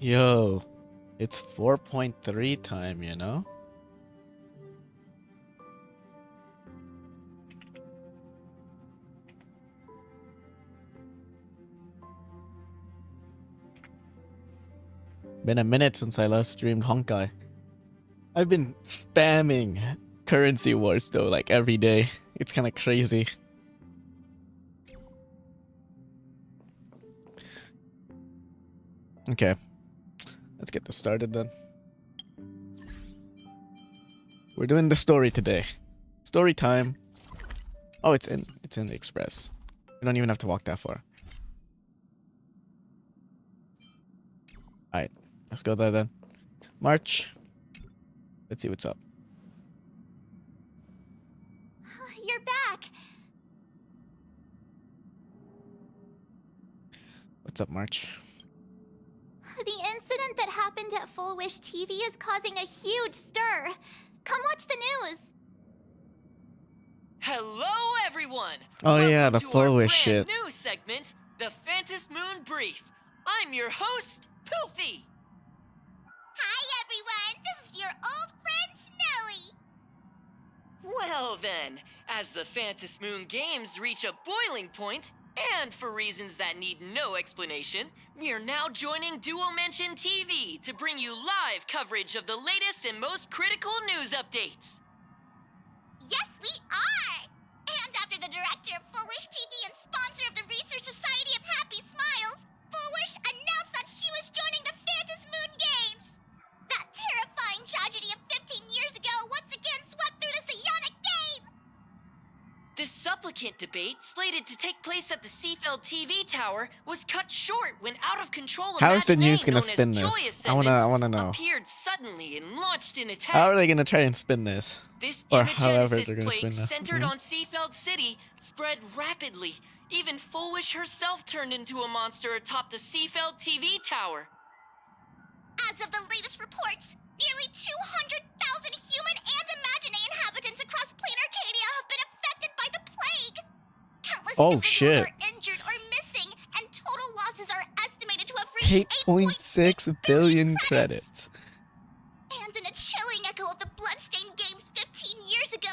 Yo, it's 4.3 time, you know? Been a minute since I last streamed Honkai. I've been spamming currency wars though, like every day. It's kind of crazy. Okay, let's get this started then. We're doing the story today. Story time. Oh, it's in the express. We don't even have to walk that far. Alright, let's go there then. March. Let's see what's up. You're back. What's up, March? The incident that happened at Full Wish TV is causing a huge stir. Come watch the news. Hello, everyone! Oh yeah, Welcome the to Full our Wish shit. brand new segment, the Phantom Moon Brief. I'm your host, Poofy. Hi, everyone. This is your old friend, Snowy. Well then, as the Phantom Moon games reach a boiling point, and for reasons that need no explanation, we are now joining Duo Mention TV to bring you live coverage of the latest and most critical news updates. Yes, we are. And after the director of Full Wish TV and sponsor of the Research Society of Happy Smiles, Full Wish announced that she was joining the Phantom Moon Games. That terrifying tragedy of 15 years ago once again swept through the psionic game. The supplicant debate, slated to take place at the Seafeld TV tower, was cut short when out-of-control How is the news gonna gonna spin this? I wanna know. appeared suddenly and launched an attack. How are they gonna try and spin this? This Or however Imagenesis they're gonna spin plague that. centered on Seafeld City spread rapidly. Even Fullwish herself turned into a monster atop the Seafeld TV tower. As of the latest reports, nearly 200,000 human and Imaginary inhabitants across plain Arcadia have been affected by the plague. Countless individuals shit. are injured or missing, and total losses are estimated to have reached 8.6 billion credits. And in a chilling echo of the Bloodstained Games 15 years ago,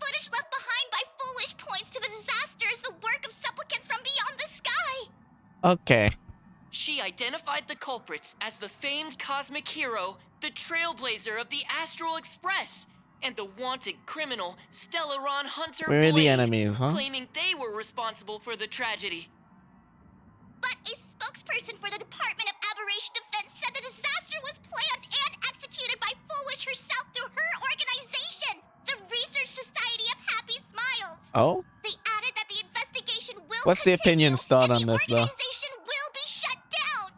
footage left behind by Foolish points to the disaster is the work of supplicants from beyond the sky. Okay. She identified the culprits as the famed cosmic hero, the trailblazer of the Astral Express, and the wanted criminal, Stellaron Hunter Where are the Blade, enemies, huh? claiming they were responsible for the tragedy. But a spokesperson for the Department of Aberration Defense said the disaster was planned and executed by Foolish herself through her organization, the Research Society of Happy Smiles. Oh? They added that the investigation will What's the continue, opinion's thought and on this, though? the organization will be shut down.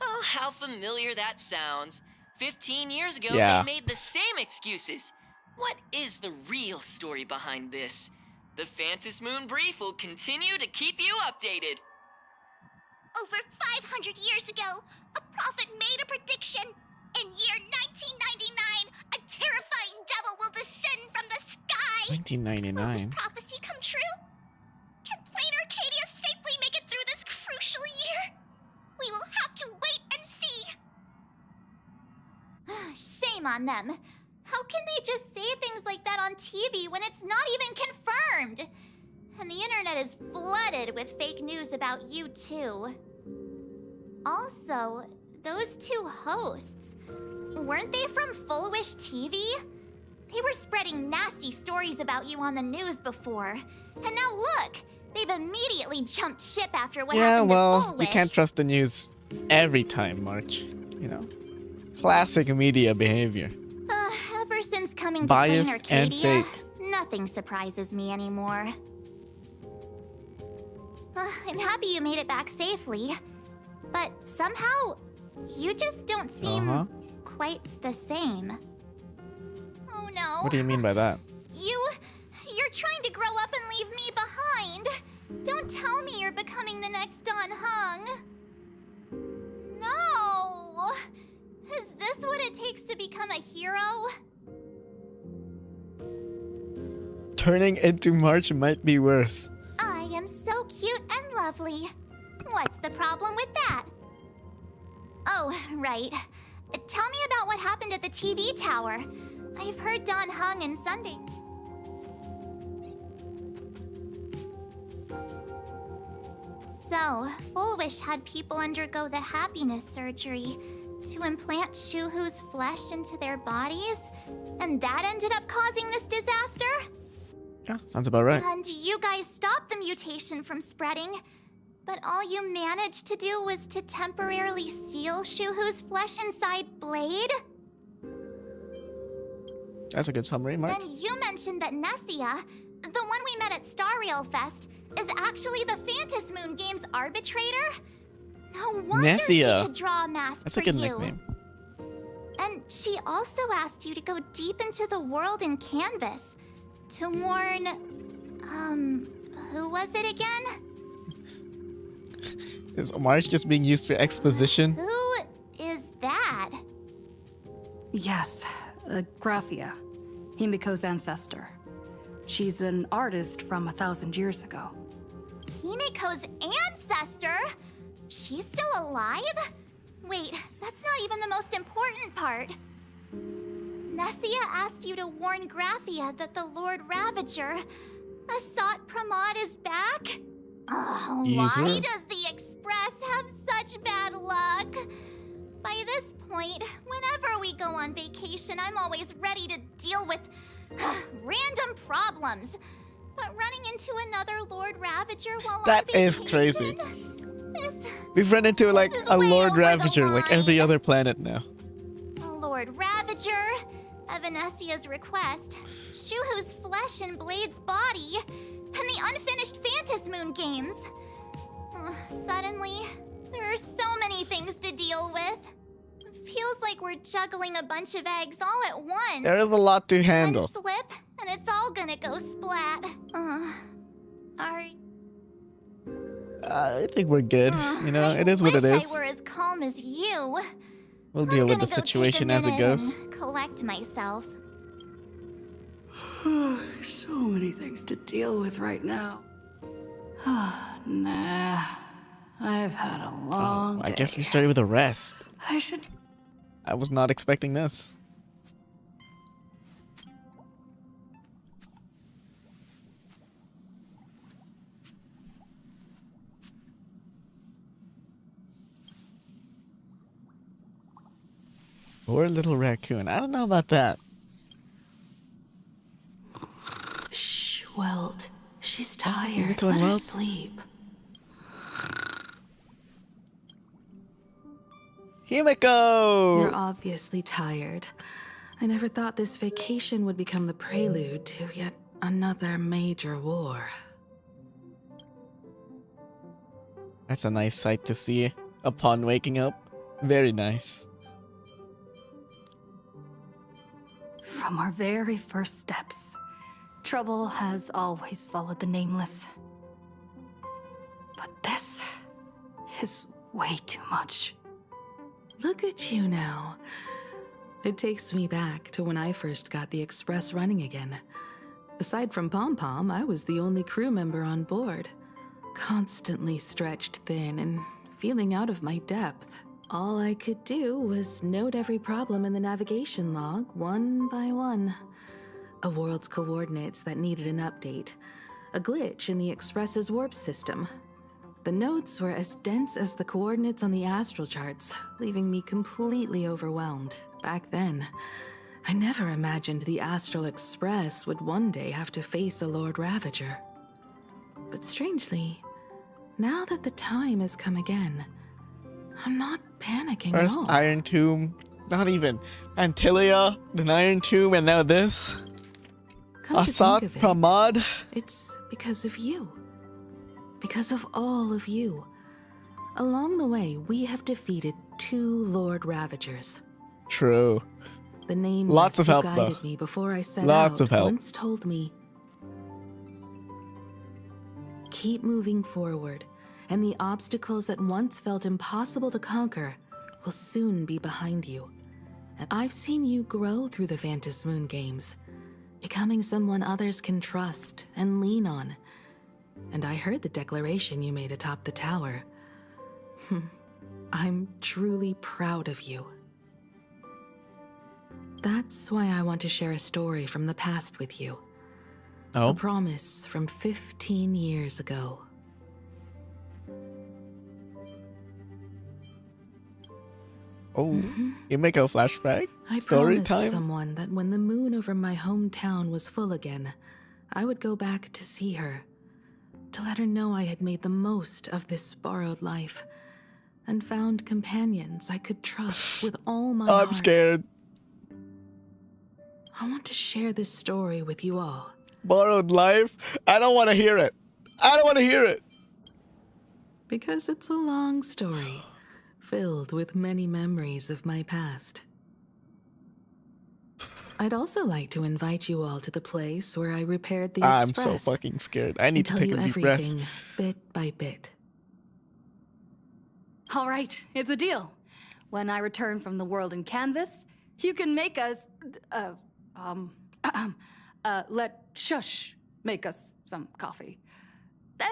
Oh, how familiar that sounds. 15 years ago, Yeah. they made the same excuses. What is the real story behind this? The Phantom Moon Brief will continue to keep you updated. Over 500 years ago, a prophet made a prediction. In year 1999, a terrifying devil will descend from the sky. 1999. Will this prophecy come true? Can Plain Arcadia safely make it through this crucial year? We will have to wait and see. Shame on them. How can they just say things like that on TV when it's not even confirmed? And the internet is flooded with fake news about you too. Also, those two hosts, weren't they from Full Wish TV? They were spreading nasty stories about you on the news before. And now look, they've immediately jumped ship after what Yeah, happened to well, Full you Wish. can't trust the news every time, March. You know? Classic media behavior. Ever since coming to Biased Plain and Arcadia, fake. nothing surprises me anymore. I'm happy you made it back safely, but somehow you just don't seem quite the same. Oh no. What do you mean by that? You're trying to grow up and leave me behind. Don't tell me you're becoming the next Don Hung. No. Is this what it takes to become a hero? Turning into March might be worse. I am so cute and lovely. What's the problem with that? Oh, right. Tell me about what happened at the TV tower. I've heard Don Hung and Sunday. So, Fullwish had people undergo the happiness surgery to implant Shuhu's flesh into their bodies, and that ended up causing this disaster? Yeah, sounds about right. And you guys stopped the mutation from spreading, but all you managed to do was to temporarily seal Shuhu's flesh inside Blade? That's a good summary, Mark. Then you mentioned that Nessia, the one we met at Star Rail Fest, is actually the Phantom Moon Games arbitrator? No wonder Nessia. she could draw a mask That's for a good you. nickname. And she also asked you to go deep into the world in Canvas to warn... who was it again? Is March just being used for exposition? Who is that? Yes, Graphia, Himiko's ancestor. She's an artist from 1,000 years ago. Himiko's ancestor? She's still alive? Wait, that's not even the most important part. Nessia asked you to warn Graphia that the Lord Ravager, Asat Pramod, is back? Oh, User? why does the Express have such bad luck? By this point, whenever we go on vacation, I'm always ready to deal with random problems. But running into another Lord Ravager while That on is vacation... crazy. This... We've run into like is a way Lord over the Ravager like every line. other planet now. Lord Ravager, at Venessia's request, Shuhu's flesh in Blade's body, and the unfinished Phantom Moon Games. Suddenly, there are so many things to deal with. It feels like we're juggling a bunch of eggs all at once. There is a lot to One handle. slip, and it's all gonna go splat. Are... I think we're good. You know, it is what it I is. wish I were as calm as you. We'll deal with the I'm gonna go take a situation as it minute goes. and collect myself. So many things to deal with right now. Nah, I've had a long I day. guess we started with a rest. I should... I was not expecting this. Poor little raccoon. I don't know about that. Shh, Welt. She's tired. Himiko Let and her Welt? sleep. Himiko! You're obviously tired. I never thought this vacation would become the prelude to yet another major war. That's a nice sight to see upon waking up. Very nice. From our very first steps, trouble has always followed the Nameless. But this is way too much. Look at you now. It takes me back to when I first got the Express running again. Aside from Pom Pom, I was the only crew member on board. Constantly stretched thin and feeling out of my depth. All I could do was note every problem in the navigation log, one by one. A world's coordinates that needed an update. A glitch in the Express's warp system. The notes were as dense as the coordinates on the astral charts, leaving me completely overwhelmed. Back then, I never imagined the Astral Express would one day have to face a Lord Ravager. But strangely, now that the time has come again, I'm not panicking First at all. Iron Tomb. Not even. Antilia, then Iron Tomb, and now this. Come to Asat think of it, Pramod. it's because of you. Because of all of you. Along the way, we have defeated 2 Lord Ravagers. True. The name Lots of who help, guided though. me before I set Lots out of help. once told me, keep moving forward, and the obstacles that once felt impossible to conquer will soon be behind you. And I've seen you grow through the Phantom Moon Games, becoming someone others can trust and lean on. And I heard the declaration you made atop the tower. I'm truly proud of you. That's why I want to share a story from the past with you. A Oh, promise from 15 years ago. oh, you make a flashback I story promised time. someone that when the moon over my hometown was full again, I would go back to see her, to let her know I had made the most of this borrowed life, and found companions I could trust with all my heart. I'm scared. I want to share this story with you all. Borrowed life. I don't want to hear it. I don't want to hear it. Because it's a long story, filled with many memories of my past. I'd also like to invite you all to the place where I repaired the I'm express. so fucking scared. I need to and take tell a you deep breath. everything, bit by bit. All right, it's a deal. When I return from the world in canvas, you can make us, let Shush make us some coffee. Then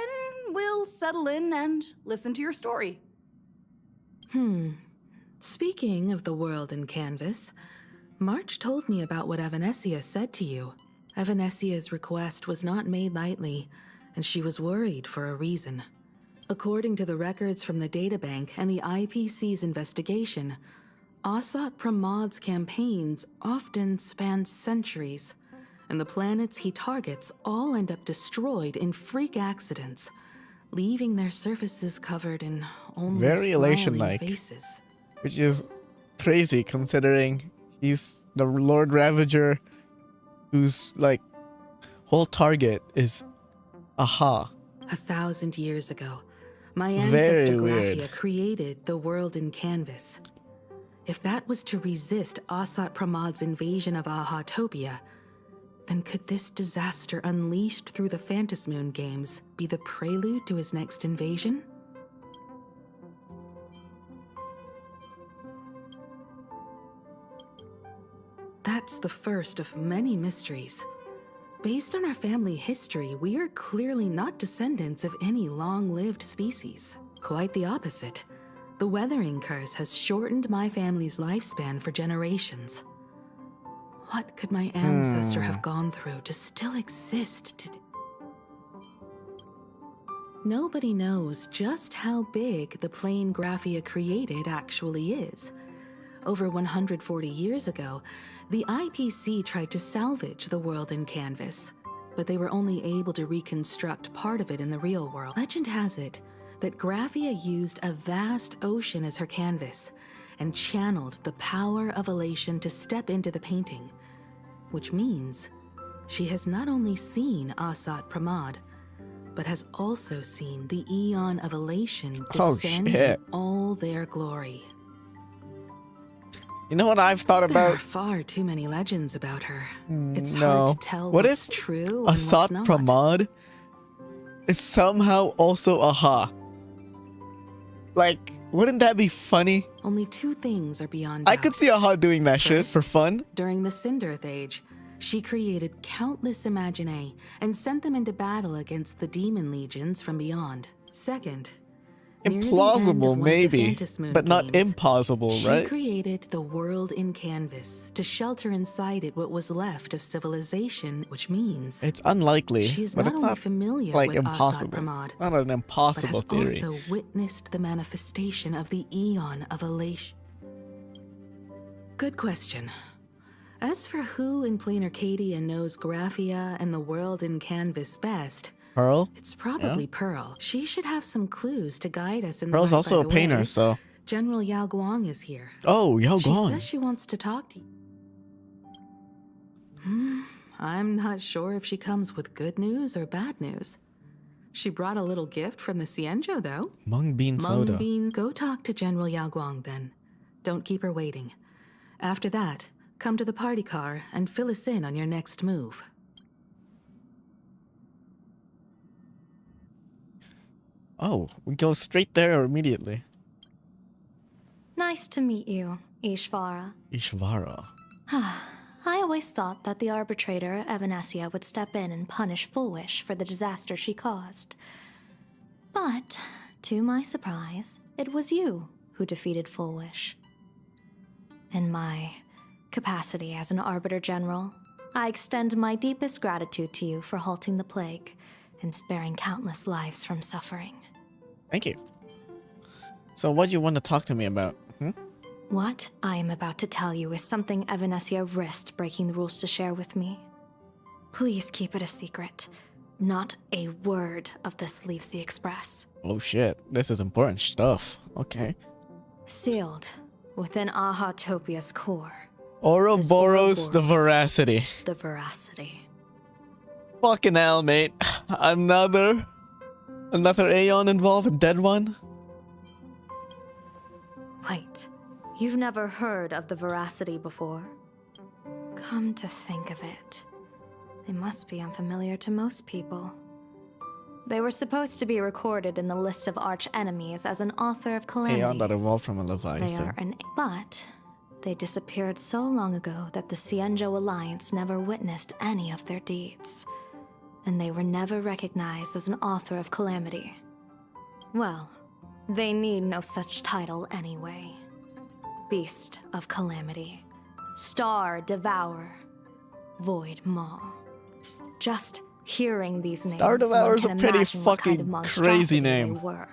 we'll settle in and listen to your story. Speaking of the world in canvas, March told me about what Evanescia said to you. Evanessia's request was not made lightly, and she was worried for a reason. According to the records from the databank and the IPC's investigation, Asat Pramod's campaigns often span centuries, and the planets he targets all end up destroyed in freak accidents, leaving their surfaces covered in only Very smiling elation-like. faces. Which is crazy considering he's the Lord Ravager whose like whole target is aha. 1,000 years ago, my Very ancestor weird. Graphia created the world in canvas. If that was to resist Asat Pramod's invasion of Ahatopia, then could this disaster unleashed through the Phantasmoon games be the prelude to his next invasion? That's the first of many mysteries. Based on our family history, we are clearly not descendants of any long-lived species. Quite the opposite. The weathering curse has shortened my family's lifespan for generations. What could my ancestor have gone through to still exist today? Nobody knows just how big the plane Graphia created actually is. Over 140 years ago, the IPC tried to salvage the world in canvas, but they were only able to reconstruct part of it in the real world. Legend has it that Graphia used a vast ocean as her canvas and channeled the power of elation to step into the painting, which means she has not only seen Asat Pramod, but has also seen the Eon of Elation Oh, descend in shit. all their glory. You know what I've thought There are about? far too many legends about her. It's No. hard to tell What what's if true and what's Asat not. Pramod is somehow also aha? Like, wouldn't that be funny? Only two things are beyond I doubt. could see aha doing that shit for First, fun. During the Cinderth Age, she created countless Imaginae and sent them into battle against the demon legions from beyond. Second, near the end of Implausible, one of the maybe, Phantasmoon but not games, impossible, she right? created the world in canvas to shelter inside it what was left of civilization, which means It's unlikely, she's but not it's only not familiar like with impossible. Asat Pramod, Not an but impossible has theory. also witnessed the manifestation of the Eon of Elation. Good question. As for who in Plain Arcadia knows Graphia and the world in canvas best, Pearl? it's probably Pearl. She should have some clues to guide us in the Pearl's right also by a the painter, way. so. General Yao Guang is here. Oh, Yao She Guang. says she wants to talk to you. I'm not sure if she comes with good news or bad news. She brought a little gift from the Cienjo, though. Mung bean Mung soda. Bean, go talk to General Yao Guang then. Don't keep her waiting. After that, come to the party car and fill us in on your next move. Oh, we go straight there immediately. Nice to meet you, Ishvara. Ishvara. I always thought that the arbitrator, Evanescia, would step in and punish Foolish for the disaster she caused. But, to my surprise, it was you who defeated Full Wish. In my capacity as an Arbiter General, I extend my deepest gratitude to you for halting the plague and sparing countless lives from suffering. Thank you. So what do you want to talk to me about? What I am about to tell you is something Evanesia risked breaking the rules to share with me. Please keep it a secret. Not a word of this leaves the Express. Oh shit, this is important stuff. Okay. Sealed within Ahatopia's core. Ouroboros the Veracity. The Veracity. Fucking hell, mate. Another Aeon involved, a dead one? Wait, you've never heard of the Veracity before? Come to think of it, they must be unfamiliar to most people. They were supposed to be recorded in the list of arch enemies as an author of calamity. Aeon that evolved from a Leviathan. But they disappeared so long ago that the Cienjo Alliance never witnessed any of their deeds. And they were never recognized as an author of calamity. Well, they need no such title anyway. Beast of Calamity. Star Devourer. Void Maw. Just hearing these names, Star Devourer's a one can pretty imagine what kind fucking of crazy monstrosity name. they were.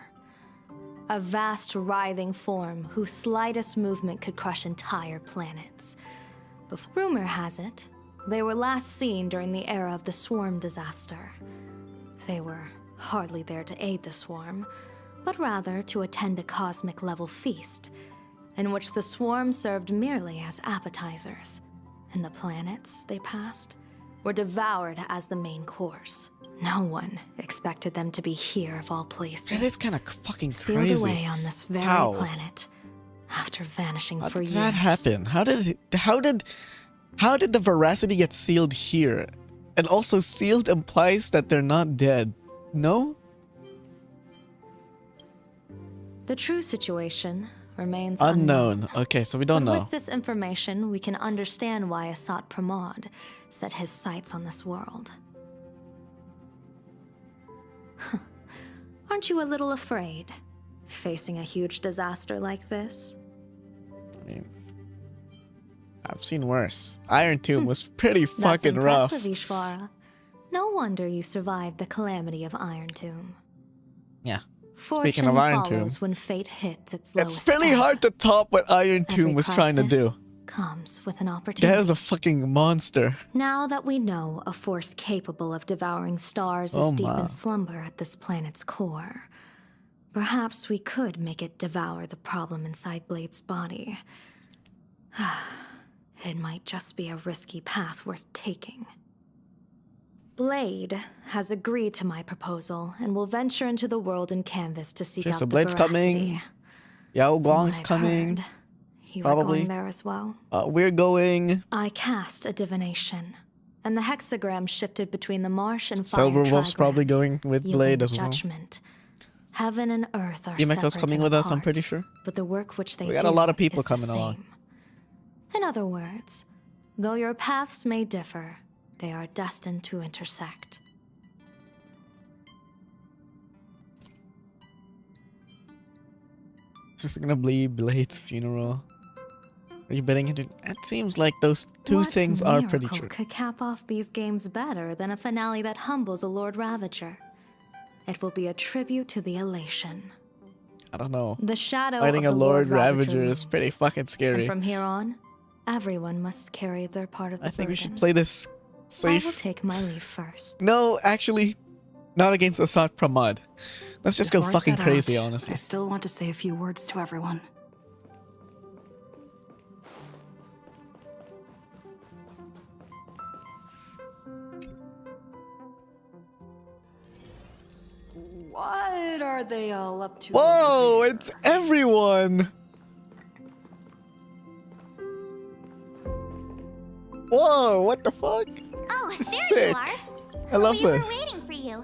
A vast, writhing form whose slightest movement could crush entire planets. But rumor has it, they were last seen during the era of the Swarm disaster. They were hardly there to aid the Swarm, but rather to attend a cosmic-level feast, in which the Swarm served merely as appetizers, and the planets they passed were devoured as the main course. No one expected them to be here of all places. That is kind of fucking Sealed crazy. away on this very How? planet, after vanishing How for did years. that happen? How did the Veracity get sealed here? And also sealed implies that they're not dead. No? The true situation remains Unknown. Okay, so we don't But know. with this information, we can understand why Asat Pramod set his sights on this world. Aren't you a little afraid, facing a huge disaster like this? I mean, I've seen worse. Iron Tomb was pretty That's fucking rough. impressive, Ishvara. No wonder you survived the calamity of Iron Tomb. Yeah. Fortune of Iron follows Tomb, when fate hits its lowest It's pretty ebb. hard to top what Iron Tomb Every was trying to do. crisis comes with an opportunity. That was a fucking monster. Now that we know a force capable of devouring stars is Oh deep my. in slumber at this planet's core, perhaps we could make it devour the problem inside Blade's body. It might just be a risky path worth taking. Blade has agreed to my proposal and will venture into the world in canvas to seek Okay, out so the Blade's coming. Veracity. Yao From what Guang's I've coming. heard, you Probably. were going there as well. We're going. I cast a divination, and the hexagram shifted between the marsh and fire Silverwolf's probably trigrams, going with yielding Blade the as well. judgment. Heaven and earth are EMherl's separate coming and with us, I'm apart, pretty sure. but the work which they We got do a lot of people is the coming along. same. In other words, though your paths may differ, they are destined to intersect. Just gonna be Blade's funeral. Are you betting it? It seems like those two What things are pretty miracle true. could cap off these games better than a finale that humbles a Lord Ravager? It will be a tribute to the elation. I don't know. The shadow Fighting of a the Lord Ravager Ravager is pretty looms. fucking And scary. from here on, everyone must carry their part of the I think we should burden. play this I will safe. take my leave first. No, actually, not against Asat Pramod. Let's just go Before I fucking set crazy, out, honestly. I still want to say a few words to everyone. What are they all up to? Whoa, over it's there? everyone! Whoa, what the fuck? Oh, there Sick. you are. I love We were this. waiting for you.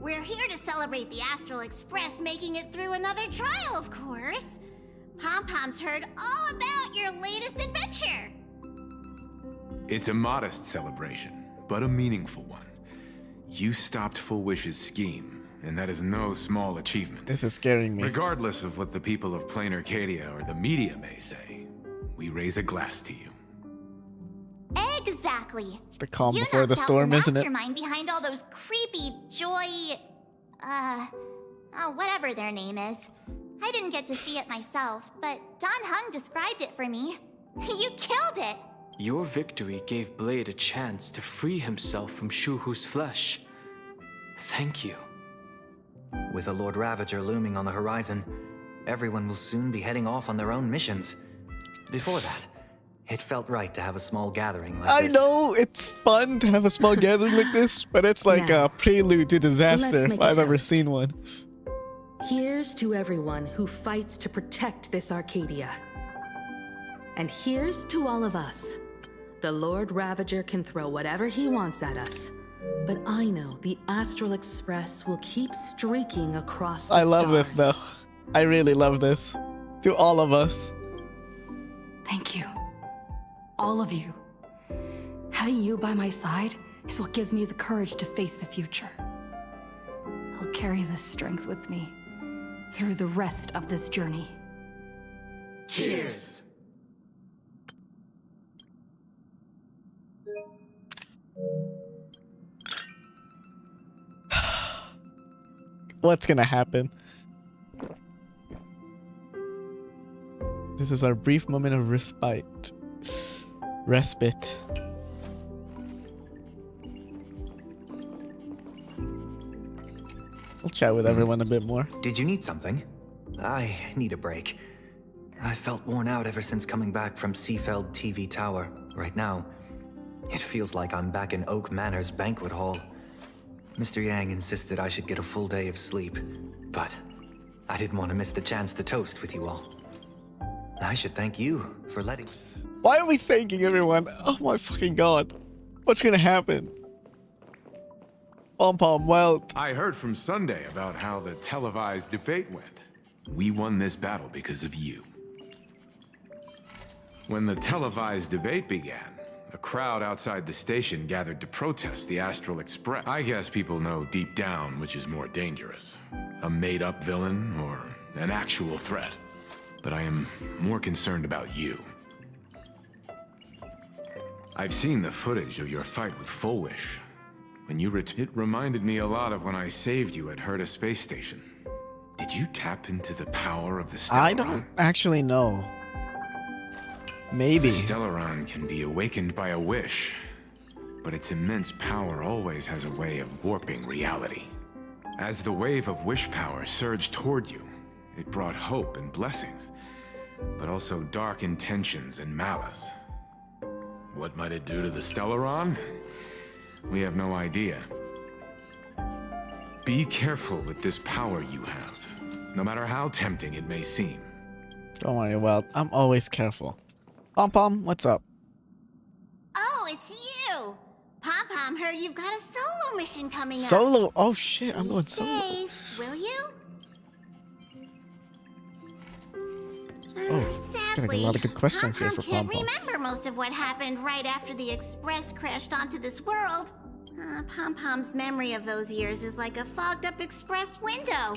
We're here to celebrate the Astral Express making it through another trial, of course. Pom-Pom's heard all about your latest adventure. It's a modest celebration, but a meaningful one. You stopped Full Wish's scheme, and that is no small achievement. This is scaring me. Regardless of what the people of Plain Arcadia or the media may say, we raise a glass to you. Exactly. It's the calm You before the knocked out storm, isn't it? mastermind behind all those creepy whatever their name is. I didn't get to see it myself, but Don Hung described it for me. You killed it. Your victory gave Blade a chance to free himself from Shuhu's flesh. Thank you. With a Lord Ravager looming on the horizon, everyone will soon be heading off on their own missions. Before that, it felt right to have a small gathering like I this. know it's fun to have a small gathering like this, but it's like Now, a prelude to disaster let's if make a I've ever toast. seen one. Here's to everyone who fights to protect this Arcadia. And here's to all of us. The Lord Ravager can throw whatever he wants at us. But I know the Astral Express will keep streaking across the I love this though. stars. I really love this. To all of us. Thank you. All of you. Having you by my side is what gives me the courage to face the future. I'll carry this strength with me through the rest of this journey. Cheers! What's gonna happen? This is our brief moment of respite. Respite. We'll chat with everyone a bit more. Did you need something? I need a break. I felt worn out ever since coming back from Seafeld TV Tower. Right now, it feels like I'm back in Oak Manor's banquet hall. Mr. Yang insisted I should get a full day of sleep, but I didn't want to miss the chance to toast with you all. I should thank you for letting... Why are we thanking everyone? Oh my fucking god. What's gonna happen? Pom Pom, well, I heard from Sunday about how the televised debate went. We won this battle because of you. When the televised debate began, a crowd outside the station gathered to protest the Astral Express. I guess people know deep down which is more dangerous, a made-up villain or an actual threat. But I am more concerned about you. I've seen the footage of your fight with Fullwish. When you it reminded me a lot of when I saved you at Herta Space Station. Did you tap into the power of the Stellaron? I don't actually know. Maybe. The Stellaron can be awakened by a wish, but its immense power always has a way of warping reality. As the wave of wish power surged toward you, it brought hope and blessings, but also dark intentions and malice. What might it do to the Stellaron? We have no idea. Be careful with this power you have, no matter how tempting it may seem. Don't worry, well, I'm always careful. Pom Pom, what's up? Oh, it's you! Pom Pom heard you've got a solo mission coming up. Solo? Oh shit, I'm Be going solo. safe, will you? Oh, Sadly, getting a lot of good questions here for Pom Pom Pom Pom. can't remember most of what happened right after the Express crashed onto this world. Pom Pom's memory of those years is like a fogged-up Express window.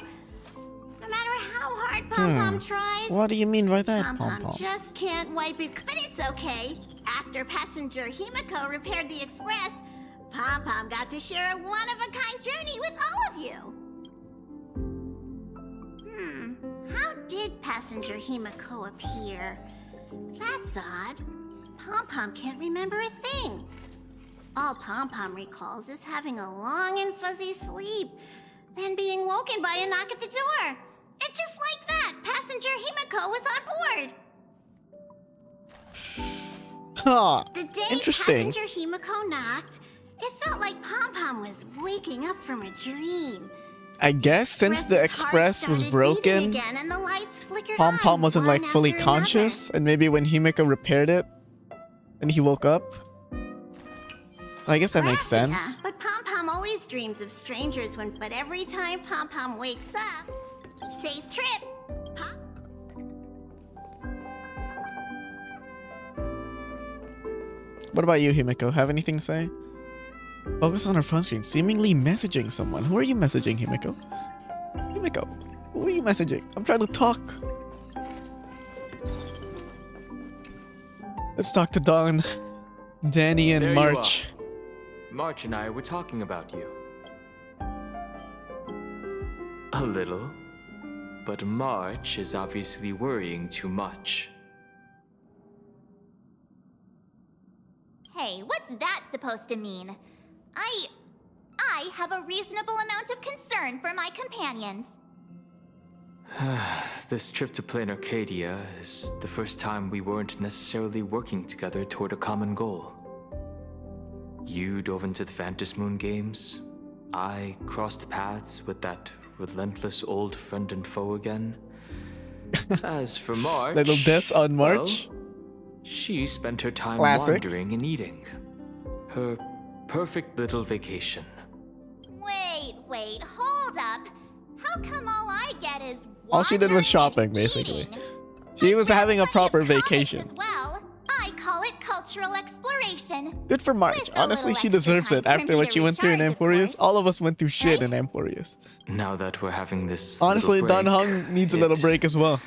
No matter how hard Pom Pom tries, What do you mean by that, Pom Pom Pom Pom? just can't wipe it. But it's okay. After passenger Himiko repaired the Express, Pom Pom got to share a one-of-a-kind journey with all of you. How did passenger Himiko appear? That's odd. Pom Pom can't remember a thing. All Pom Pom recalls is having a long and fuzzy sleep, then being woken by a knock at the door. And just like that, passenger Himiko was on board. Huh. The day Interesting. passenger Himiko knocked, it felt like Pom Pom was waking up from a dream. I guess since the Express was broken, Pom Pom wasn't like fully conscious, and maybe when Himiko repaired it, and he woke up. I guess that makes sense. But Pom Pom always dreams of strangers but every time Pom Pom wakes up, safe trip. What about you, Himiko? Have anything to say? Focus on her phone screen, seemingly messaging someone. Who are you messaging, Himiko? Himiko, who are you messaging? I'm trying to talk. Let's talk to Dawn, Danny, and There March. you are. March and I were talking about you. A little. But March is obviously worrying too much. Hey, what's that supposed to mean? I have a reasonable amount of concern for my companions. This trip to Plain Arcadia is the first time we weren't necessarily working together toward a common goal. You dove into the Phantom Moon games. I crossed paths with that relentless old friend and foe again. As for March... Little diss on March. Well, she spent her time Classic. wandering and eating. Her perfect little vacation. Wait, hold up. How come all I get is All she did was wandering shopping, and basically. eating? She was having a Plenty of proper comics vacation. As well. I call it cultural exploration. Good for March. With a Honestly, little she extra deserves time it for after me what to she went through in recharge, of Amphorius. course. All of us went through shit Hey? in Amphorius. Now that we're having this Honestly, little break, Don Hung needs a little break as well.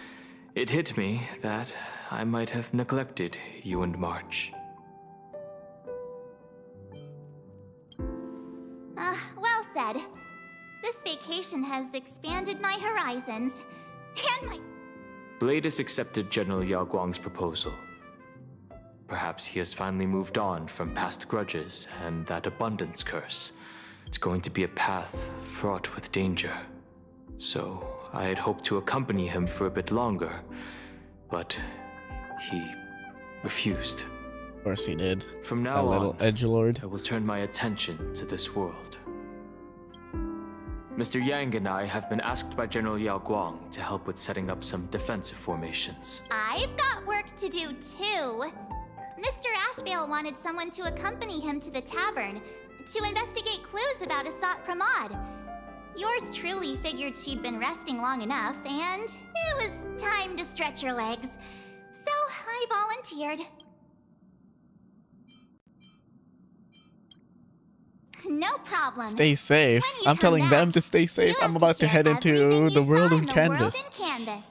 It hit me that I might have neglected you and March. Well said. This vacation has expanded my horizons. And my... Blade has accepted General Yao Guang's proposal. Perhaps he has finally moved on from past grudges and that abundance curse. It's going to be a path fraught with danger. So I had hoped to accompany him for a bit longer, but he refused. Of course he did. From That now little on, edgelord. I will turn my attention to this world. Mr. Yang and I have been asked by General Yao Guang to help with setting up some defensive formations. I've got work to do too. Mr. Ashvale wanted someone to accompany him to the tavern to investigate clues about Asat Pramod. Yours truly figured she'd been resting long enough, and it was time to stretch her legs. So I volunteered. No problem. Stay safe. When you I'm come telling back, them to stay safe. you I'm have about to share head into everything the you world saw in in the Canvas. World in Canvas.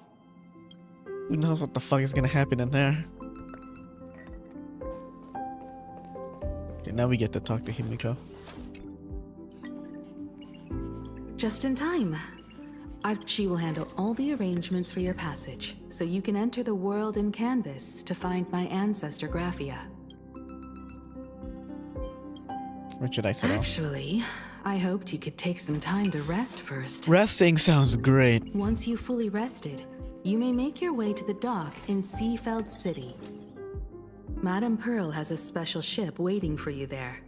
Who knows what the fuck is gonna happen in there? Okay, now we get to talk to Himiko. Just in time. She will handle all the arrangements for your passage, so you can enter the world in Canvas to find my ancestor Graphia. What should I set off? Actually, I hoped you could take some time to rest first. Resting sounds great. Once you've fully rested, you may make your way to the dock in Seafeld City. Madame Pearl has a special ship waiting for you there.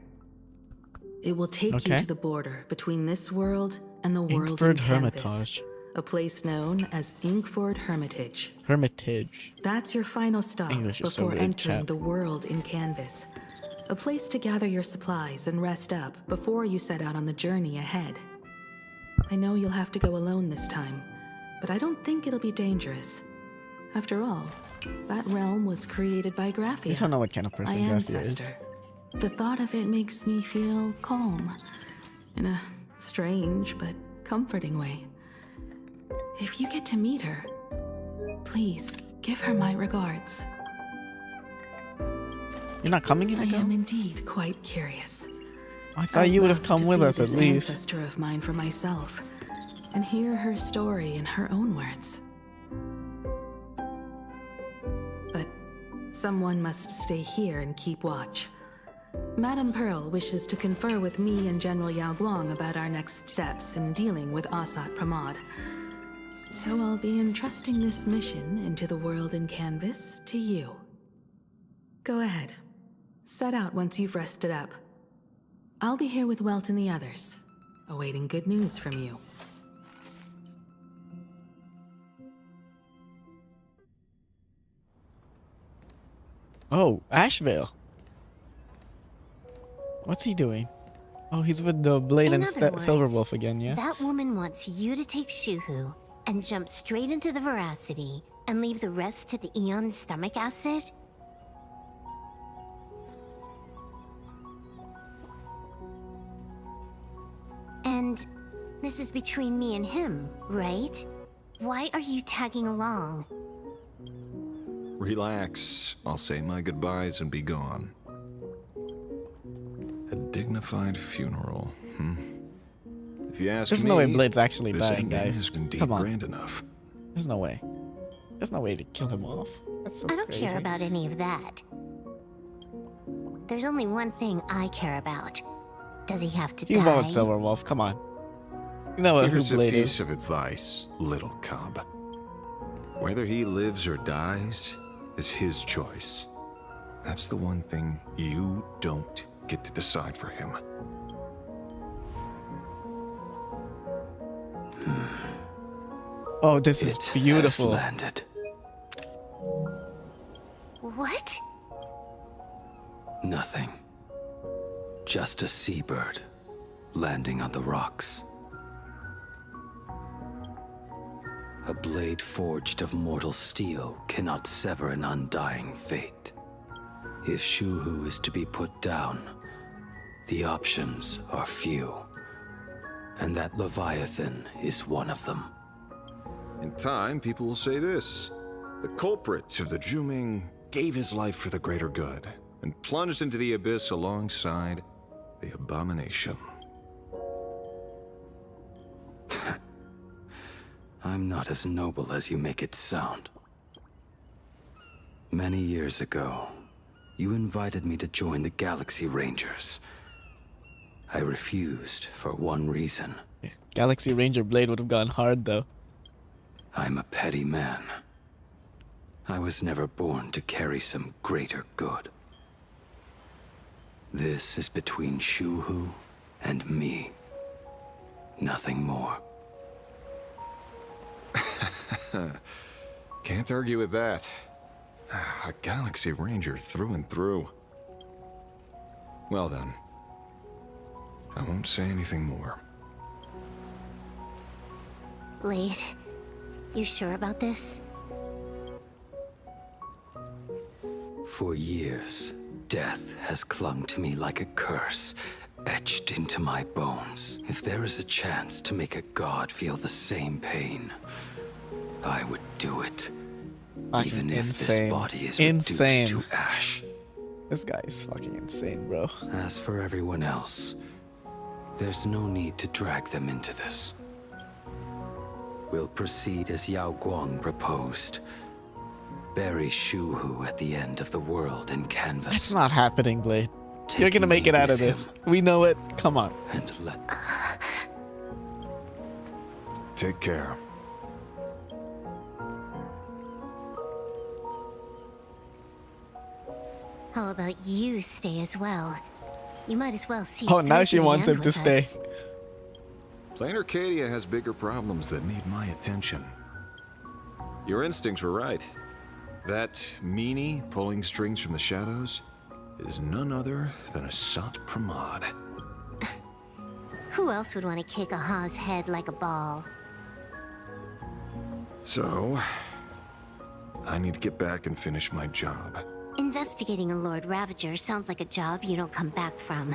It will take you Okay. to the border between this world and the world in Inkford Canvas, Hermitage. a place known as Inkford Hermitage. Hermitage. That's your final stop English is so before weird, entering chat. the world in Canvas. A place to gather your supplies and rest up before you set out on the journey ahead. I know you'll have to go alone this time, but I don't think it'll be dangerous. After all, that realm was created by Graphia, You don't know what kind of my person Graphia is. ancestor. The thought of it makes me feel calm, in a strange but comforting way. If you get to meet her, please give her my regards. You're not coming, I am Himiko? indeed quite curious. I thought I'd you would have love come to with see us at this least. ancestor of mine for myself, and hear her story in her own words. But someone must stay here and keep watch. Madame Pearl wishes to confer with me and General Yao Guang about our next steps in dealing with Asat Pramod. So I'll be entrusting this mission into the world in Canvas to you. Go ahead. Set out once you've rested up. I'll be here with Welt and the others, awaiting good news from you. Oh, Ashvale. What's he doing? Oh, he's with the Blade In and other words, Silverwolf again, yeah? That woman wants you to take Shuhu and jump straight into the veracity and leave the rest to the Eon's stomach acid? And this is between me and him, right? Why are you tagging along? Relax. I'll say my goodbyes and be gone. A dignified funeral, If you ask There's me, no way Blade's actually this dying, ending guys. is indeed Come on. grand enough. There's no way. There's no way to kill him off. That's so I don't crazy. care about any of that. There's only one thing I care about. Does he have to You die? won't, Silverwolf. Come on. You know who Here's a Blade piece is. of advice, little cub. Whether he lives or dies is his choice. That's the one thing you don't get to decide for him. Oh, this is beautiful. Landed. What? Nothing. Just a seabird landing on the rocks. A blade forged of mortal steel cannot sever an undying fate. If Shuhu is to be put down, the options are few. And that Leviathan is one of them. In time, people will say this. The culprit of the Juming gave his life for the greater good and plunged into the abyss alongside the abomination. I'm not as noble as you make it sound. Many years ago, you invited me to join the Galaxy Rangers. I refused for one reason. Galaxy Ranger Blade would have gone hard, though. I'm a petty man. I was never born to carry some greater good. This is between Shuhu and me. Nothing more. Can't argue with that. A Galaxy Ranger through and through. Well then. I won't say anything more. Blade, you sure about this? For years, death has clung to me like a curse, etched into my bones. If there is a chance to make a god feel the same pain, I would do it. Fucking Even if insane. this body is Insane. reduced to ash. This guy is fucking insane, bro. As for everyone else, there's no need to drag them into this. We'll proceed as Yao Guang proposed. Bury Shuhu at the end of the world in canvas. It's not happening, Blade. You're Taking gonna make me it out of with this. him. We know it. Come on. And let Take care. How about you stay as well? You might as well see. Oh, it now through she to the wants end him to with stay. us. Plain Arcadia has bigger problems that need my attention. Your instincts were right. That meanie pulling strings from the shadows is none other than a Sat Pramod. Who else would want to kick a Ha's head like a ball? So, I need to get back and finish my job. Investigating a Lord Ravager sounds like a job you don't come back from.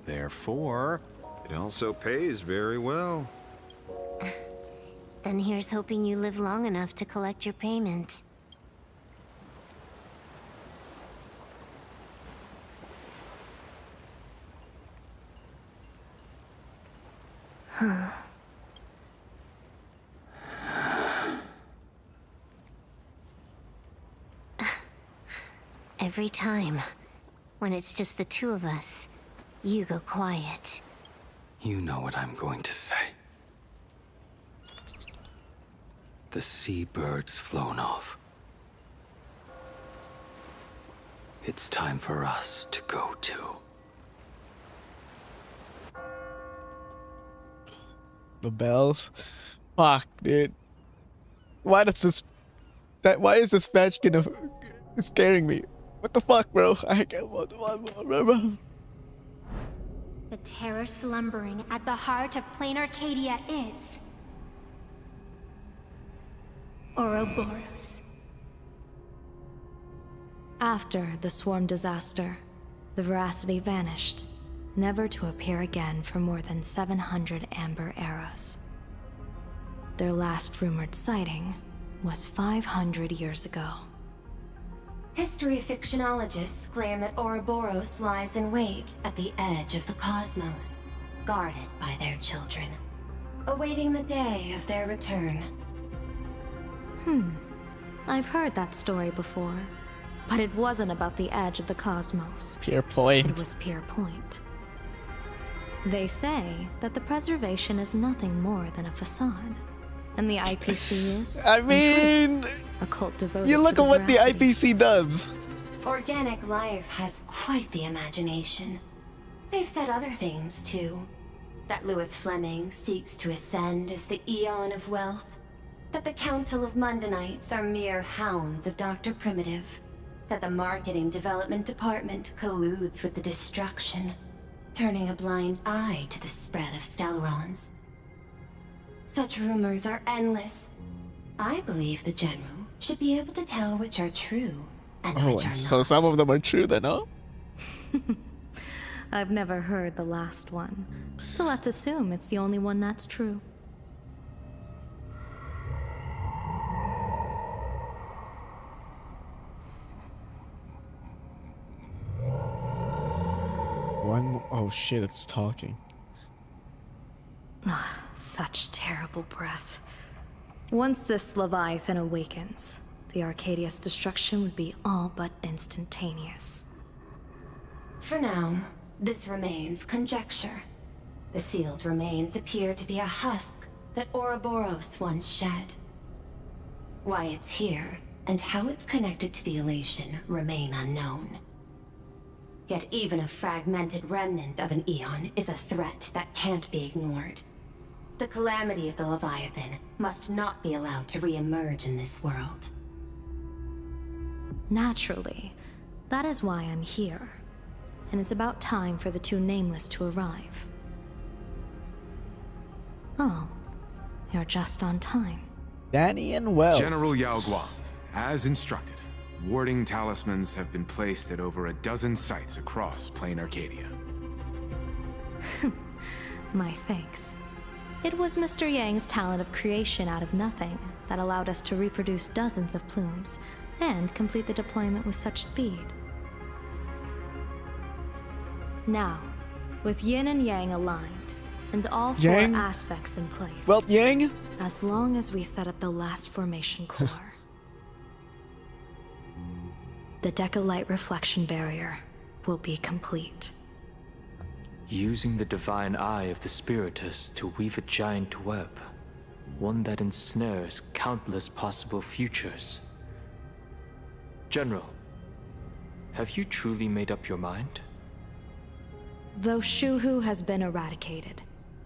Therefore, it also pays very well. Then here's hoping you live long enough to collect your payment. Every time, when it's just the two of us, you go quiet. You know what I'm going to say. The seabird's flown off. It's time for us to go too. The bells. Fuck, dude. Why is this match gonna scaring me? What the fuck, bro? I can't. The terror slumbering at the heart of plain Arcadia is Ouroboros. After the swarm disaster, the veracity vanished, never to appear again for more than 700 amber eras. Their last rumored sighting was 500 years ago. History fictionologists claim that Ouroboros lies in wait at the edge of the cosmos, guarded by their children, awaiting the day of their return. I've heard that story before, but it wasn't about the edge of the cosmos. Pier Point. It was Pier Point. They say that the preservation is nothing more than a facade, and the IPC is, I mean, a cult devoted you look to at what the veracity. IPC does. Organic life has quite the imagination. They've said other things, too. That Louis Fleming seeks to ascend as the Eon of Wealth. That the Council of Mundanites are mere hounds of Dr. Primitive. That the Marketing Development Department colludes with the destruction, turning a blind eye to the spread of Stellarons. Such rumors are endless. I believe the General should be able to tell which are true and Oh, which are so not. some of them are true then, huh? I've never heard the last one, so let's assume it's the only one that's true. Oh shit, it's talking. Such terrible breath. Once this Leviathan awakens, the Arcadia's destruction would be all but instantaneous. For now, this remains conjecture. The sealed remains appear to be a husk that Ouroboros once shed. Why it's here, and how it's connected to the elation, remain unknown. Yet even a fragmented remnant of an Eon is a threat that can't be ignored. The calamity of the Leviathan must not be allowed to re-emerge in this world. Naturally, that is why I'm here. And it's about time for the two Nameless to arrive. Oh, you're just on time. Danny and Wells. General Yao Guang, as instructed, warding talismans have been placed at over a dozen sites across Plain Arcadia. My thanks. It was Mr. Yang's talent of creation out of nothing that allowed us to reproduce dozens of plumes and complete the deployment with such speed. Now, with Yin and Yang aligned, and all four Yang? aspects in place, Well, Yang? as long as we set up the last formation core, the Decalight reflection barrier will be complete. Using the divine eye of the Spiritus to weave a giant web, one that ensnares countless possible futures. General, have you truly made up your mind? Though Shuhu has been eradicated,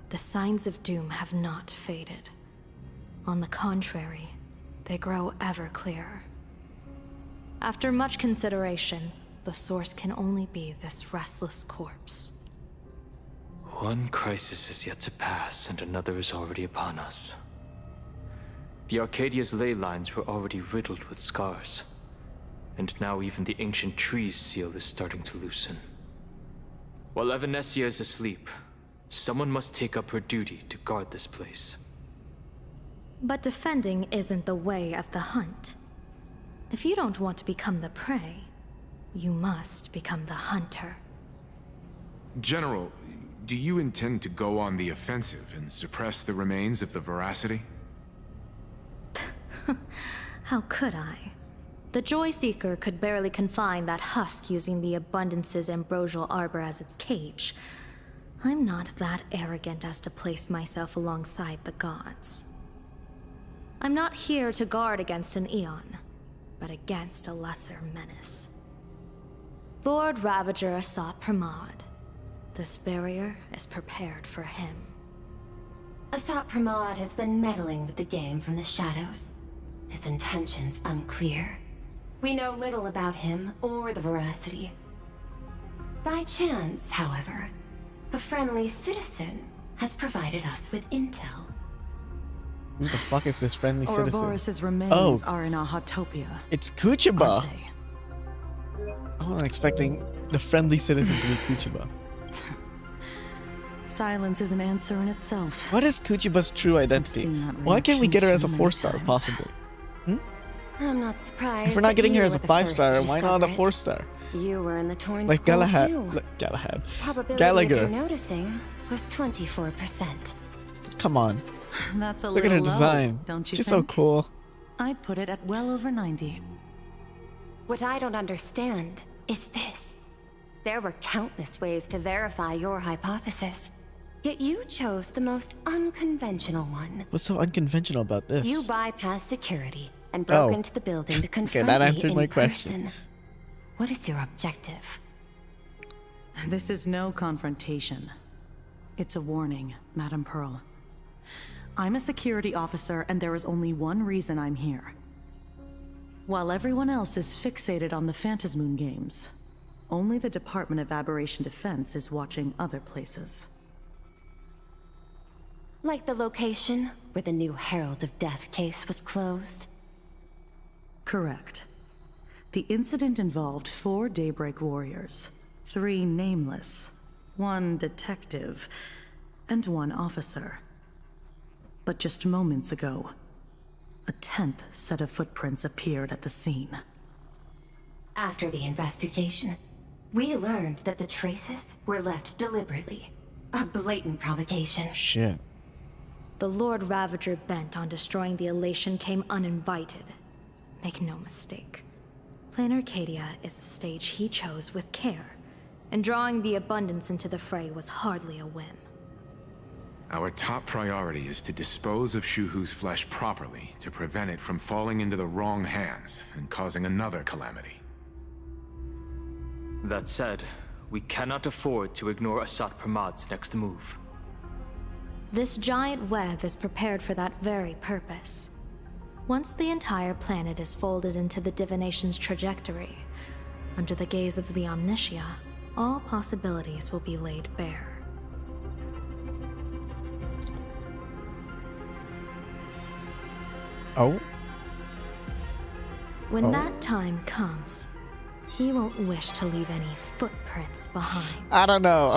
the signs of doom have not faded. On the contrary, they grow ever clearer. After much consideration, the source can only be this restless corpse. One crisis is yet to pass, and another is already upon us. The Arcadia's ley lines were already riddled with scars, and now even the ancient tree's seal is starting to loosen. While Evanesia is asleep, someone must take up her duty to guard this place. But defending isn't the way of the hunt. If you don't want to become the prey, you must become the hunter. General, do you intend to go on the offensive and suppress the remains of the Veracity? How could I? The Joy Seeker could barely confine that husk using the Abundance's ambrosial arbor as its cage. I'm not that arrogant as to place myself alongside the gods. I'm not here to guard against an Eon, but against a lesser menace. Lord Ravager Asat Pramod. This barrier is prepared for him. Asat Pramod has been meddling with the game from the shadows. His intentions unclear. We know little about him or the Veracity. By chance, however, a friendly citizen has provided us with intel. Who the fuck is this friendly citizen? Ouroboros' remains Oh, are in Ahatopia. it's Kuchaba. Aren't they? I wasn't expecting the friendly citizen to be Kuchaba. silence is an answer in itself. What is Kuchiba's true identity? seen that Why can't we get her as a reaction too many 4-star, times. possibly? I'm not surprised. If we're not that getting you her as were a the 5-star, first to why not a discover it. 4-star? You were in the torn Like skull Galahad. too. Galahad. Probability Gallagher. of you noticing was 24%. Come on. That's a Look at little her low, design. don't you She's so think? cool. I'd put it at well over 90. What I don't understand is this. There were countless ways to verify your hypothesis. Yet you chose the most unconventional one. What's so unconventional about this? You bypassed security and broke Oh. into the building to confront that me answered in my question. person. What is your objective? This is no confrontation. It's a warning, Madam Pearl. I'm a security officer, and there is only one reason I'm here. While everyone else is fixated on the Phantasmoon games, only the Department of Aberration Defense is watching other places. Like the location where the new Herald of Death case was closed? Correct. The incident involved 4 Daybreak warriors, 3 nameless, 1 detective, and 1 officer. But just moments ago, a 10th set of footprints appeared at the scene. After the investigation, we learned that the traces were left deliberately. A blatant provocation. Shit. The Lord Ravager bent on destroying the Elation came uninvited. Make no mistake. Plan Arcadia is a stage he chose with care, and drawing the Abundance into the fray was hardly a whim. Our top priority is to dispose of Shuhu's flesh properly to prevent it from falling into the wrong hands and causing another calamity. That said, we cannot afford to ignore Asat Pramad's next move. This giant web is prepared for that very purpose. Once the entire planet is folded into the divination's trajectory, under the gaze of the Omnitia, all possibilities will be laid bare. Oh? When that time comes, he won't wish to leave any footprints behind. I don't know.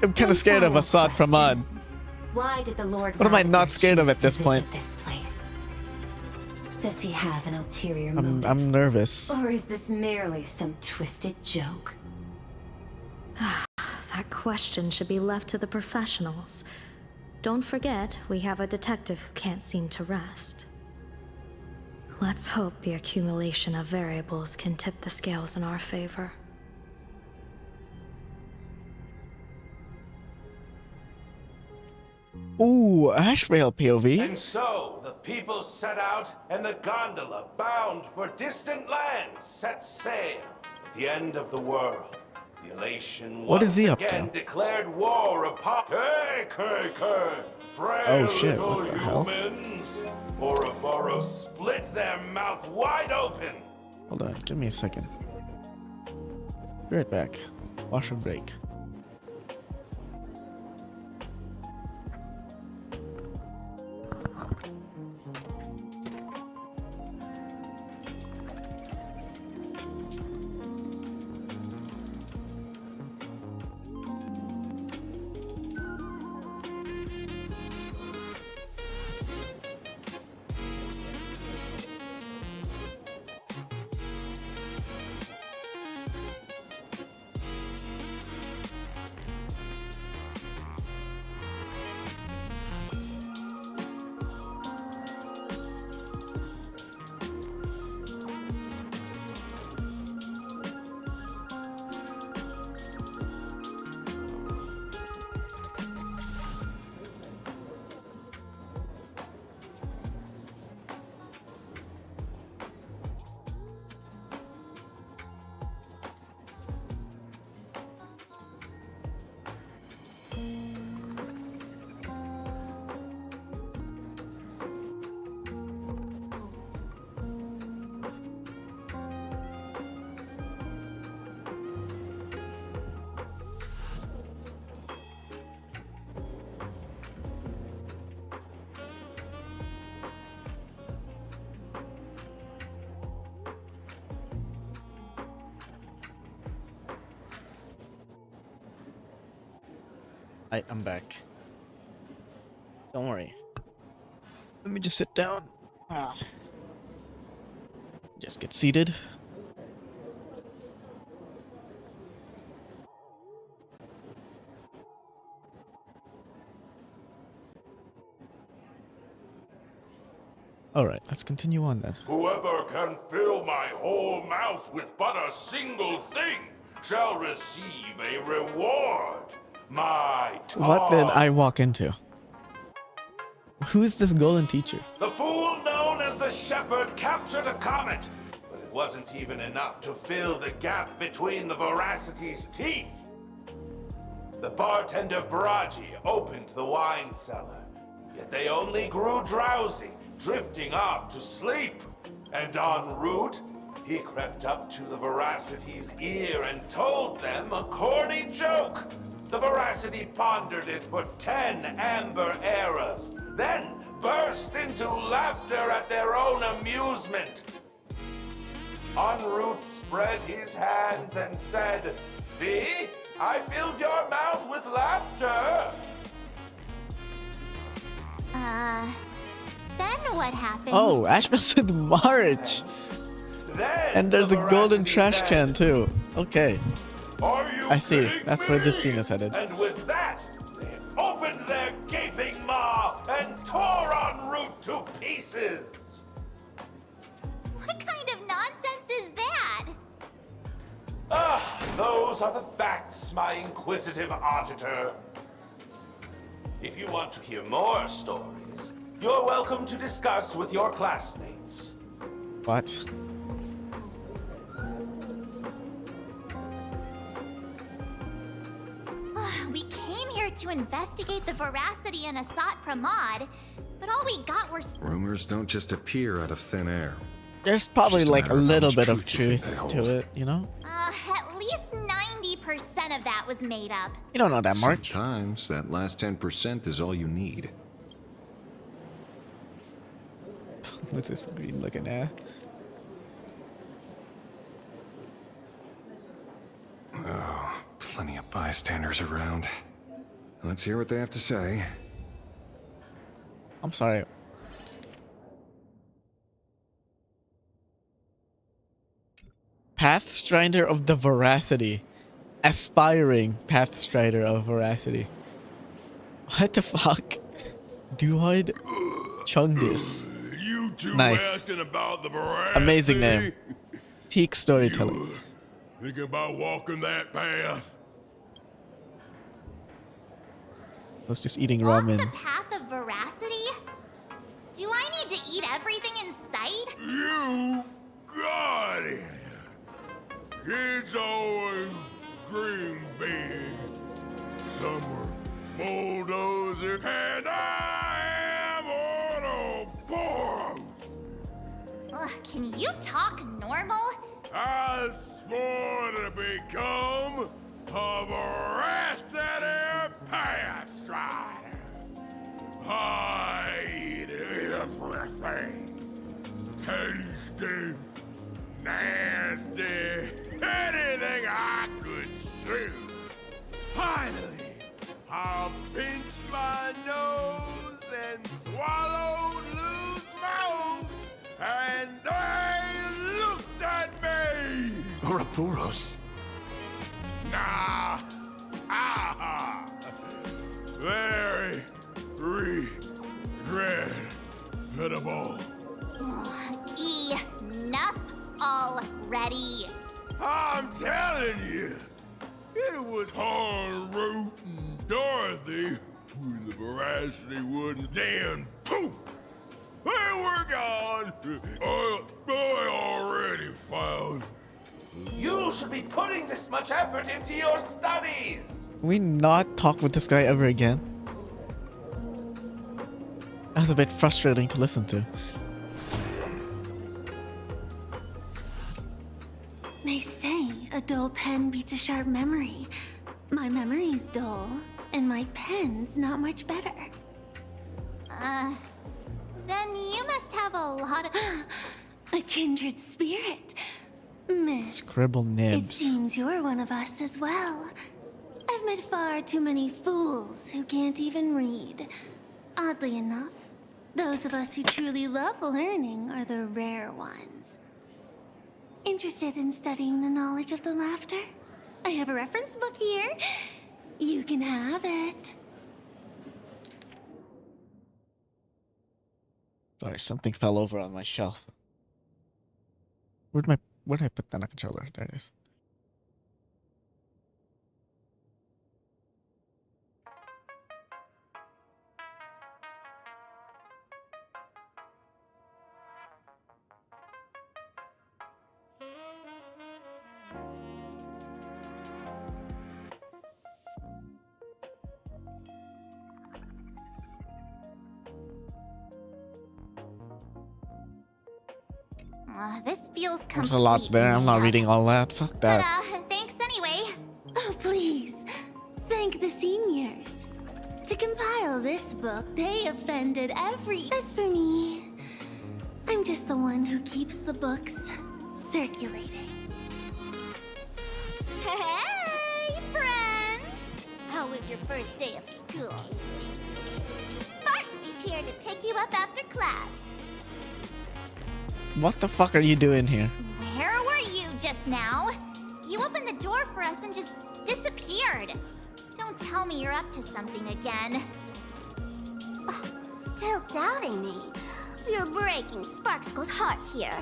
I'm kind of scared of final Asad Pramad. Why did the Lord What am I not Ravager scared of choose at this to point? visit this place? Does he have an ulterior I'm motive? nervous. Or is this merely some twisted joke? That question should be left to the professionals. Don't forget, we have a detective who can't seem to rest. Let's hope the accumulation of variables can tip the scales in our favor. Ooh, EMherl POV. And so the people set out, and the gondola, bound for distant lands, set sail. At the end of the world, the Elation What is he once up to? again declared war upon frail Oh, shit, little what the hell? humans. Ouroboros split their mouth wide open. Hold on, give me a second. Be right back. Washroom break. I'm back. Don't worry. Let me just sit down. Just get seated. Alright, let's continue on then. Whoever can fill my whole mouth with but a single thing shall receive a reward. My tongue. What did I walk into? Who's this golden teacher? The fool known as the Shepherd captured a comet, but it wasn't even enough to fill the gap between the Veracity's teeth. The bartender Braji opened the wine cellar, yet they only grew drowsy, drifting off to sleep. And en route, he crept up to the Veracity's ear and told them a corny joke. The Veracity pondered it for 10 amber eras, then burst into laughter at their own amusement. En route spread his hands and said, "See? I filled your mouth with laughter." Then what happened? Oh, Ashmas with March! Then And there's a the golden Veracity trash said, can too. Okay. "Are you I see. kidding That's where this me?" scene is headed. And with that, they opened their gaping maw and tore en route to pieces. What kind of nonsense is that? Those are the facts, my inquisitive auditor. If you want to hear more stories, you're welcome to discuss with your classmates. What? We came here to investigate the Veracity and Asat Pramod, but all we got were... Rumors don't just appear out of thin air. There's probably Just a like a matter of how little much bit of truth you think truth they to hold. it, you know? At least 90% of that was made up. You don't know that, March. Sometimes that last 10% is all you need. What's this green looking at? Oh, plenty of bystanders around. Let's hear what they have to say. I'm sorry. Pathstrider of the Veracity. Aspiring Pathstrider of Veracity. What the fuck? Duhoid Chungdis. You two Nice. asking about the Veracity? Amazing name. Peak storytelling. Thinking about walking that path? I was just eating Walk ramen. the path of Veracity? Do I need to eat everything in sight? You got it. Kids always dream big. Some were bulldozers, and I am Ouroboros. Can you talk normal? I swore to become a Veracity Pathstrider. I eat everything. Tasty, nasty, anything I could chew. Finally, I pinched my nose and swallowed loose mouth, and they looked at me. Ouroboros. Nah. Ah. Very regrettable. Enough already. I'm telling you, it was hard rooting Dorothy when the Veracity wouldn't. Then poof, they were gone. I already found. You should be putting this much effort into your studies. Can we not talk with this guy ever again? That was a bit frustrating to listen to. They say a dull pen beats a sharp memory. My memory's dull, and my pen's not much better. Then you must have a lot of... A kindred spirit. Miss, Scribble it nibs. seems you're one of us as well. I've met far too many fools who can't even read. Oddly enough, those of us who truly love learning are the rare ones. Interested in studying the knowledge of the laughter? I have a reference book here. You can have it. Sorry, something fell over on my shelf. Where did I put that controller? There it is. This feels complete. There's a lot there. I'm not reading all that. Fuck that. But, thanks anyway. Oh, please. Thank the seniors. To compile this book, they offended every... As for me, I'm just the one who keeps the books circulating. Hey, friends! How was your first day of school? Sparksy's here to pick you up after class. What the fuck are you doing here? Where were you just now? You opened the door for us and just disappeared. Don't tell me you're up to something again. Oh, still doubting me? You're breaking Sparkskull's heart here.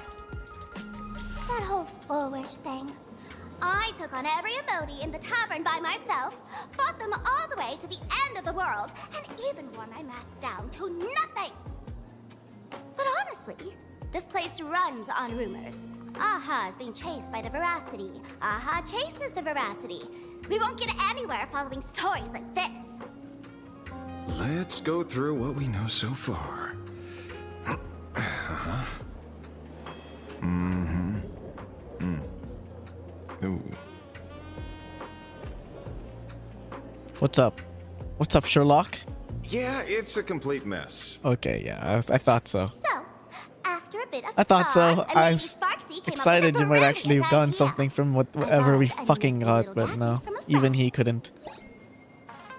That whole foolish thing. I took on every emoji in the tavern by myself, fought them all the way to the end of the world, and even wore my mask down to nothing. But honestly, this place runs on rumors. Aha is being chased by the Veracity. Aha chases the Veracity. We won't get anywhere following stories like this. Let's go through what we know so far. Ooh. What's up? What's up, Sherlock? Yeah, it's a complete mess. Okay, yeah, I thought so. So, after a bit of I thought so. thought, I was Sparksy came excited up with you a might actually have brilliant gotten something from whatever we borrowed a fucking nifty got, little but no. gadget from a Even he couldn't.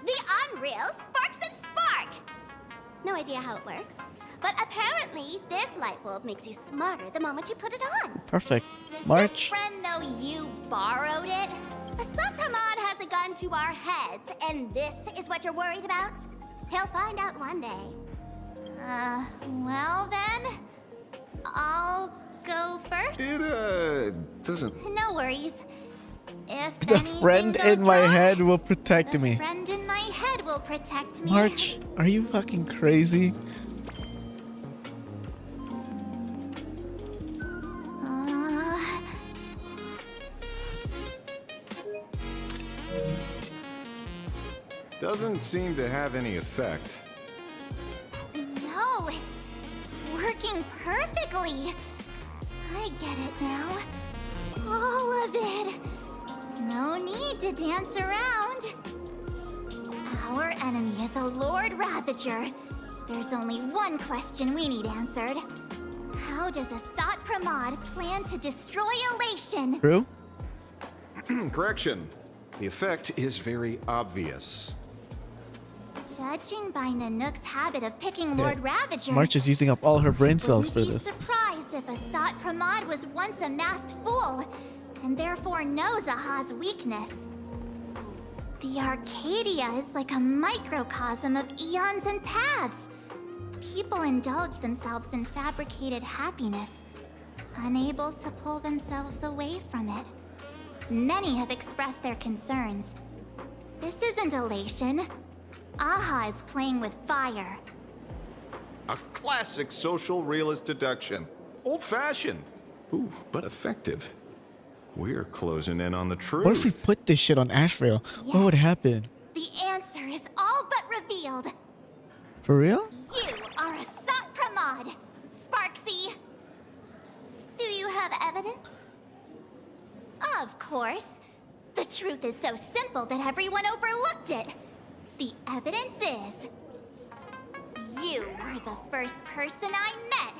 The unreal Sparks and Spark! No idea how it works, but apparently this light bulb makes you smarter the moment you put it on. Perfect. Does this March. friend know you borrowed it? Supramod has a gun to our heads, and this is what you're worried about? He'll find out one day. Well then, I'll go first. It doesn't... No worries. If The friend in my head will protect the me. friend in my head will protect me. March, are you fucking crazy? Doesn't seem to have any effect. No, it's working perfectly. I get it now. All of it. No need to dance around. Our enemy is a Lord Ravager. There's only one question we need answered. How does Asat Pramod plan to destroy Elation? True? Correction. The effect is very obvious. Judging by Nanook's habit of picking Lord Ravagers, March is using up all her brain cells for wouldn't be this. surprised if Asat Pramod was once a masked fool, and therefore knows Aha's weakness. The Arcadia is like a microcosm of eons and paths. People indulge themselves in fabricated happiness, unable to pull themselves away from it. Many have expressed their concerns. This isn't elation. Aha is playing with fire. A classic social realist deduction. Old-fashioned. Ooh, but effective. We're closing in on the truth. What if we put this shit on Ashvale? What would happen? The answer is all but revealed. For real? You are Asat Pramod, Sparksy. Do you have evidence? Of course. The truth is so simple that everyone overlooked it. The evidence is... you were the first person I met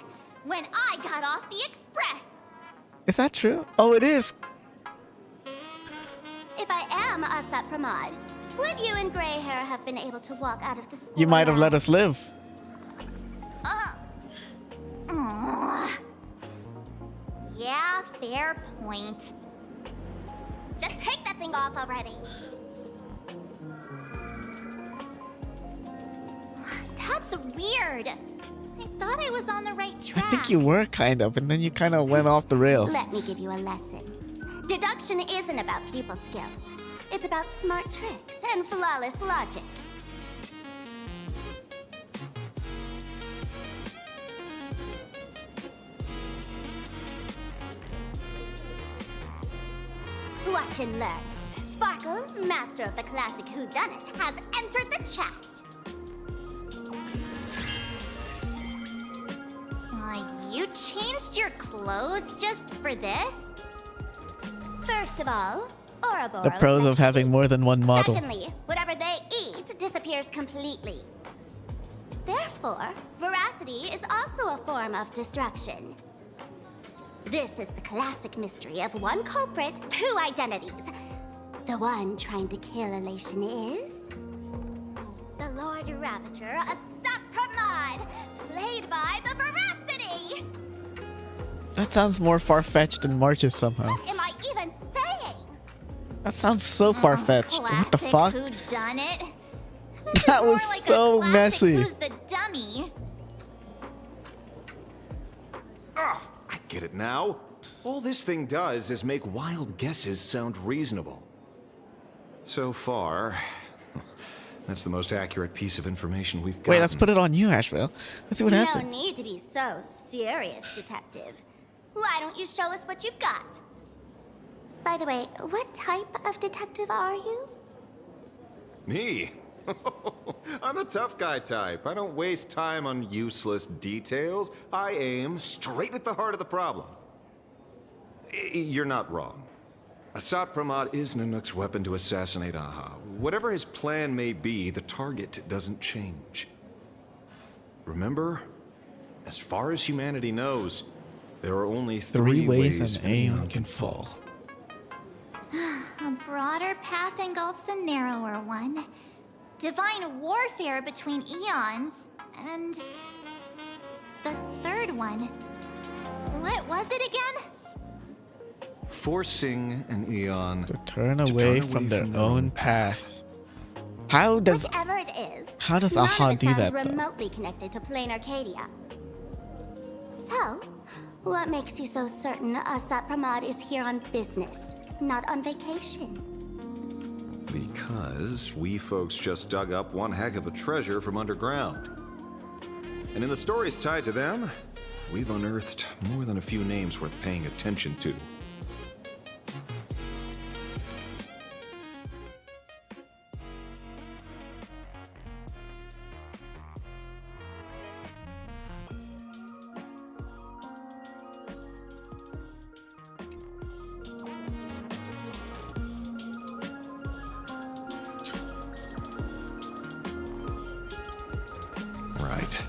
when I got off the express. Is that true? Oh, it is. If I am Asat Pramod, Would you and Grey Hair have been able to walk out of the school? You might have now? let us live. Yeah, fair point. Just take that thing off already. That's weird. I thought I was on the right I track. think you were kind of, and then you kind of went off the rails. Let me give you a lesson. Deduction isn't about pupil skills. It's about smart tricks and flawless logic. Watch and learn. Sparkle, master of the classic whodunit, has entered the chat. You changed your clothes just for this? First of all, Ouroboros. The pros of having more than one model. Secondly, whatever they eat disappears completely. Therefore, veracity is also a form of destruction. This is the classic mystery of one culprit, two identities. The one trying to kill Elation is... the Lord Ravager, a Sapramod, played by the Veracity! That sounds more far-fetched than March's somehow. What am I even saying? That sounds so far-fetched. What the fuck? Whodunit? That was More like so a classic messy. Who's the dummy? I get it now. All this thing does is make wild guesses sound reasonable. So far, that's the most accurate piece of information we've got. Wait, let's put it on you, Asheville. Let's see what No happens. need to be so serious, Detective. Why don't you show us what you've got? By the way, what type of detective are you? Me? I'm the tough guy type. I don't waste time on useless details. I aim straight at the heart of the problem. You're not wrong. Assad Pramod is Nanook's weapon to assassinate Aha. Whatever his plan may be, the target doesn't change. Remember, as far as humanity knows, there are only three ways an aeon can fall. A broader path engulfs a narrower one. Divine warfare between eons, and the third one. What was it again? Forcing an eon to turn away from their own path. How does Whatever it is, how does none Aha of it do sounds that though? remotely connected to Plain Arcadia. So, what makes you so certain Assad Pramod is here on business, not on vacation? Because we folks just dug up one heck of a treasure from underground. And in the stories tied to them, we've unearthed more than a few names worth paying attention to. Right.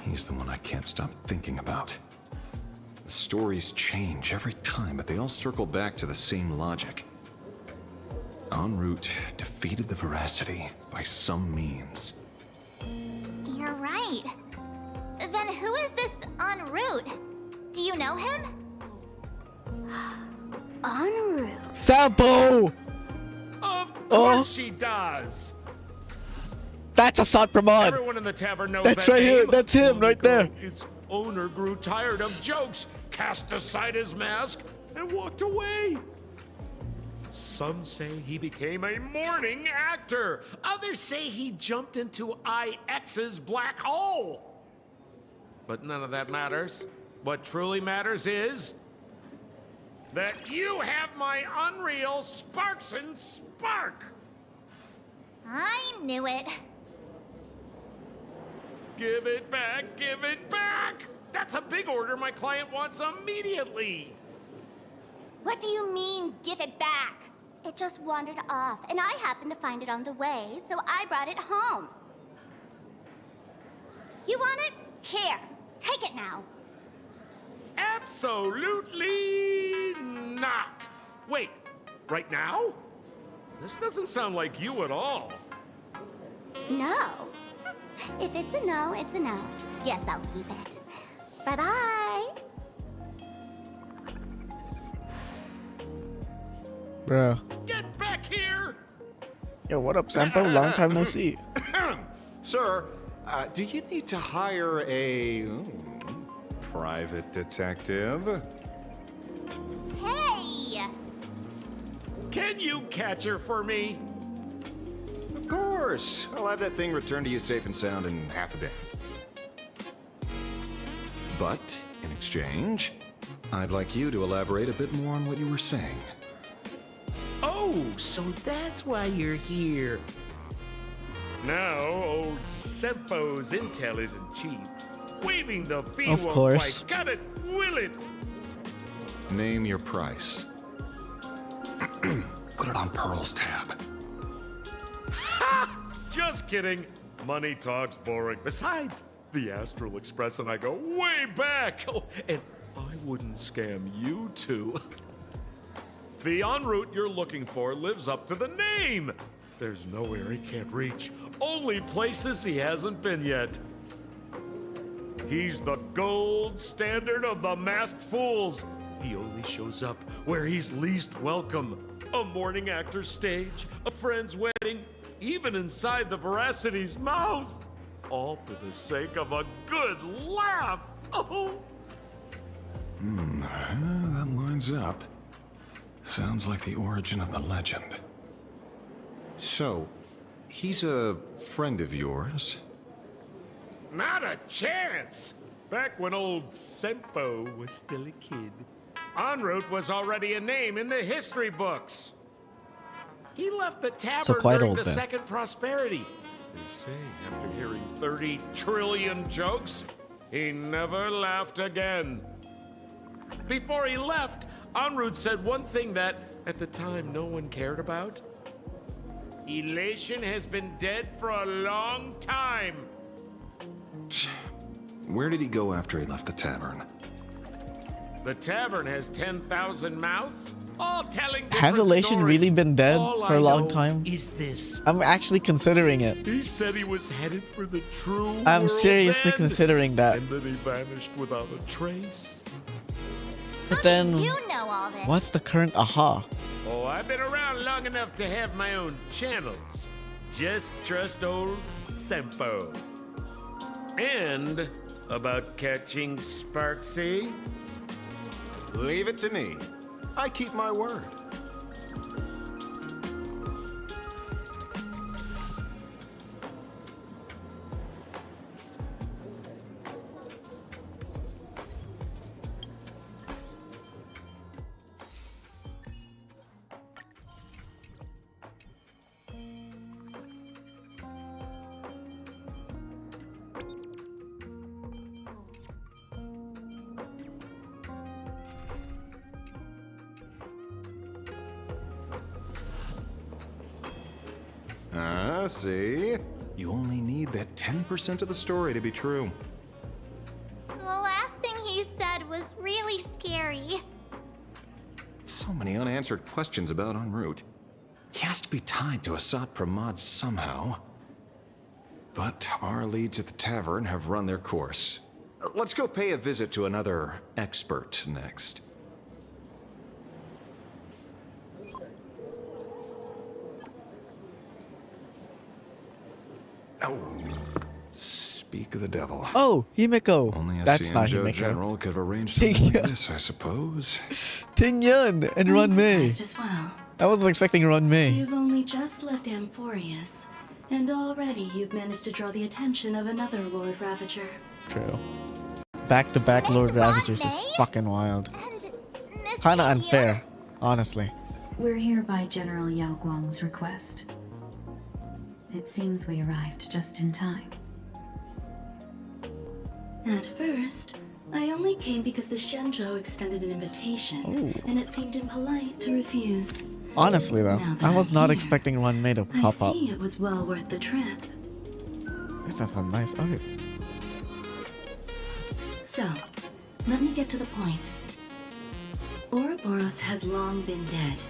He's the one I can't stop thinking about. The stories change every time, but they all circle back to the same logic. En route defeated the Veracity by some means. You're right. Then who is this en route? Do you know him? En route? Sampo! Of course she does! That's Assad Pramod! Everyone in the tavern knows That's that right here, name. that's him right there. Its owner grew tired of jokes, cast aside his mask, and walked away. Some say he became a mourning actor. Others say he jumped into IX's black hole. But none of that matters. What truly matters is that you have my unreal Sparks and Spark. I knew it. Give it back, give it back! That's a big order my client wants immediately! What do you mean, give it back? It just wandered off, and I happened to find it on the way, so I brought it home. You want it? Here, take it now. Absolutely not! Wait, right now? This doesn't sound like you at all. No. If it's a no, it's a no. Guess I'll keep it. Bye-bye. Bro. Get back here! Yo, what up, Senpai? Long time no see. Sir, do you need to hire a private detective? Hey! Can you catch her for me? Of course. I'll have that thing returned to you safe and sound in half a day. But, in exchange, I'd like you to elaborate a bit more on what you were saying. Oh, so that's why you're here. Now, old Sempo's intel isn't cheap. Waiving the fee Of won't course. quite cut it, will it? Name your price. Put it on Pearl's tab. Ha! Just kidding. Money talk's boring. Besides, the Astral Express and I go way back. Oh, and I wouldn't scam you two. The en route you're looking for lives up to the name. There's nowhere he can't reach. Only places he hasn't been yet. He's the gold standard of the masked fools. He only shows up where he's least welcome. A morning actor's stage, a friend's wedding, even inside the Veracity's mouth. All for the sake of a good laugh. Oh. That lines up. Sounds like the origin of the legend. So, he's a friend of yours? Not a chance! Back when old Sempo was still a kid, en route was already a name in the history books. He left the tavern quite during old the then. Second Prosperity. They say after hearing 30 trillion jokes, he never laughed again. Before he left, en route said one thing that, at the time, no one cared about. Elation has been dead for a long time. Where did he go after he left the tavern? The tavern has 10,000 mouths, all telling different Has Elation stories. really been dead All for a I long know time? Is this? I'm actually considering it. He said he was headed for the true I'm world's seriously end, considering that. and then he vanished without a trace. But then, You know all this. what's the current aha? Oh, I've been around long enough to have my own channels. Just trust old Sempo. And about catching Sparksy? Leave it to me. I keep my word. See? You only need that 10% of the story to be true. The last thing he said was really scary. So many unanswered questions about en route. He has to be tied to Asat Pramod somehow. But our leads at the tavern have run their course. Let's go pay a visit to another expert next. Oh, speak of the devil. Oh, Himeko. Only a That's not CMJ Himeko. general could have arranged something like this, I suppose. Ting Yun and Run Mei. Surprised as well. I wasn't expecting Run Mei. You've only just left Amphorius, and already you've managed to draw the attention of another Lord Ravager. True. Back-to-back Lord Ravagers is fucking wild. Kinda unfair, honestly. We're here by General Yao Guang's request. It seems we arrived just in time. At first, I only came because the Shenzhou extended an invitation, and it seemed impolite to refuse. Honestly though, Now that I was I'm not here, expecting Run Mei to I pop up. see it was well worth the trip. This is a nice okay. So, let me get to the point. Ouroboros has long been dead,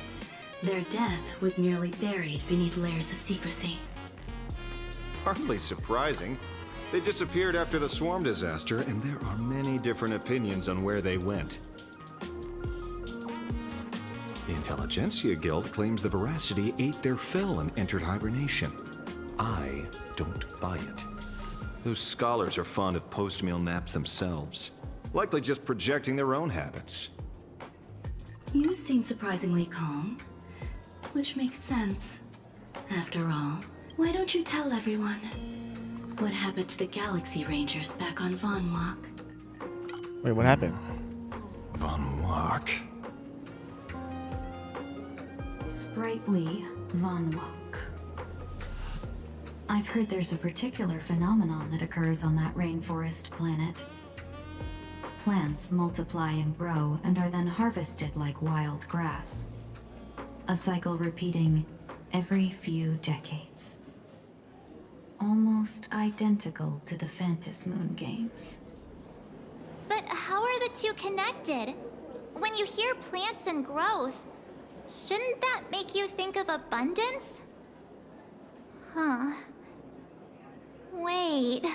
Their death was merely buried beneath layers of secrecy. Hardly surprising. They disappeared after the swarm disaster, and there are many different opinions on where they went. The Intelligentsia Guild claims the Veracity ate their fill and entered hibernation. I don't buy it. Those scholars are fond of post-meal naps themselves, likely just projecting their own habits. You seem surprisingly calm, which makes sense. After all, why don't you tell everyone what happened to the Galaxy Rangers back on Von Walk? Wait, what happened? Von Walk? Sprightly Von Walk. I've heard there's a particular phenomenon that occurs on that rainforest planet. Plants multiply and grow and are then harvested like wild grass. A cycle repeating every few decades. Almost identical to the Phantom Moon games. But how are the two connected? When you hear plants and growth, shouldn't that make you think of abundance? Huh. Wait.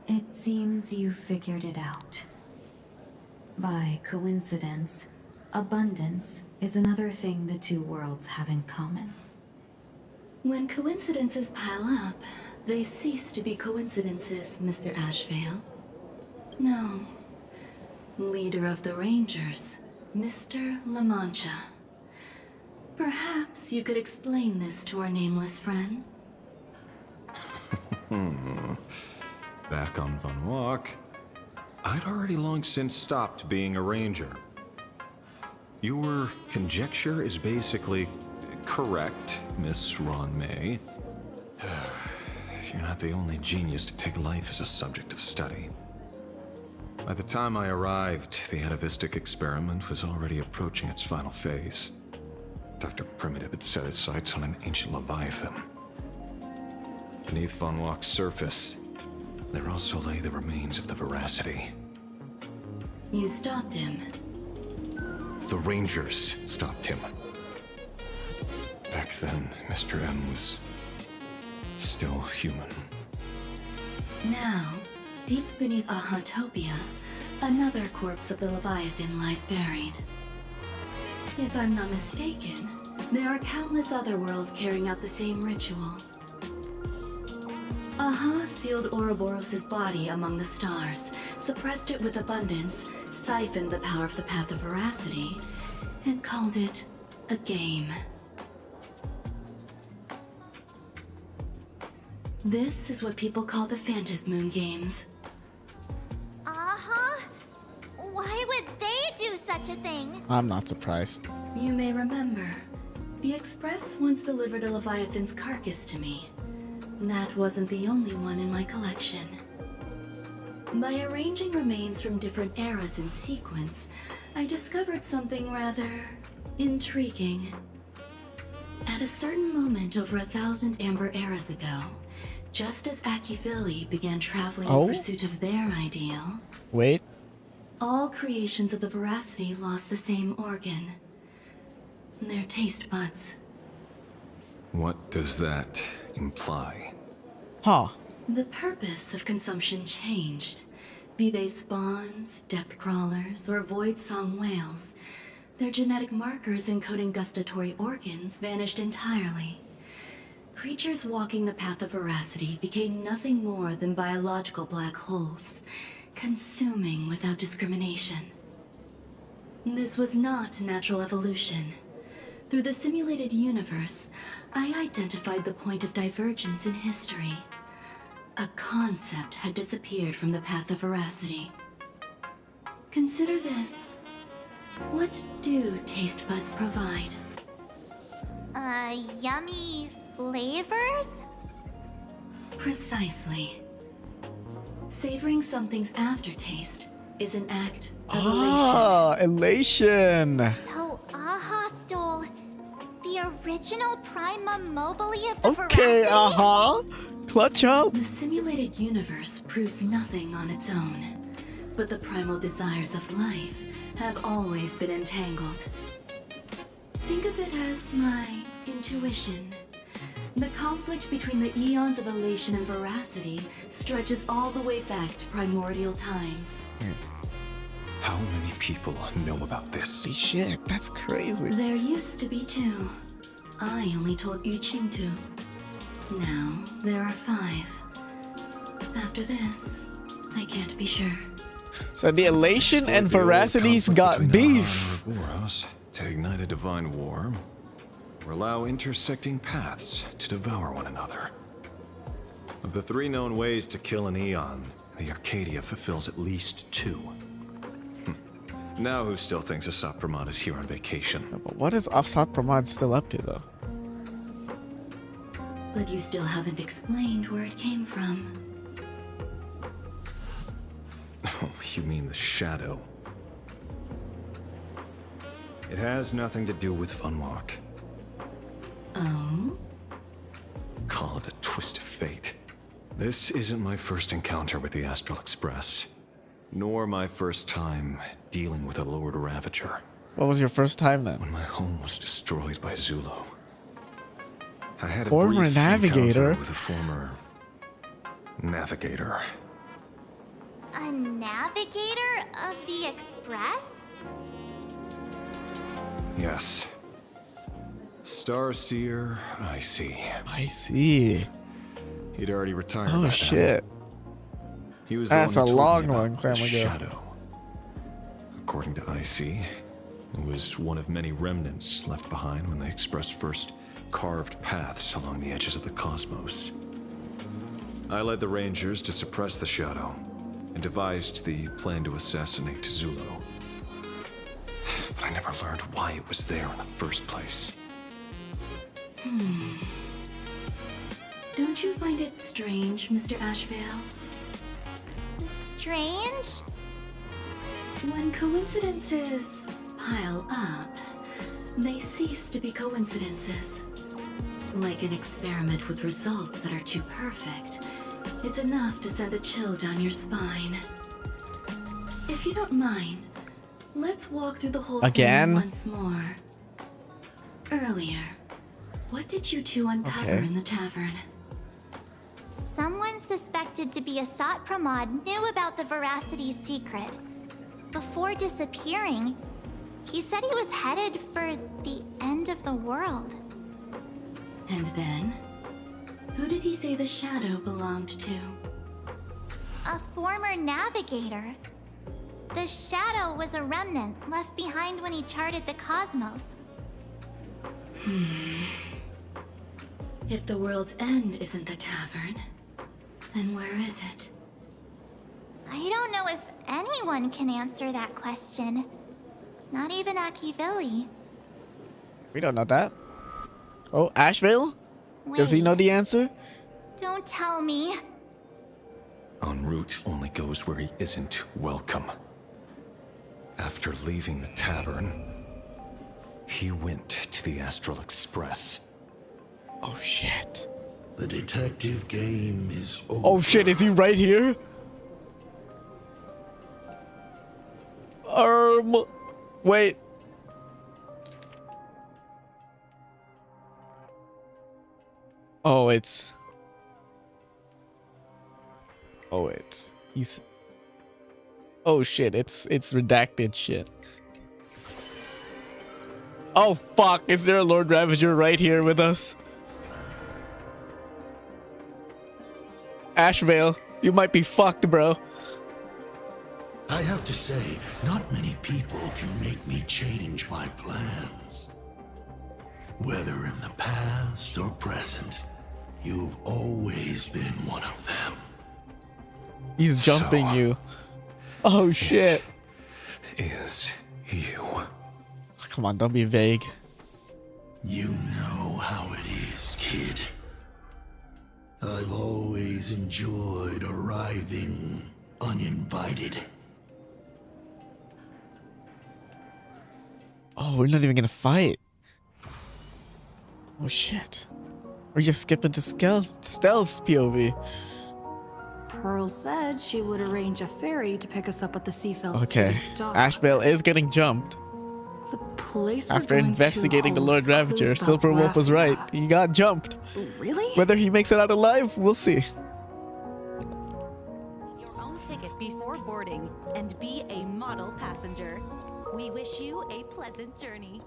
It seems you figured it out. By coincidence, abundance is another thing the two worlds have in common. When coincidences pile up, they cease to be coincidences, Mr. Ashvale. No. Leader of the Rangers, Mr. La Mancha. Perhaps you could explain this to our nameless friend? Back on Von Walk, I'd already long since stopped being a ranger. Your conjecture is basically correct, Miss Ron May. You're not the only genius to take life as a subject of study. By the time I arrived, the atavistic experiment was already approaching its final phase. Dr. Primitive had set his sights on an ancient leviathan. Beneath Von Walk's surface, there also lay the remains of the Veracity. You stopped him. The Rangers stopped him. Back then, Mr. M was still human. Now, deep beneath Ahatopia, another corpse of the Leviathan lies buried. If I'm not mistaken, there are countless other worlds carrying out the same ritual. Aha sealed Ouroboros' body among the stars, suppressed it with abundance, siphoned the power of the Path of Veracity, and called it a game. This is what people call the Phantom Moon games. Uh-huh. Why would they do such a thing? I'm not surprised. You may remember, the Express once delivered a Leviathan's carcass to me. That wasn't the only one in my collection. By arranging remains from different eras in sequence, I discovered something rather intriguing. At a certain moment over 1,000 Amber eras ago, just as Akivili began traveling in pursuit of their ideal, Wait. all creations of the Veracity lost the same organ. Their taste buds. What does that imply? Huh. The purpose of consumption changed. Be they spawns, depth crawlers, or void song whales, their genetic markers encoding gustatory organs vanished entirely. Creatures walking the path of Veracity became nothing more than biological black holes, consuming without discrimination. This was not natural evolution. Through the simulated universe, I identified the point of divergence in history. A concept had disappeared from the path of Veracity. Consider this. What do taste buds provide? Yummy flavors? Precisely. Savoring something's aftertaste is an act of elation. So Aha stole the original Prima Mobile of the Okay, Veracity? Clutch up. The simulated universe proves nothing on its own, but the primal desires of life have always been entangled. Think of it as my intuition. The conflict between the eons of elation and veracity stretches all the way back to primordial times. How many people know about this? Holy shit, that's crazy. There used to be 2. I only told Yu Qing 2. Now, there are 5. After this, I can't be sure. So the elation and veracities got beef. Boros to ignite a divine war, or allow intersecting paths to devour one another. Of the 3 known ways to kill an Eon, the Arcadia fulfills at least 2. Now who still thinks Asat Pramod is here on vacation? But what is Asat Pramod still up to, though? But you still haven't explained where it came from. Oh, you mean the shadow? It has nothing to do with Funwalk. Oh? Call it a twist of fate. This isn't my first encounter with the Astral Express, nor my first time dealing with a Lord Ravager. What was your first time then? When my home was destroyed by Zulo. I had a Former brief navigator? encounter with a former navigator. A navigator of the Express? Yes. Starseer, I see. I see. He'd already retired. Oh by shit. then. He was the That's one a who told long, me about long time the ago. Shadow. According to IC, it was one of many remnants left behind when the Express first carved paths along the edges of the cosmos. I led the Rangers to suppress the Shadow and devised the plan to assassinate Zulo. But I never learned why it was there in the first place. Don't you find it strange, Mr. Ashvale? Strange? When coincidences pile up, they cease to be coincidences. Like an experiment with results that are too perfect, it's enough to send a chill down your spine. If you don't mind, let's walk through the whole Again? thing once more. Earlier, what did you 2 uncover Okay. in the tavern? Someone suspected to be Asat Pramod knew about the Veracity's secret. Before disappearing, he said he was headed for the end of the world. And then? Who did he say the shadow belonged to? A former navigator. The shadow was a remnant left behind when he charted the cosmos. If the world's end isn't the tavern, then where is it? I don't know if anyone can answer that question. Not even Akivili. We don't know that. Oh, Ashvale? Does he know the answer? Don't tell me. En route only goes where he isn't welcome. After leaving the tavern, he went to the Astral Express. Oh shit. The detective game is over. Oh shit, is he right here? Wait. Oh, it's... He's... Oh shit, it's redacted shit. Oh fuck, is there a Lord Ravager right here with us? Ashvale, you might be fucked, bro. I have to say, not many people can make me change my plans. Whether in the past or present, you've always been one of them. He's jumping you. Oh shit. Is you. Come on, don't be vague. You know how it is, kid. I've always enjoyed arriving uninvited. Oh, we're not even gonna fight. Oh shit. We're just skipping to Stell's POV. Pearl said she would arrange a ferry to pick us up at the Seafeld Okay. City dock. Ashvale is getting jumped. The place we're After going investigating to the Lord holds Ravager, clues Silver about Wolf was right. Raphia. He got jumped. Really? Whether he makes it out alive, we'll see. Your own ticket before boarding and be a model passenger. We wish you a pleasant journey.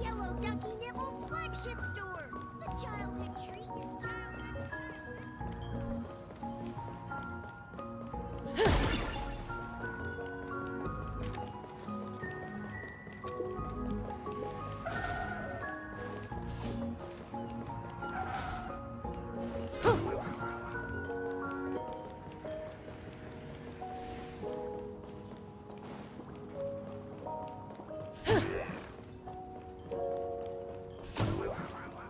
Yellow Ducky Nibble's flagship store. The childhood treat.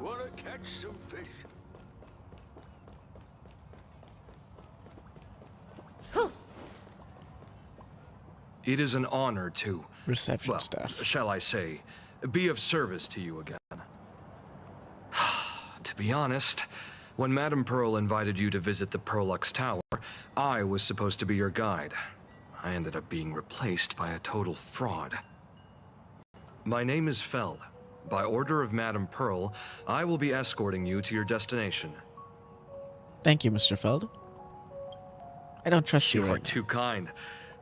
Wanna catch some fish? It is an honor to, Reception staff. shall I say, be of service to you again. To be honest, when Madame Pearl invited you to visit the Perlux Tower, I was supposed to be your guide. I ended up being replaced by a total fraud. My name is Feld. By order of Madame Pearl, I will be escorting you to your destination. Thank you, Mr. Feld. I don't trust you You are right too kind.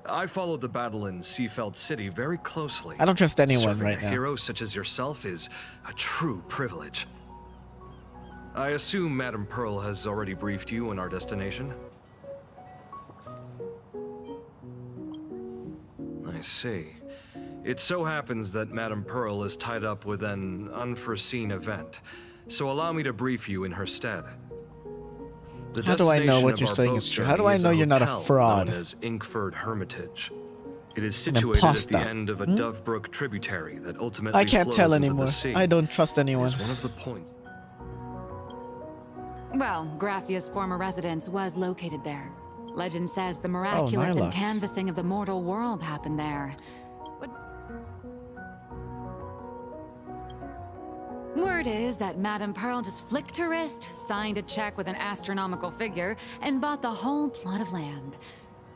I followed the battle in Seafeld City very closely. I don't trust anyone Serving right a now. hero such as yourself is a true privilege. I assume Madame Pearl has already briefed you on our destination? I see. It so happens that Madame Pearl is tied up with an unforeseen event, so allow me to brief you in her stead. The How do I know destination what of you're our saying boat is true? How do journey I is know you're not a hotel fraud? known as Inkford Hermitage. It is An situated at the imposter. end of a Hmm? Dove Brook tributary that ultimately I can't flows tell into anymore. the sea. I don't trust anyone. It is one of the points. Well, Graphia's former residence was located there. Legend says the miraculous Nilux. canvassing of the mortal world happened there. Word is that Madame Pearl just flicked her wrist, signed a check with an astronomical figure, and bought the whole plot of land.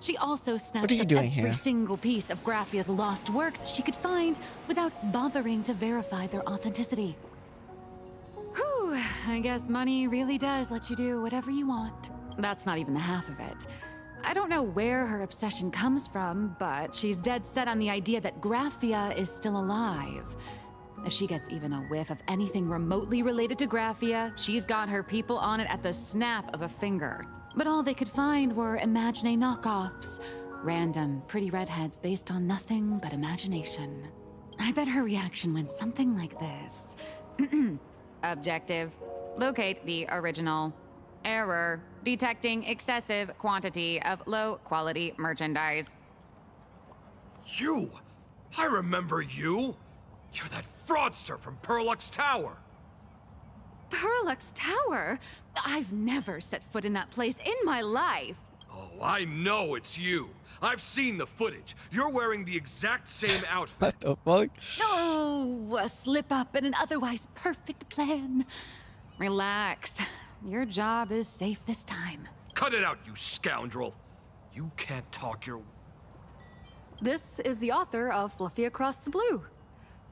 She also snatched are you up doing every here? single piece of Graphia's lost works she could find without bothering to verify their authenticity. Whew, I guess money really does let you do whatever you want. That's not even the half of it. I don't know where her obsession comes from, but she's dead set on the idea that Graphia is still alive. If she gets even a whiff of anything remotely related to Graphia, she's got her people on it at the snap of a finger. But all they could find were Imagine knockoffs. Random, pretty redheads based on nothing but imagination. I bet her reaction went something like this. Objective. Locate the original. Error. Detecting excessive quantity of low-quality merchandise. You! I remember you! You're that fraudster from Perlux Tower! Perlux Tower? I've never set foot in that place in my life. Oh, I know it's you! I've seen the footage. You're wearing the exact same outfit. What the fuck? Oh, a slip up in an otherwise perfect plan. Relax. Your job is safe this time. Cut it out, you scoundrel! You can't talk your... This is the author of Fluffy Across the Blue.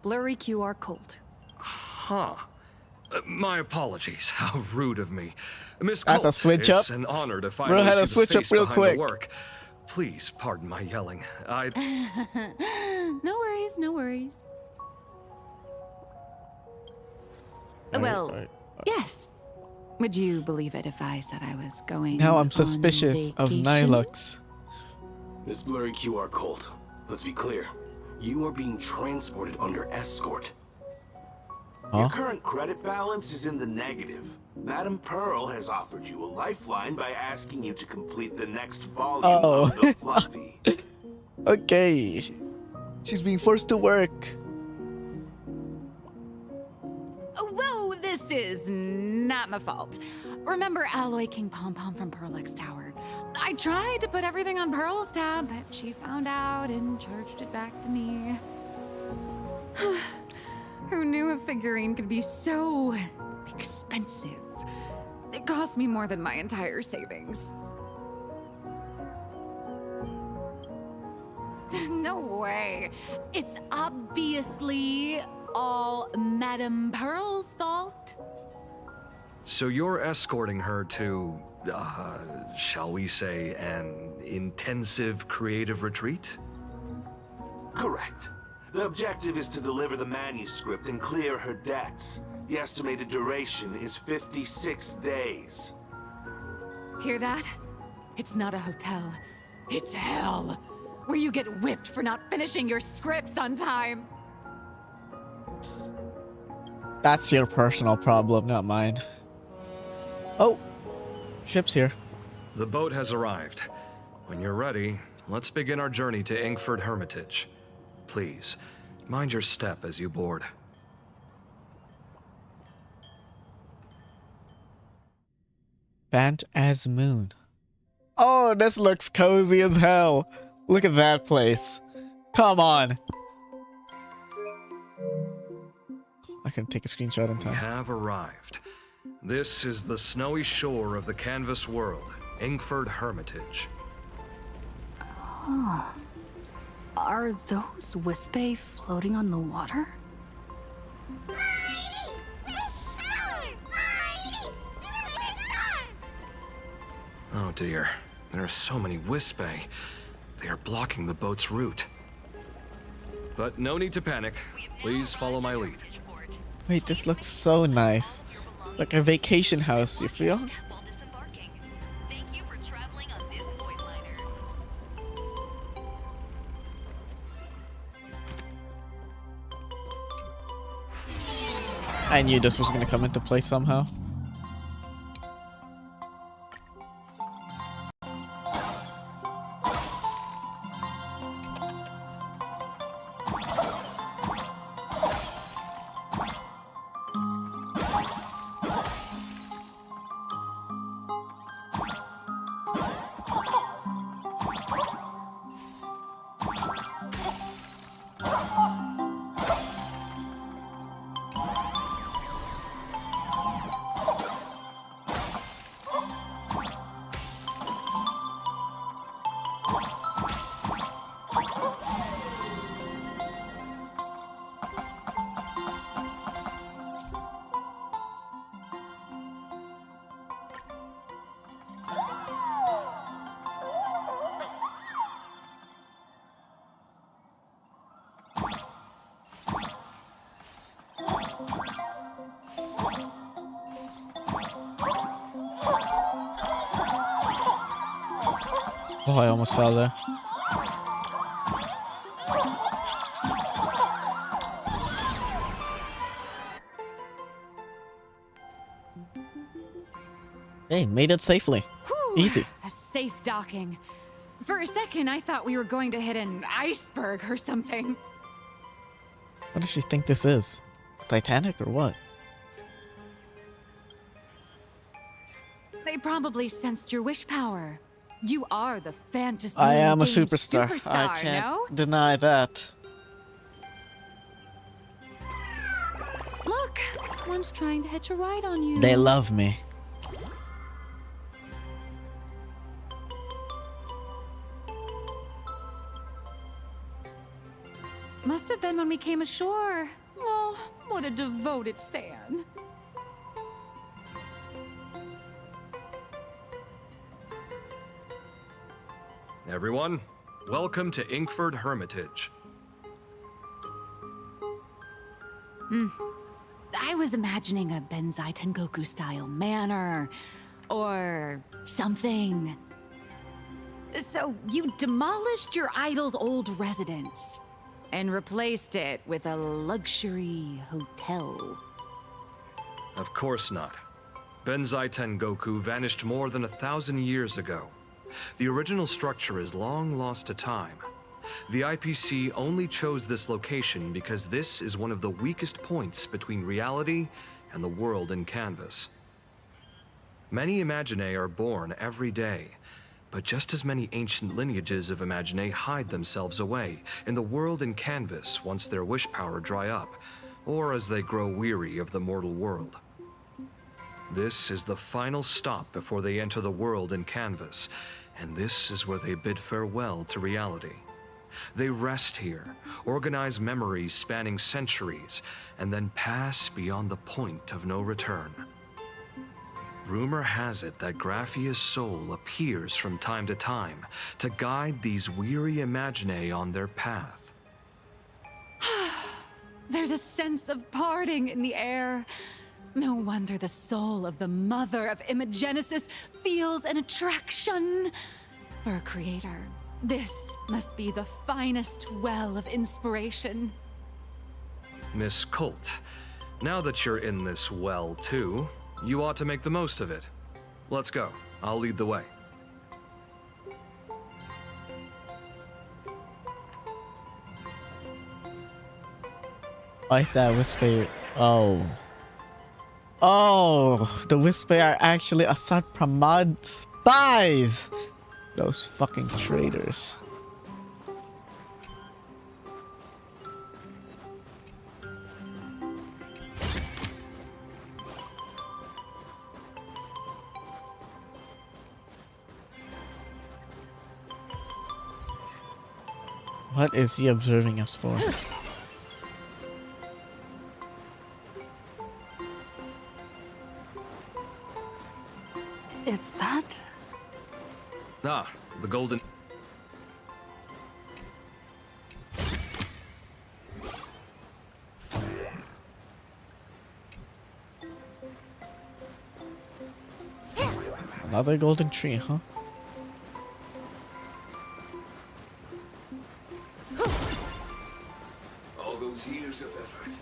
Blurry QR code. Huh. My apologies. How rude of me. Miss That's Colt, a switch it's up. an honor to Bro finally had see a the switch up face real behind quick. the work. Please pardon my yelling. No worries, no worries. Well, yes. Would you believe it if I said I was going Now I'm on suspicious of vacation? Nilux. Miss Blurry QR Colt, let's be clear. You are being transported under escort. Your current credit balance is in the negative. Madame Pearl has offered you a lifeline by asking you to complete the next volume of the Fluffy. Okay. She's being forced to work. Whoa, this is not my fault. Remember Alloy King Pom Pom from Perlux Tower? I tried to put everything on Pearl's tab, but she found out and charged it back to me. Who knew a figurine could be so expensive? It cost me more than my entire savings. No way. It's obviously all Madame Pearl's fault. So you're escorting her to, shall we say, an intensive creative retreat? Correct. The objective is to deliver the manuscript and clear her debts. The estimated duration is 56 days. Hear that? It's not a hotel. It's hell, where you get whipped for not finishing your scripts on time. That's your personal problem, not mine. Oh, ship's here. The boat has arrived. When you're ready, let's begin our journey to Inkford Hermitage. Please, mind your step as you board. Phantasmoon. Oh, this looks cozy as hell. Look at that place. Come on. I can take a screenshot in time. We have arrived. This is the snowy shore of the canvas world, Inkford Hermitage. Oh. Are those Wispae floating on the water? Oh dear, there are so many Wispae. They are blocking the boat's route. But no need to panic. Please follow my lead. Wait, this looks so nice. Like a vacation house, you feel? I knew this was gonna come into play somehow. Oh, I almost fell there. Hey, made it safely. Whew, Easy. a safe docking. For a second, I thought we were going to hit an iceberg or something. What does she think this is? Titanic or what? They probably sensed your wish power. You are the fantasy. I am a game superstar. I can't no? deny that. Look, one's trying to hitch a ride on you. They love me. Must have been when we came ashore. Oh, what a devoted fan. Everyone, welcome to Inkford Hermitage. I was imagining a Benzai Tengoku style manor or something. So you demolished your idol's old residence and replaced it with a luxury hotel. Of course not. Benzai Tengoku vanished more than 1,000 years ago. The original structure is long lost to time. The IPC only chose this location because this is one of the weakest points between reality and the world in canvas. Many Imaginae are born every day, but just as many ancient lineages of Imaginae hide themselves away in the world in canvas once their wish power dry up, or as they grow weary of the mortal world. This is the final stop before they enter the world in canvas, and this is where they bid farewell to reality. They rest here, organize memories spanning centuries, and then pass beyond the point of no return. Rumor has it that Graphia's soul appears from time to time to guide these weary Imaginae on their path. There's a sense of parting in the air. No wonder the soul of the mother of Imagenesis feels an attraction. For a creator, this must be the finest well of inspiration. Miss Colt, now that you're in this well too, you ought to make the most of it. Let's go. I'll lead the way. Why is that Whisper? Oh. Oh, the Whisper are actually Assad Pramad spies! Those fucking traitors. What is he observing us for? Is that? Ah, the golden... Another golden tree, huh? All those years of effort.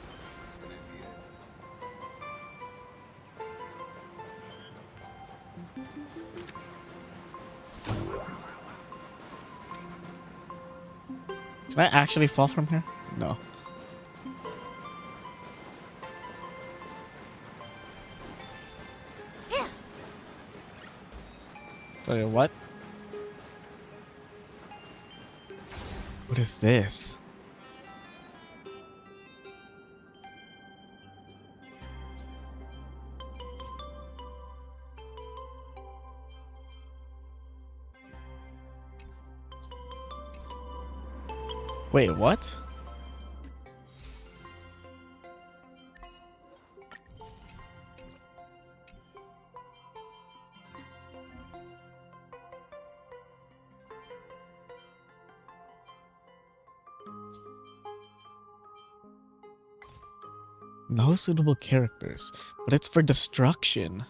Can I actually fall from here? No. Sorry, what? What is this? Wait, what? No suitable characters, but it's for destruction.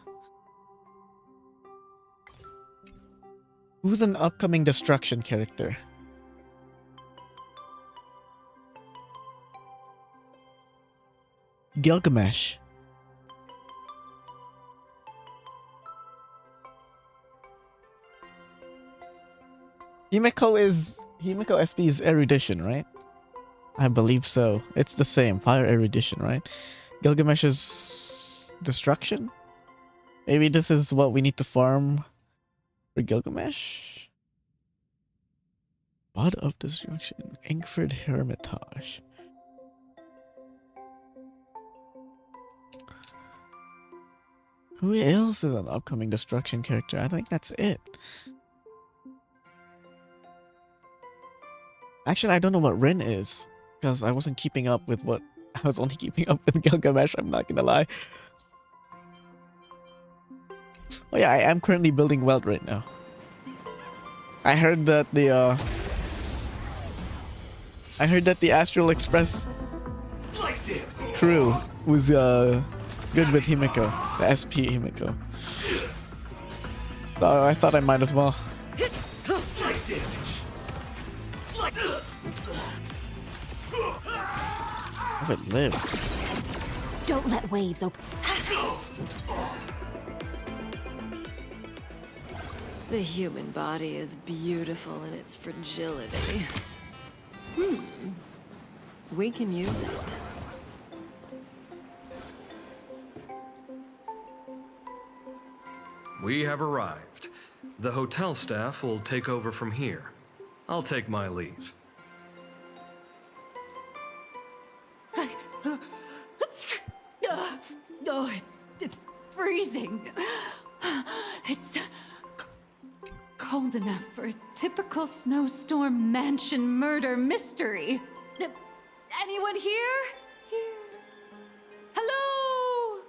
Who's an upcoming destruction character? Gilgamesh. Himeko SP is erudition, right? I believe so. It's the same, fire erudition, right? Gilgamesh is destruction? Maybe this is what we need to farm for Gilgamesh? God of Destruction, Ingford Hermitage. Who else is an upcoming destruction character? I think that's it. Actually, I don't know what Rin is, because I wasn't keeping up with what... I was only keeping up with Gilgamesh, I'm not gonna lie. Oh yeah, I am currently building Welt right now. I heard that the Astral Express crew was good with Himeko, the SP Himeko. So I thought I might as well. Have it live. Don't let waves open. The human body is beautiful in its fragility. We can use it. We have arrived. The hotel staff will take over from here. I'll take my leave. Oh, it's freezing. It's cold enough for a typical snowstorm mansion murder mystery. Anyone here? Hello?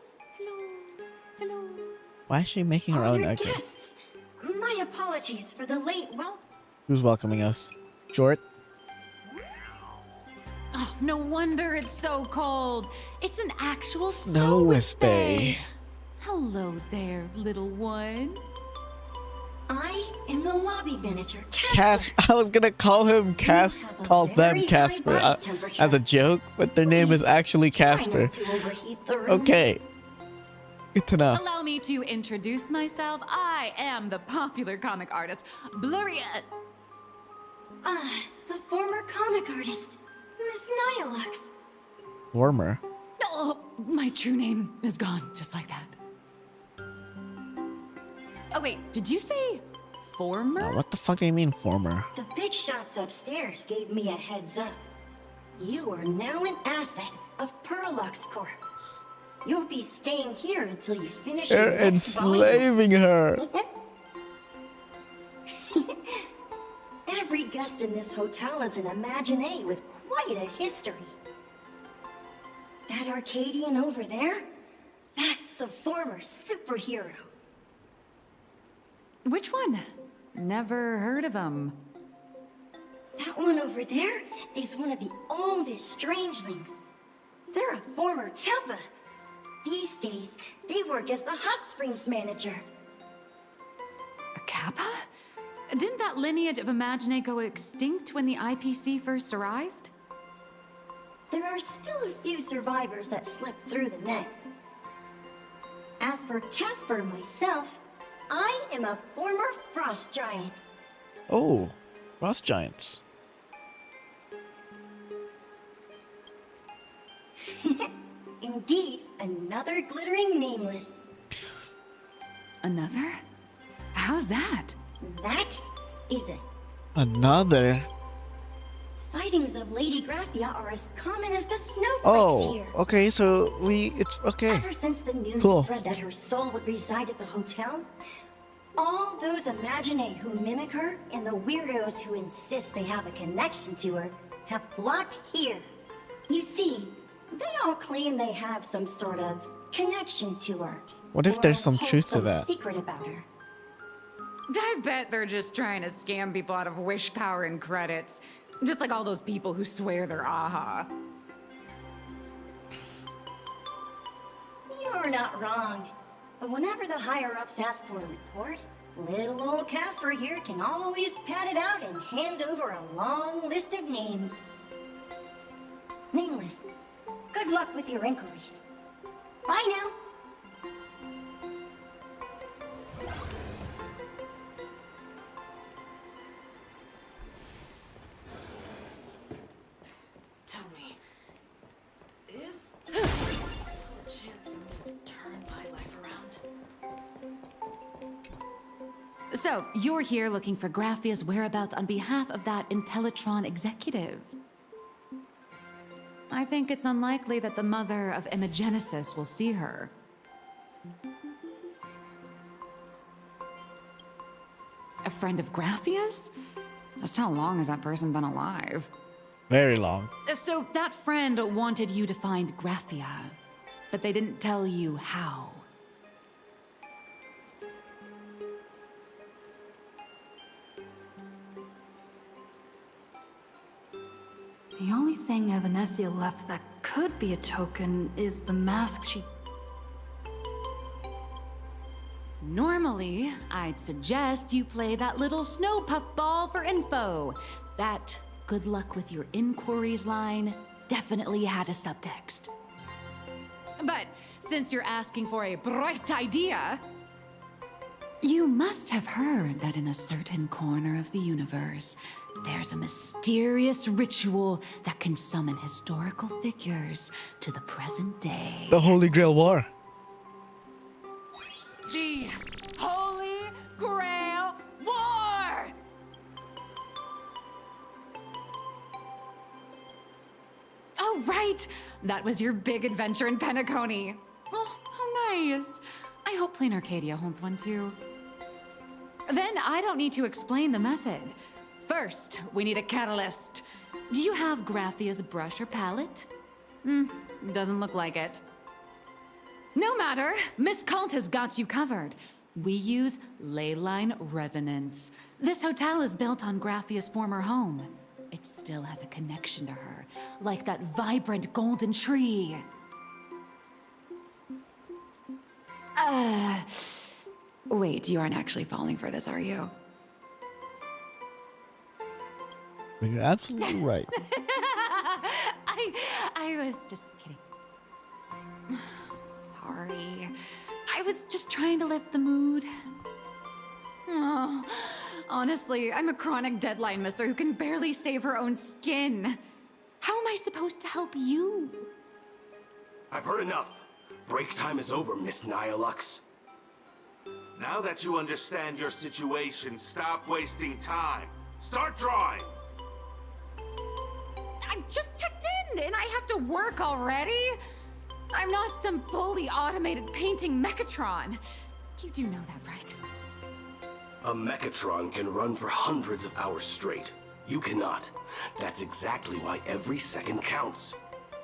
Hello? Why is she making her own Honored echo? guests, my apologies for the late Who's welcoming us? Jort? Oh, no wonder it's so cold. It's an actual Snow Wispy. Hello there, little one. I am the lobby manager, Casper. I was gonna call him call them Casper as a joke, but their name is actually Casper. Okay. Good to know. Allow me to introduce myself. I am the popular comic artist, Blurry. The former comic artist, Miss Nihilux. Warmer. Oh, my true name is gone, just like that. Oh wait, did you say former? What the fuck do you mean, former? The big shots upstairs gave me a heads up. You are now an asset of Perlux Corp. You'll be staying here until you finish your They're next enslaving her. Every guest in this hotel is an Imaginé with quite a history. That Arcadian over there? That's a former superhero. Which one? Never heard of him. That one over there is one of the oldest strangelings. They're a former Kappa. These days, they work as the hot springs manager. A Kappa? Didn't that lineage of Imaginé go extinct when the IPC first arrived? There are still a few survivors that slipped through the net. As for Casper myself, I am a former frost giant. Oh, frost giants. Indeed, another glittering nameless. Another? How's that? That is a... Another? Sightings of Lady Graphia are as common as the snowflakes Oh, here. okay, so it's okay. Ever since the news Cool. spread that her soul would reside at the hotel, all those Imaginé who mimic her and the weirdos who insist they have a connection to her have flocked here. You see, they all claim they have some sort of connection to her. What if or there's some hold truth to some that? secret about her. I bet they're just trying to scam people out of wish power and credits. Just like all those people who swear they're AHA. You're not wrong. But whenever the higher-ups ask for a report, little old Casper here can always pad it out and hand over a long list of names. Nameless, good luck with your inquiries. Bye now. Tell me, is there a chance for me to turn my life around? So, you're here looking for Graphia's whereabouts on behalf of that Intellitron executive. I think it's unlikely that the mother of Imagenesis will see her. A friend of Graphia's? Just how long has that person been alive? Very long. So that friend wanted you to find Graphia, but they didn't tell you how. The only thing Evanescia left that could be a token is the mask she... Normally, I'd suggest you play that little snow puff ball for info. That good luck with your inquiries line definitely had a subtext. But since you're asking for a bright idea, you must have heard that in a certain corner of the universe, there's a mysterious ritual that can summon historical figures to the present day. The Holy Grail War. The Holy Grail War! Oh, right! That was your big adventure in Penacony. Oh, how nice. I hope Plain Arcadia holds one too. Then I don't need to explain the method. First, we need a catalyst. Do you have Graphia's brush or palette? Doesn't look like it. No matter, Miss Kalt has got you covered. We use ley line resonance. This hotel is built on Graphia's former home. It still has a connection to her, like that vibrant golden tree. Wait, you aren't actually falling for this, are you? You're absolutely right. I was just kidding. Sorry. I was just trying to lift the mood. Oh, honestly, I'm a chronic deadline misser who can barely save her own skin. How am I supposed to help you? I've heard enough. Break time is over, Miss Nihilux. Now that you understand your situation, stop wasting time. Start drawing! I just checked in, and I have to work already? I'm not some fully automated painting Mechatron. You do know that, right? A Mechatron can run for hundreds of hours straight. You cannot. That's exactly why every second counts.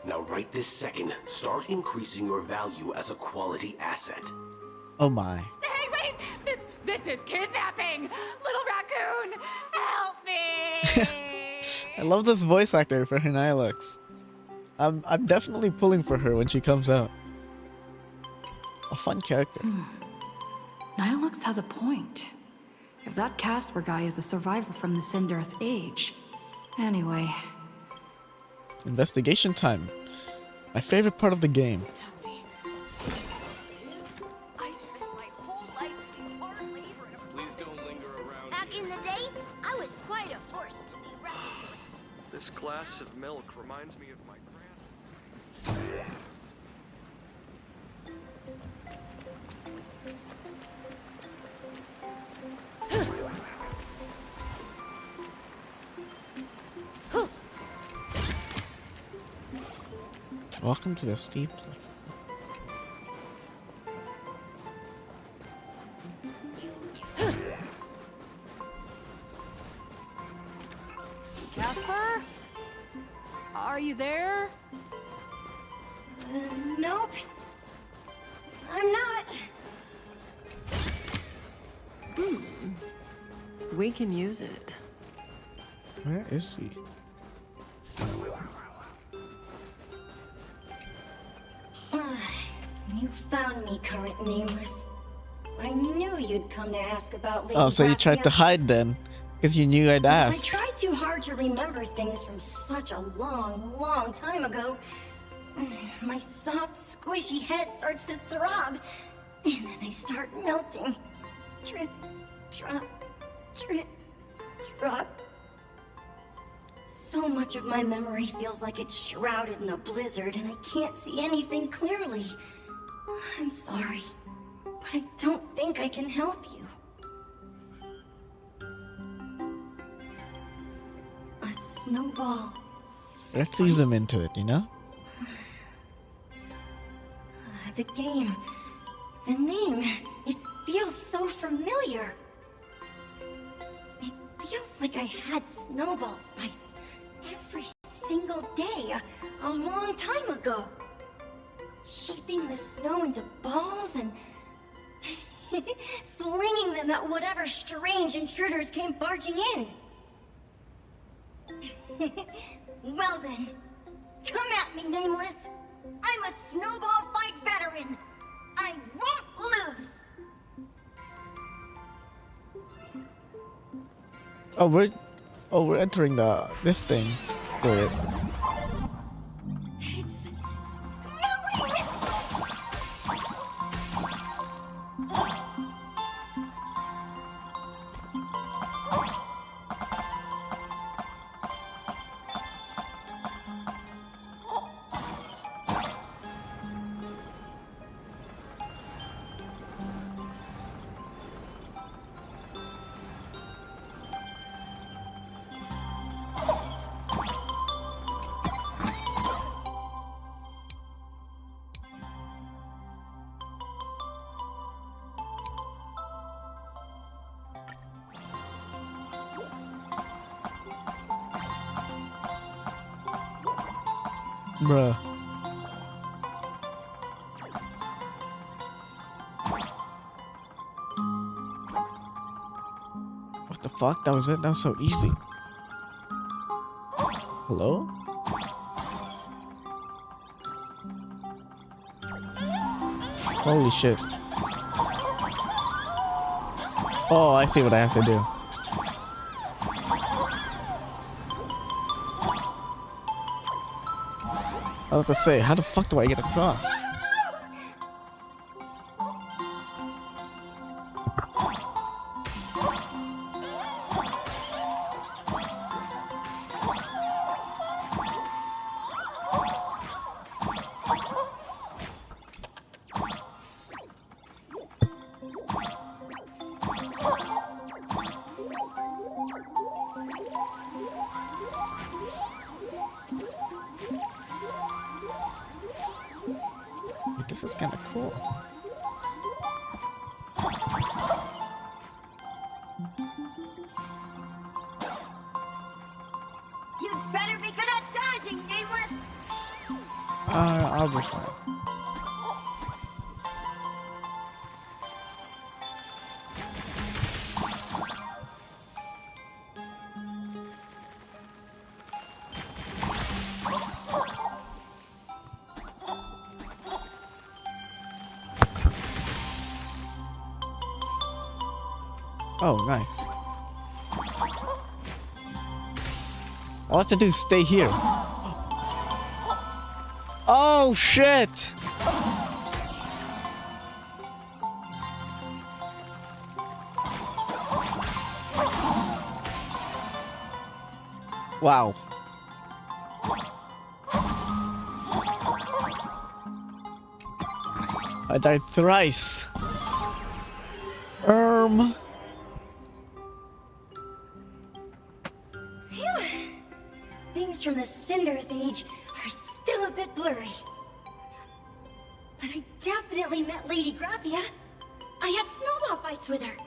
Now right this second, start increasing your value as a quality asset. Oh my. Hey, wait! This is kidnapping! Little raccoon, help me! I love this voice actor for her Nihilux. I'm definitely pulling for her when she comes out. A fun character. Nihilux has a point. If that Casper guy is a survivor from the Sindarth Age. Anyway. Investigation time. My favorite part of the game. Please don't linger around. Back in the day, I was quite a force to be reckoned with. This glass of milk reminds me of my Welcome to the steep. Casper? Are you there? Nope. I'm not. We can use it. Where is he? You found me, current nameless. I knew you'd come to ask about Lady Oh, so you tried to Graphia. hide then, because you knew I'd ask. I tried too hard to remember things from such a long, long time ago. My soft, squishy head starts to throb, and then I start melting. Drip, drop, drip, drop. So much of my memory feels like it's shrouded in a blizzard, and I can't see anything clearly. I'm sorry, but I don't think I can help you. A snowball. Let's ease him into it, you know? The game. The name. It feels so familiar. It feels like I had snowball fights every single day a long time ago. Shaping the snow into balls and flinging them at whatever strange intruders came barging in. Well then, come at me, Nameless. I'm a snowball fight veteran. I won't lose. Oh, we're entering this thing. Go ahead. Bruh. What the fuck? That was it? That was so easy. Hello? Holy shit. Oh, I see what I have to do. I was about to say, how the fuck do I get across? This is kind of cool. You'd better be good at dodging, Nameless! I'll be fine. Oh, nice. All I have to do is stay here. Oh, shit! Wow. I died thrice. Things from the Cinderth Age are still a bit blurry. But I definitely met Lady Graphia. I had snowball fights with her.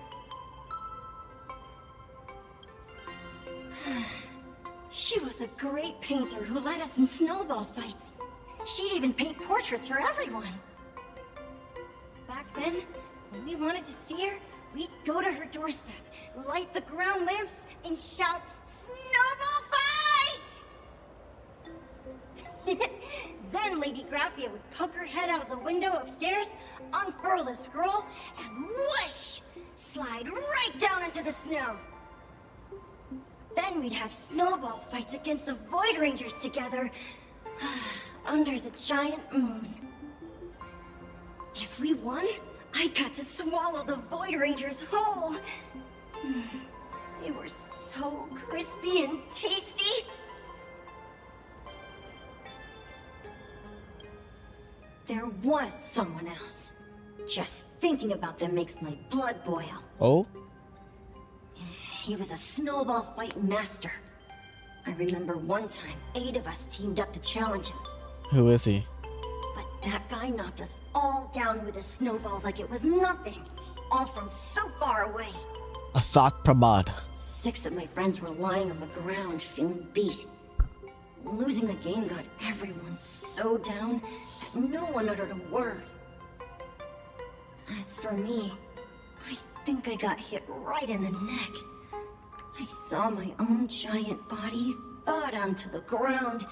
She was a great painter who led us in snowball fights. She'd even paint portraits for everyone. Back then, when we wanted to see her, we'd go to her doorstep, light the ground lamps, and shout, "Snowball fight!" Then Lady Graphia would poke her head out of the window upstairs, unfurl the scroll, and whoosh! Slide right down into the snow. Then we'd have snowball fights against the Void Rangers together, under the giant moon. If we won, I got to swallow the Void Rangers whole. They were so crispy and tasty. There was someone else. Just thinking about them makes my blood boil. Oh? He was a snowball fight master. I remember one time, 8 of us teamed up to challenge him. Who is he? But that guy knocked us all down with his snowballs like it was nothing. All from so far away. Asat Pramad. 6 of my friends were lying on the ground, feeling beat. Losing the game got everyone so down that no one uttered a word. As for me, I think I got hit right in the neck. I saw my own giant body thawed onto the ground,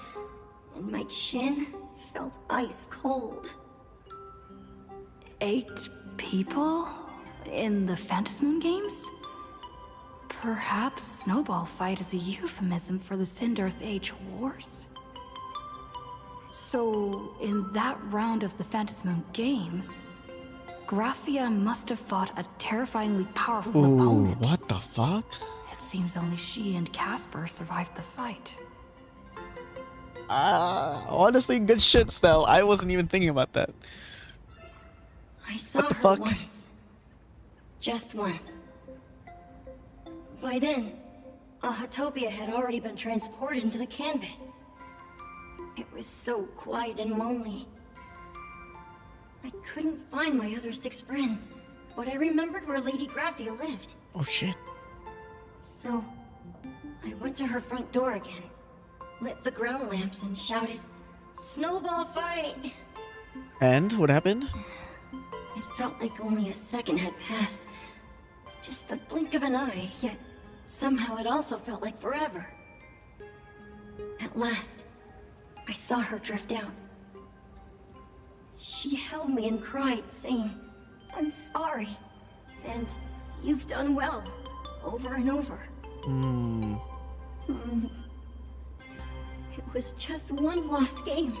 and my chin felt ice cold. 8 people in the Phantasmoon games? Perhaps Snowball Fight is a euphemism for the Cinderth Age Wars? So, in that round of the Phantasmoon games, Graphia must have fought a terrifyingly powerful opponent. What the fuck? It seems only she and Casper survived the fight. Honestly, good shit, Stell. I wasn't even thinking about that. I saw the her fuck? once. Just once. By then, Ahatopia had already been transported into the canvas. It was so quiet and lonely. I couldn't find my other 6 friends, but I remembered where Lady Graphia lived. Oh shit. So, I went to her front door again, lit the ground lamps, and shouted, Snowball fight! And what happened? It felt like only a second had passed. Just the blink of an eye, yet somehow it also felt like forever. At last, I saw her drift out. She held me and cried, saying, "I'm sorry, and you've done well," over and over. It was just one lost game.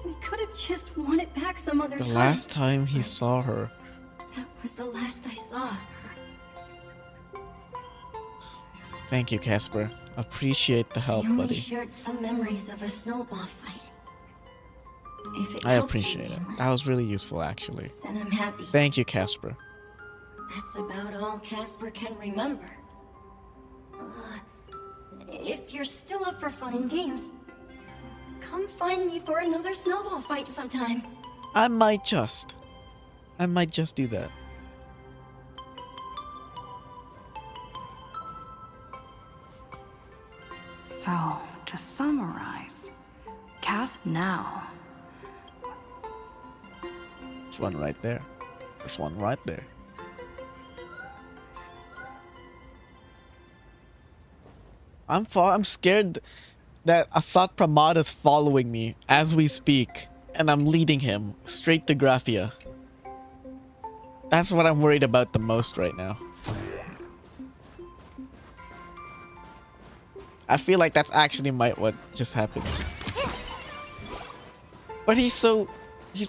We could have just won it back some other The time. last time he saw her. That was the last I saw of her. Thank you, Casper. Appreciate the help, We only buddy. shared some memories of a snowball fight. If it I helped you, appreciate it. Nameless, That was really useful, actually. then I'm happy. Thank you, Casper. That's about all Casper can remember. If you're still up for fun and games, come find me for another snowball fight sometime. I might just do that. So, to summarize, Cass now. There's one right there. There's one right there. I'm scared that Asat Pramad is following me as we speak, and I'm leading him straight to Graphia. That's what I'm worried about the most right now. I feel like that's actually what just happened. But he's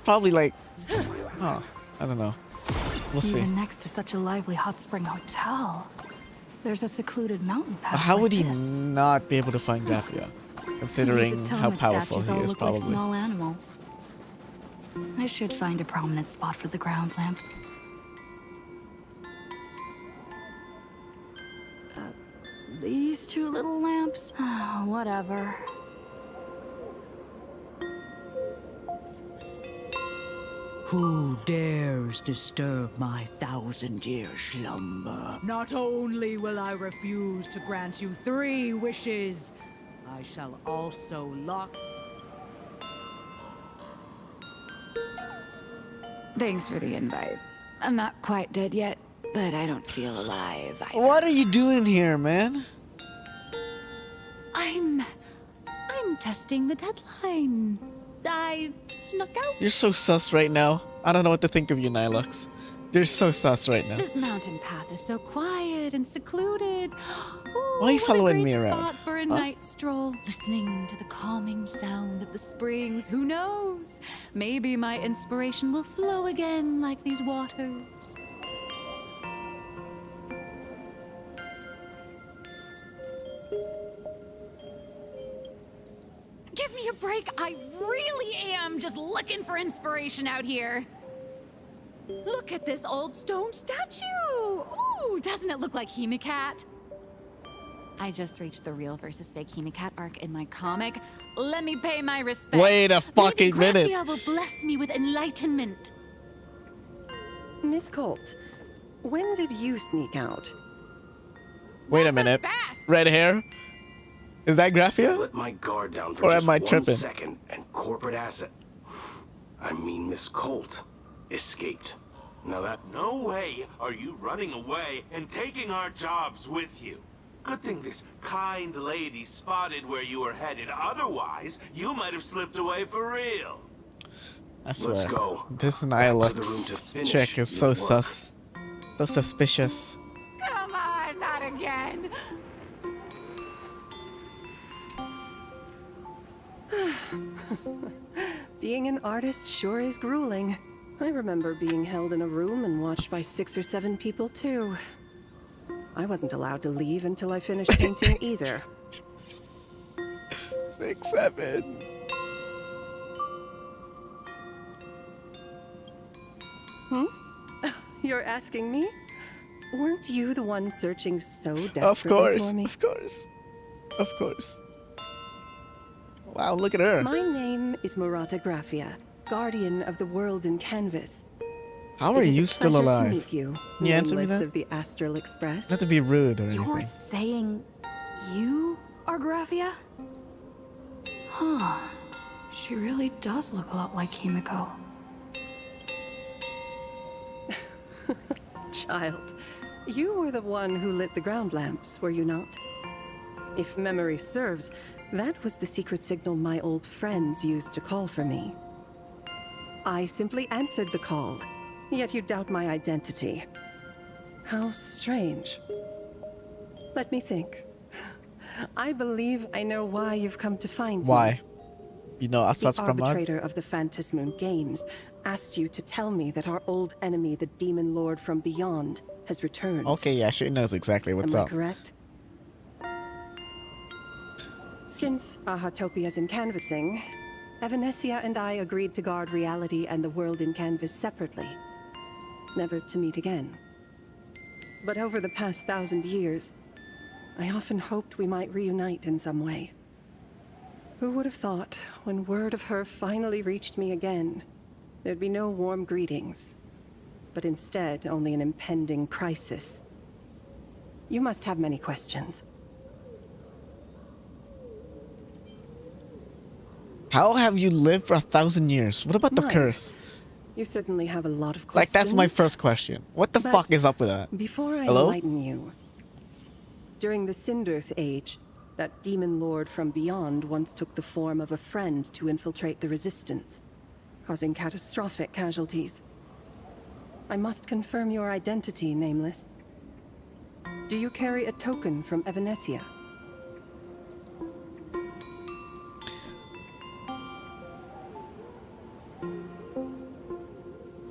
probably like, I don't know. We'll see. Even next to such a lively hot spring hotel, there's a secluded mountain path. But how would like he this. not be able to find Graphia? Considering These how atonement powerful statues he all is, look like probably. small animals. I should find a prominent spot for the ground lamps. These two little lamps? Whatever. Who dares disturb my 1,000-year slumber? Not only will I refuse to grant you 3 wishes, I shall also lock... Thanks for the invite. I'm not quite dead yet, but I don't feel alive either. What are you doing here, man? I'm testing the deadline. I snuck out. You're so sus right now. I don't know what to think of you, Nilux. You're so sus right now. This mountain path is so quiet and secluded. Why are you What following a me great around? spot for a Huh? night stroll, listening to the calming sound of the springs. Who knows? Maybe my inspiration will flow again like these waters. Give me a break. I really am just looking for inspiration out here. Look at this old stone statue. Ooh, doesn't it look like Hemicat? I just reached the real versus fake Hemicat arc in my comic. Let me pay my respects. Wait a fucking minute. Maybe Graphia will bless me with enlightenment. Miss Colt, when did you sneak out? Wait a minute. Red hair? Is that Graphia? Let my guard down for Or just am I 1 tripping? second, and corporate asset. I mean, Miss Colt escaped. Now that No way are you running away and taking our jobs with you. Good thing this kind lady spotted where you were headed. Otherwise, you might have slipped away for real. I swear. Let's go. This Back to the room to Nilux finish chick is so your work. sus. So suspicious. Come on, not again. Being an artist sure is grueling. I remember being held in a room and watched by 6 or 7 people, too. I wasn't allowed to leave until I finished painting either. 6, 7. You're asking me? Weren't you the one searching so desperately Of course, for me? of course. Of course. Wow, look at her. My name is Murata Graphia, guardian of the world in canvas. How are It is you a still pleasure alive? To meet you, Can you answer me nameless that? of the Astral Express. Not to be rude or You're anything. saying you are Graphia? Huh. She really does look a lot like Himiko. Child, you were the one who lit the ground lamps, were you not? If memory serves, that was the secret signal my old friends used to call for me. I simply answered the call, yet you doubt my identity. How strange. Let me think. I believe I know why you've come to find me. Why? You know, The arbitrator of the Phantasmoon Games asked you to tell me that our old enemy, the Demon Lord from Beyond, has returned. Okay, yeah, she knows exactly what's Am I up. correct? Since Ahatopia's in canvassing, Evanesia and I agreed to guard reality and the world in canvas separately, never to meet again. But over the past 1,000 years, I often hoped we might reunite in some way. Who would have thought, when word of her finally reached me again, there'd be no warm greetings, but instead only an impending crisis. You must have many questions. How have you lived for 1,000 years? What about the Mine. curse? You certainly have a lot of Like, questions. that's my first question. What the But fuck is up with that? Before I Hello? enlighten you, during the Cinderth Age, that demon lord from beyond once took the form of a friend to infiltrate the Resistance, causing catastrophic casualties. I must confirm your identity, Nameless. Do you carry a token from Evanesia?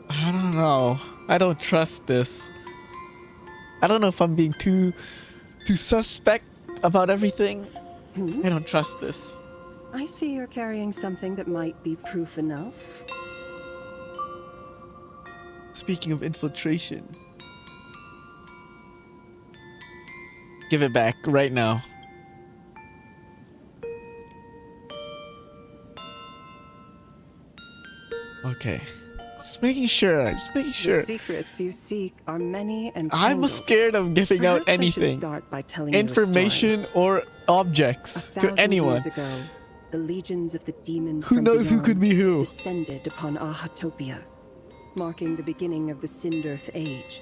I don't know. I don't trust this. I don't know if I'm being too suspect about everything. I don't trust this. I see you're carrying something that might be proof enough. Speaking of infiltration. Give it back right now. Okay. Just making sure. Just making sure. The secrets you seek are many and I'm tangled. scared of giving out Perhaps I should anything. start by telling you a Information or objects to 1,000 anyone. years ago, the legions of the demons Who from knows who could beyond be who? descended upon Ahatopia, marking the beginning of the Cinderth Age.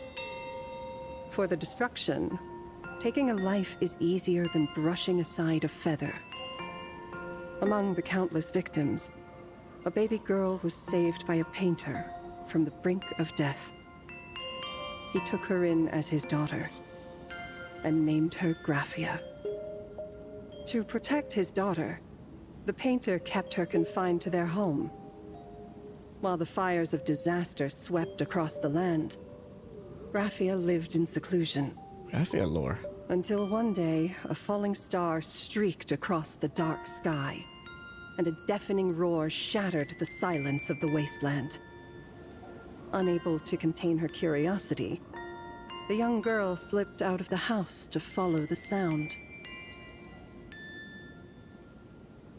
For the destruction, taking a life is easier than brushing aside a feather. Among the countless victims, a baby girl was saved by a painter from the brink of death. He took her in as his daughter and named her Graphia. To protect his daughter, the painter kept her confined to their home. While the fires of disaster swept across the land, Graphia lived in seclusion. Graphia lore. Until one day, a falling star streaked across the dark sky, and a deafening roar shattered the silence of the wasteland. Unable to contain her curiosity, the young girl slipped out of the house to follow the sound.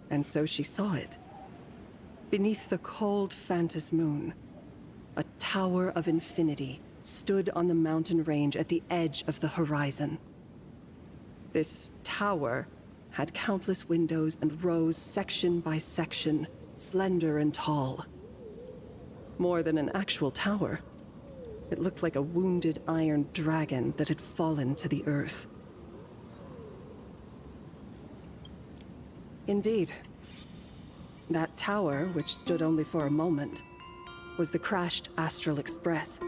And so she saw it. Beneath the cold Phantasmoon, a tower of infinity stood on the mountain range at the edge of the horizon. This tower had countless windows and rose section by section, slender and tall. More than an actual tower, it looked like a wounded iron dragon that had fallen to the earth. Indeed, that tower, which stood only for a moment, was the crashed Astral Express.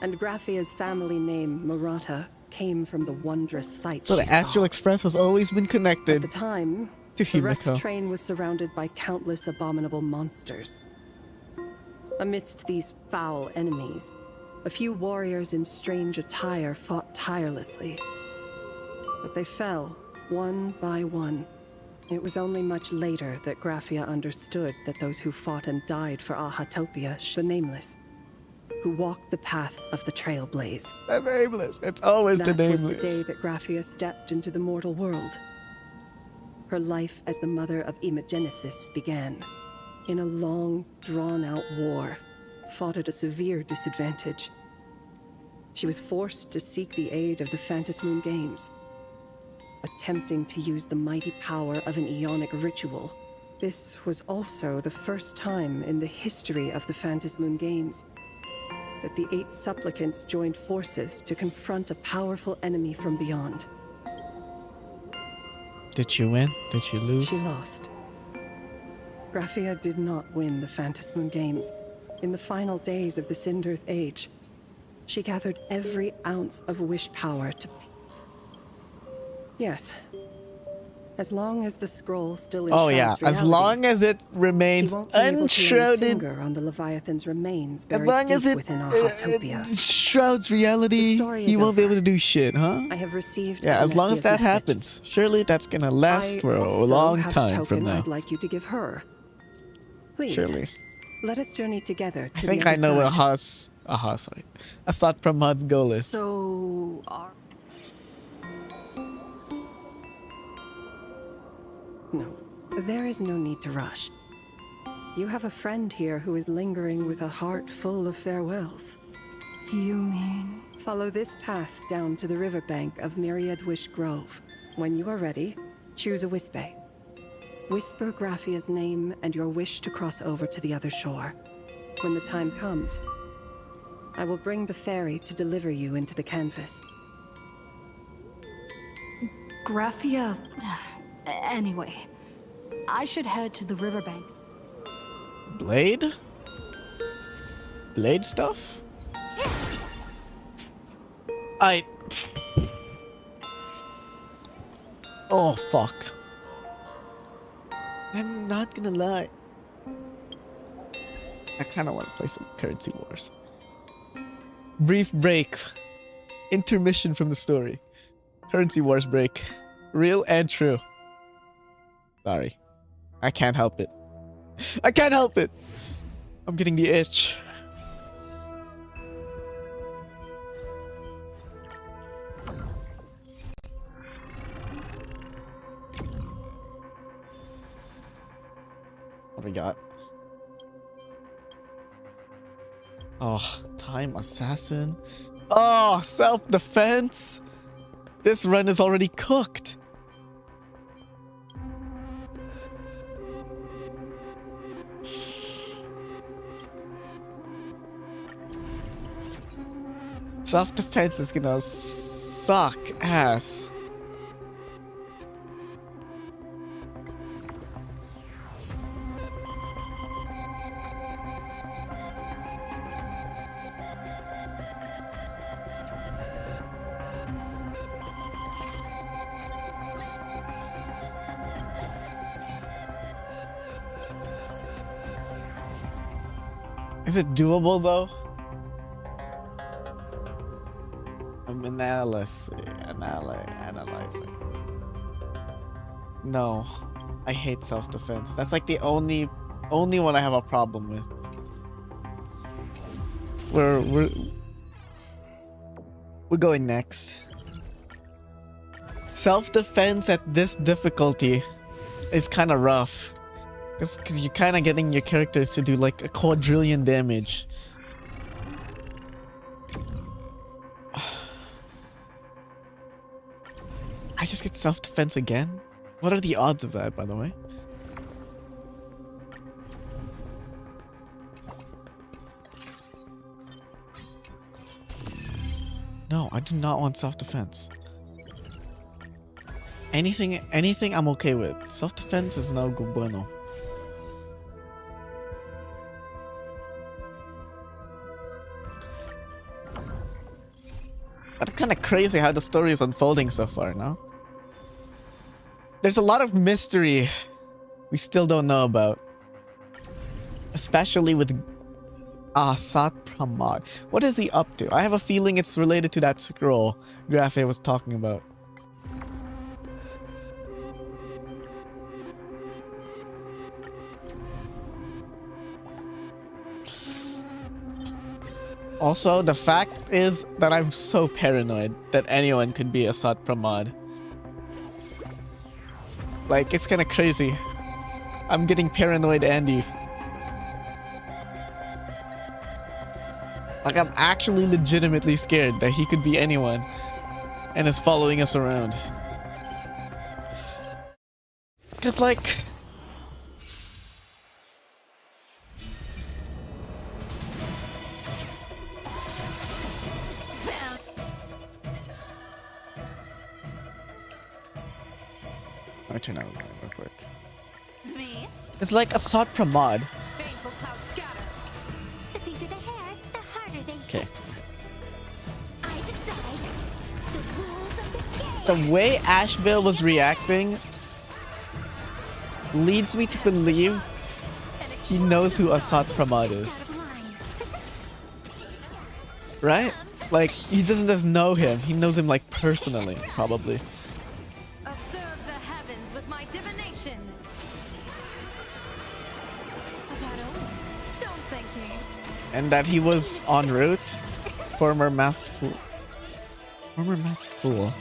And Graphia's family name, Murata, came from the wondrous sight So she the Astral saw. Express has always been connected At the time, to the wrecked Himiko. train was surrounded by countless abominable monsters. Amidst these foul enemies, a few warriors in strange attire fought tirelessly. But they fell, one by one. It was only much later that Graphia understood that those who fought and died for Ahatopia, the Nameless, who walked the path of the Trailblaze. The Nameless. It's always the That was Nameless. the day that Graphia stepped into the mortal world. Her life as the mother of Imogenesis began. In a long, drawn-out war, fought at a severe disadvantage. She was forced to seek the aid of the Phantasmoon Games, attempting to use the mighty power of an Aeonic ritual This was also the first time in the history of the Phantasmoon Games that the 8 supplicants joined forces to confront a powerful enemy from beyond. Did she win? Did she lose? She lost. Graphia did not win the Phantasmoon Games. In the final days of the Sindirth Age, she gathered every ounce of wish power to... Yes. As long as the scroll still enshrouds reality, as long as it remains unshrouded, on the Leviathan's remains as long as it shrouds reality, he won't be able to do shit, huh? I have received as long as that happens, surely that's gonna last for a long time from now. I'd like you to give her. Please, surely. Let us journey together. I think I know what Asat Pramad's goal is. So, no, there is no need to rush. You have a friend here who is lingering with a heart full of farewells. You mean? Follow this path down to the riverbank of Myriad Wish Grove. When you are ready, choose a Wispe. Whisper Graphia's name and your wish to cross over to the other shore. When the time comes, I will bring the ferry to deliver you into the canvas. Graphia... Anyway, I should head to the riverbank. Blade? Blade stuff? Oh, fuck. I'm not gonna lie. I kind of want to play some Currency Wars. Brief break. Intermission from the story. Currency Wars break. Real and true. Sorry. I can't help it. I can't help it! I'm getting the itch. What we got? Oh, Time Assassin. Oh, self-defense. This run is already cooked. Self-defense is gonna suck ass. Is it doable though? I'm analyzing. No, I hate self-defense. That's like the only one I have a problem with. We're going next. Self-defense at this difficulty is kind of rough. Because you're kind of getting your characters to do like a quadrillion damage. I just get self-defense again? What are the odds of that, by the way? No, I do not want self-defense. Anything I'm okay with. Self-defense is no good bueno. But it's kind of crazy how the story is unfolding so far, no? There's a lot of mystery we still don't know about. Especially with Asat Pramad. What is he up to? I have a feeling it's related to that scroll Graphia was talking about. Also, the fact is that I'm so paranoid that anyone could be Asat Pramad. Like, it's kind of crazy. I'm getting paranoid Andy. Like, I'm actually legitimately scared that he could be anyone and is following us around. Because, like, turn out line real quick. Me? It's like Assault Pramod. Baneful cloud scatter. The bigger the hair, the harder they Okay. hit. I decide the rules of the game. The way Asheville was reacting leads me to believe he knows who Assault Pramod is. Right? Like, he doesn't just know him, he knows him like personally, probably. Observe the heavens with my divinations. Don't thank me. And that he was en route. Former masked fool. Former masked fool.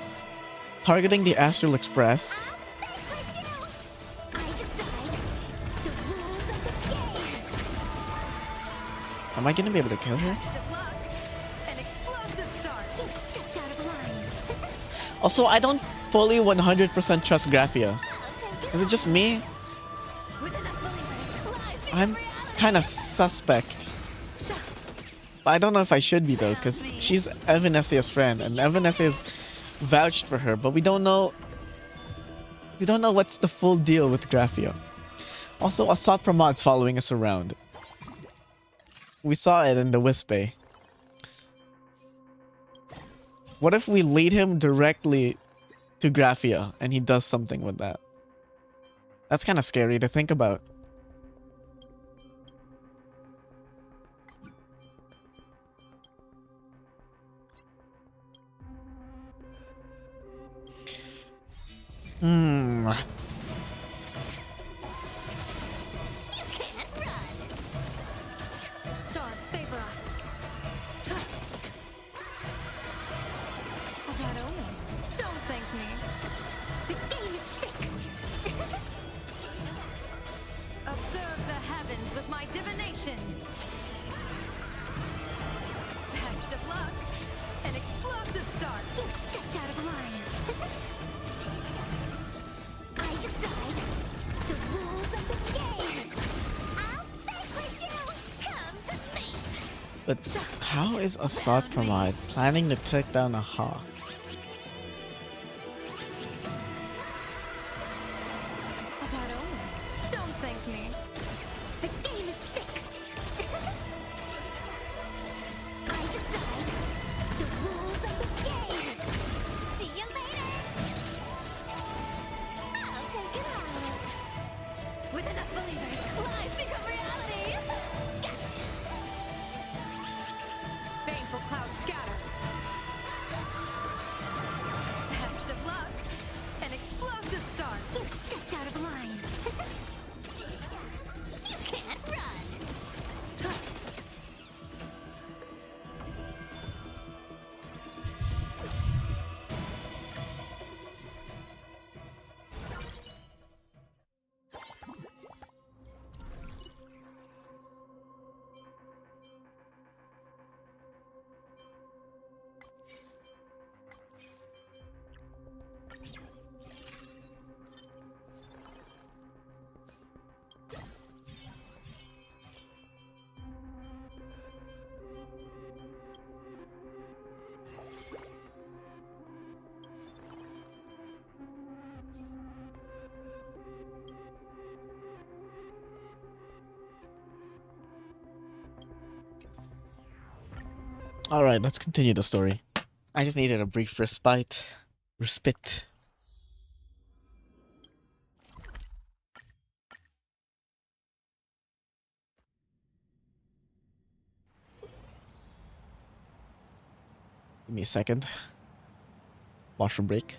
Targeting the Astral Express. Am I gonna be able to kill her? Also, I don't fully 100% trust Graphia. Is it just me? I'm kind of suspect. But I don't know if I should be though, because she's Evanesia's friend, and Evanesia's vouched for her, but we don't know. We don't know what's the full deal with Graphia. Also, Assault Pramod's following us around. We saw it in the Wisp-Bay. What if we lead him directly to Graphia and he does something with that? That's kind of scary to think about. Stars favor us. Don't thank me. The game is fixed. Observe the heavens with my divinations. Best of luck. An explosive start. You stepped out of line. I decide the rules of the game. I'll vanquish you. Come to me. But how is Assault Pramod planning to take down a Ha? Don't thank me. The game is fixed. I decide the rules of the game. See you later. I'll take it out. With enough believers, lies become reality. Gotcha. Baneful cloud scatter. Best of luck. An explosive start. You stepped out of line. You can't run. Alright, let's continue the story. I just needed a brief respite. Respite. Give me a second. Washroom break.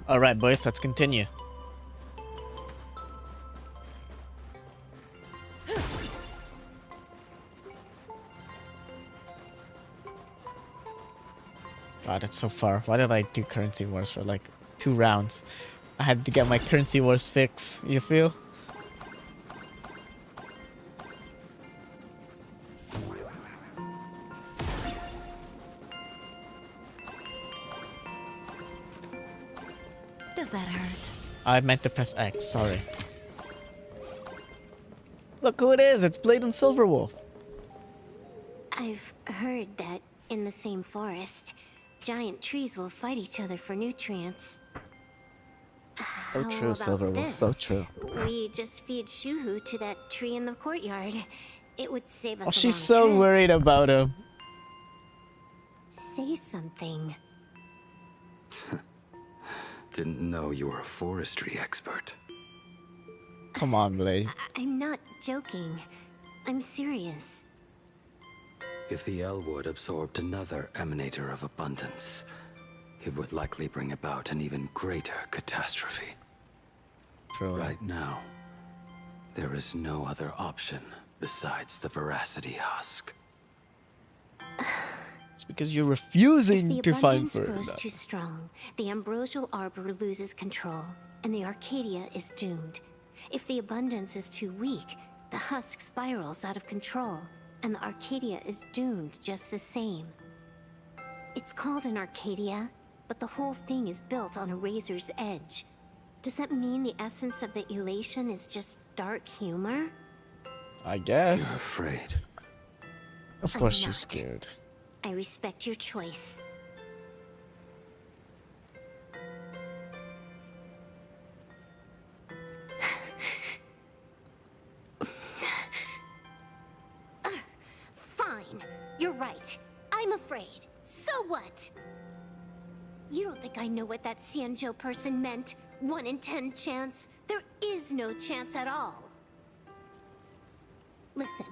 All right, boys, let's continue. God, it's so far. Why did I do currency wars for like 2 rounds? I had to get my currency wars fix. You feel? Does that hurt? I meant to press X. Sorry. Look who it is. It's Blade and Silverwolf. I've heard that in the same forest, giant trees will fight each other for nutrients. So true, Silverwolf. So true. We just feed Shuhu to that tree in the courtyard. It would save us Oh, a she's long so trip. worried about him. Say something. Didn't know you were a forestry expert. Come on, Blade. I'm not joking. I'm serious. If the Elwood absorbed another emanator of abundance, it would likely bring about an even greater catastrophe. True. Right now, there is no other option besides the Veracity Husk. It's because you're refusing If to the find abundance for grows that. too strong, the ambrosial arbor loses control, and the Arcadia is doomed. If the abundance is too weak, the husk spirals out of control, and the Arcadia is doomed just the same. It's called an Arcadia, but the whole thing is built on a razor's edge. Does that mean the essence of the elation is just dark humor? I guess. You're afraid. Of course I'm she's not. scared. I respect your choice. Fine. You're right. I'm afraid. So what? You don't think I know what that Xianzhou person meant? 1 in 10 chance? There is no chance at all. Listen,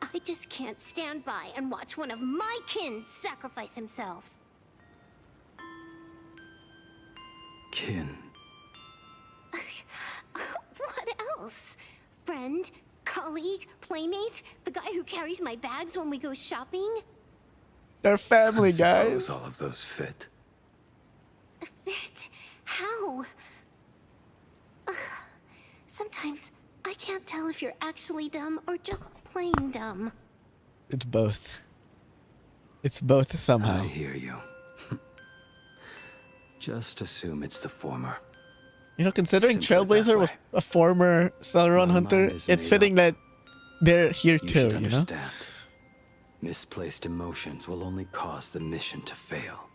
I just can't stand by and watch one of my kin sacrifice himself. Kin. What else? Friend? Colleague? Playmate? The guy who carries my bags when we go shopping? They're family, I suppose guys. all of those fit. Fit? How? Sometimes I can't tell if you're actually dumb or just plain dumb. It's both. It's both somehow. I hear you. Just assume it's the former. You know, considering Simply Trailblazer was a former Celeron hunter, is it's made fitting that they're here You too, should you know? understand. Misplaced emotions will only cause the mission to fail.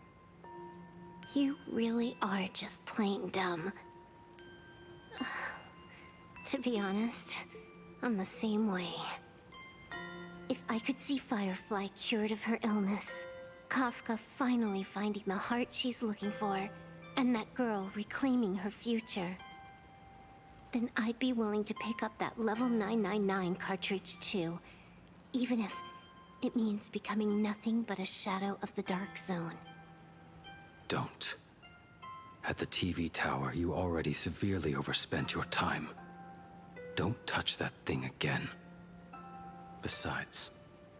You really are just plain dumb. To be honest, I'm the same way. If I could see Firefly cured of her illness, Kafka finally finding the heart she's looking for, and that girl reclaiming her future, then I'd be willing to pick up that level 999 cartridge too, even if it means becoming nothing but a shadow of the Dark Zone. Don't. At the TV tower, you already severely overspent your time. Don't touch that thing again. Besides,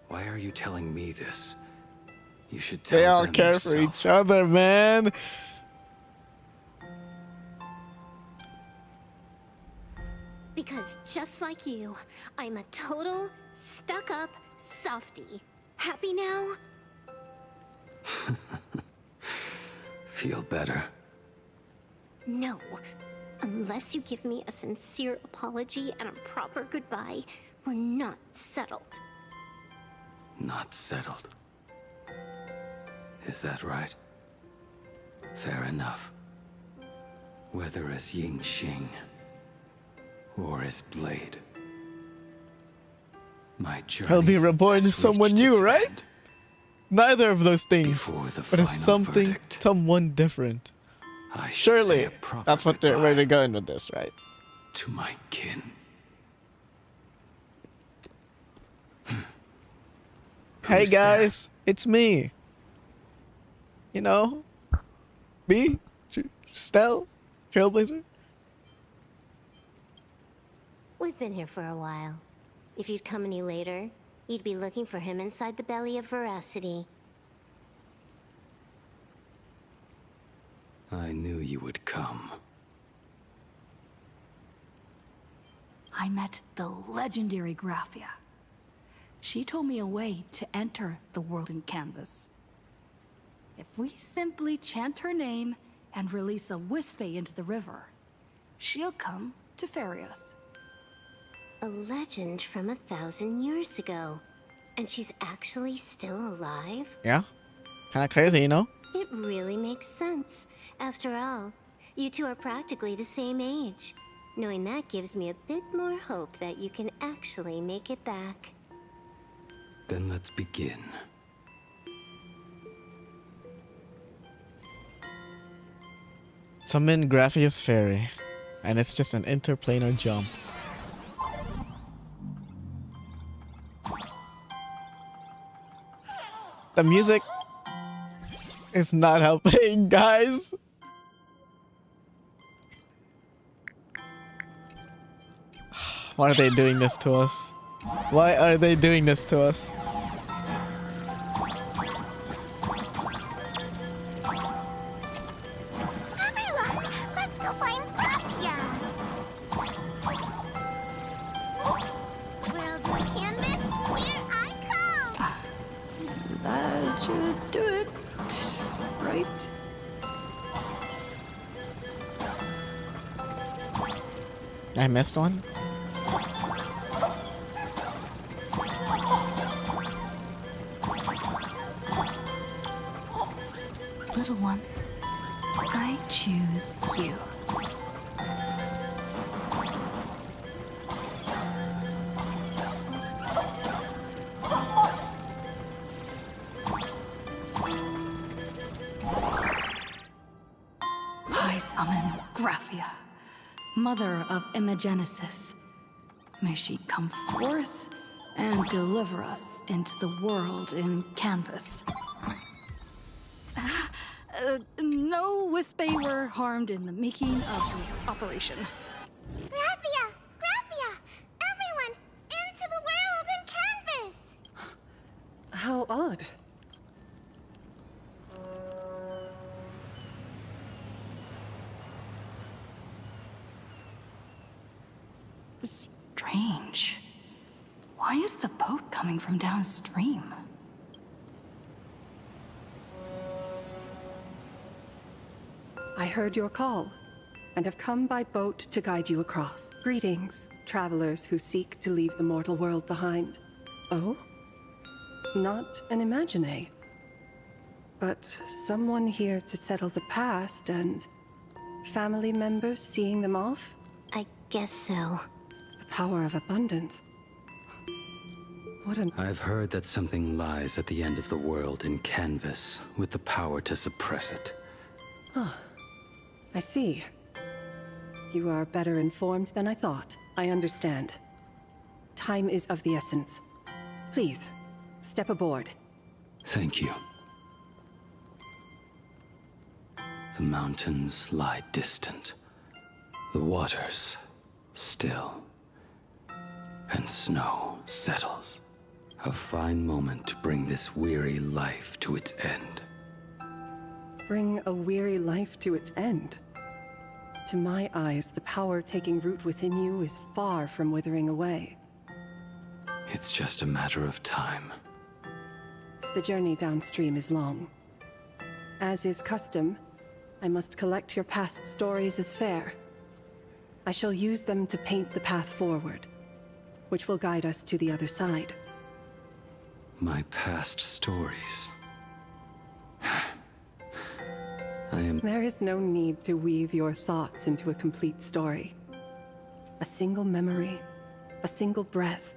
why are you telling me this? You should tell They all them care yourself. for each other, man. Because just like you, I'm a total, stuck-up softie. Happy now? Feel better. No. Unless you give me a sincere apology and a proper goodbye, we're not settled. Not settled. Is that right? Fair enough. Whether as Ying Xing or as Blade, my journey He'll be reborn as has someone reached new, its right? end. Neither of those things, Before the but it's final something, verdict, someone different. I should say Surely, a proper that's what they're where they're going with this, right? to my kin. Hey Who's guys, it's me. You know, me, Stell, Trailblazer. We've been here for a while. If you'd come any later, you'd be looking for him inside the belly of Veracity. I knew you would come. I met the legendary Graphia. She told me a way to enter the world in canvas. If we simply chant her name and release a Wispe into the river, she'll come to ferry us. A legend from 1,000 years ago. And she's actually still alive? Yeah, kind of crazy, you know? It really makes sense. After all, you two are practically the same age. Knowing that gives me a bit more hope that you can actually make it back. Then let's begin. Summon Graphia's Fairy, and it's just an interplanar jump. The music is not helping, guys. Why are they doing this to us? Why are they doing this to us? Everyone, let's go find Graphia! World of Canvas, here I come! That should do it, right? I missed one? Little one, I choose you. I summon Graphia, mother of Imagenesis. May she come forth and deliver us into the world in canvas. No Wispy were harmed in the making of this operation. Graphia! Graphia! Everyone! Into the world in canvas! How odd. Strange. Why is the boat coming from downstream? I heard your call, and have come by boat to guide you across. Greetings, travelers who seek to leave the mortal world behind. Oh? Not an Imagine, but someone here to settle the past and family members seeing them off? I guess so. The power of abundance. What an... I've heard that something lies at the end of the world in canvas, with the power to suppress it. Ah, I see. You are better informed than I thought. I understand. Time is of the essence. Please, step aboard. Thank you. The mountains lie distant. The waters still. And snow settles. A fine moment to bring this weary life to its end. Bring a weary life to its end. To my eyes, the power taking root within you is far from withering away. It's just a matter of time. The journey downstream is long. As is custom, I must collect your past stories as fair. I shall use them to paint the path forward, which will guide us to the other side. My past stories. There is no need to weave your thoughts into a complete story. A single memory, a single breath.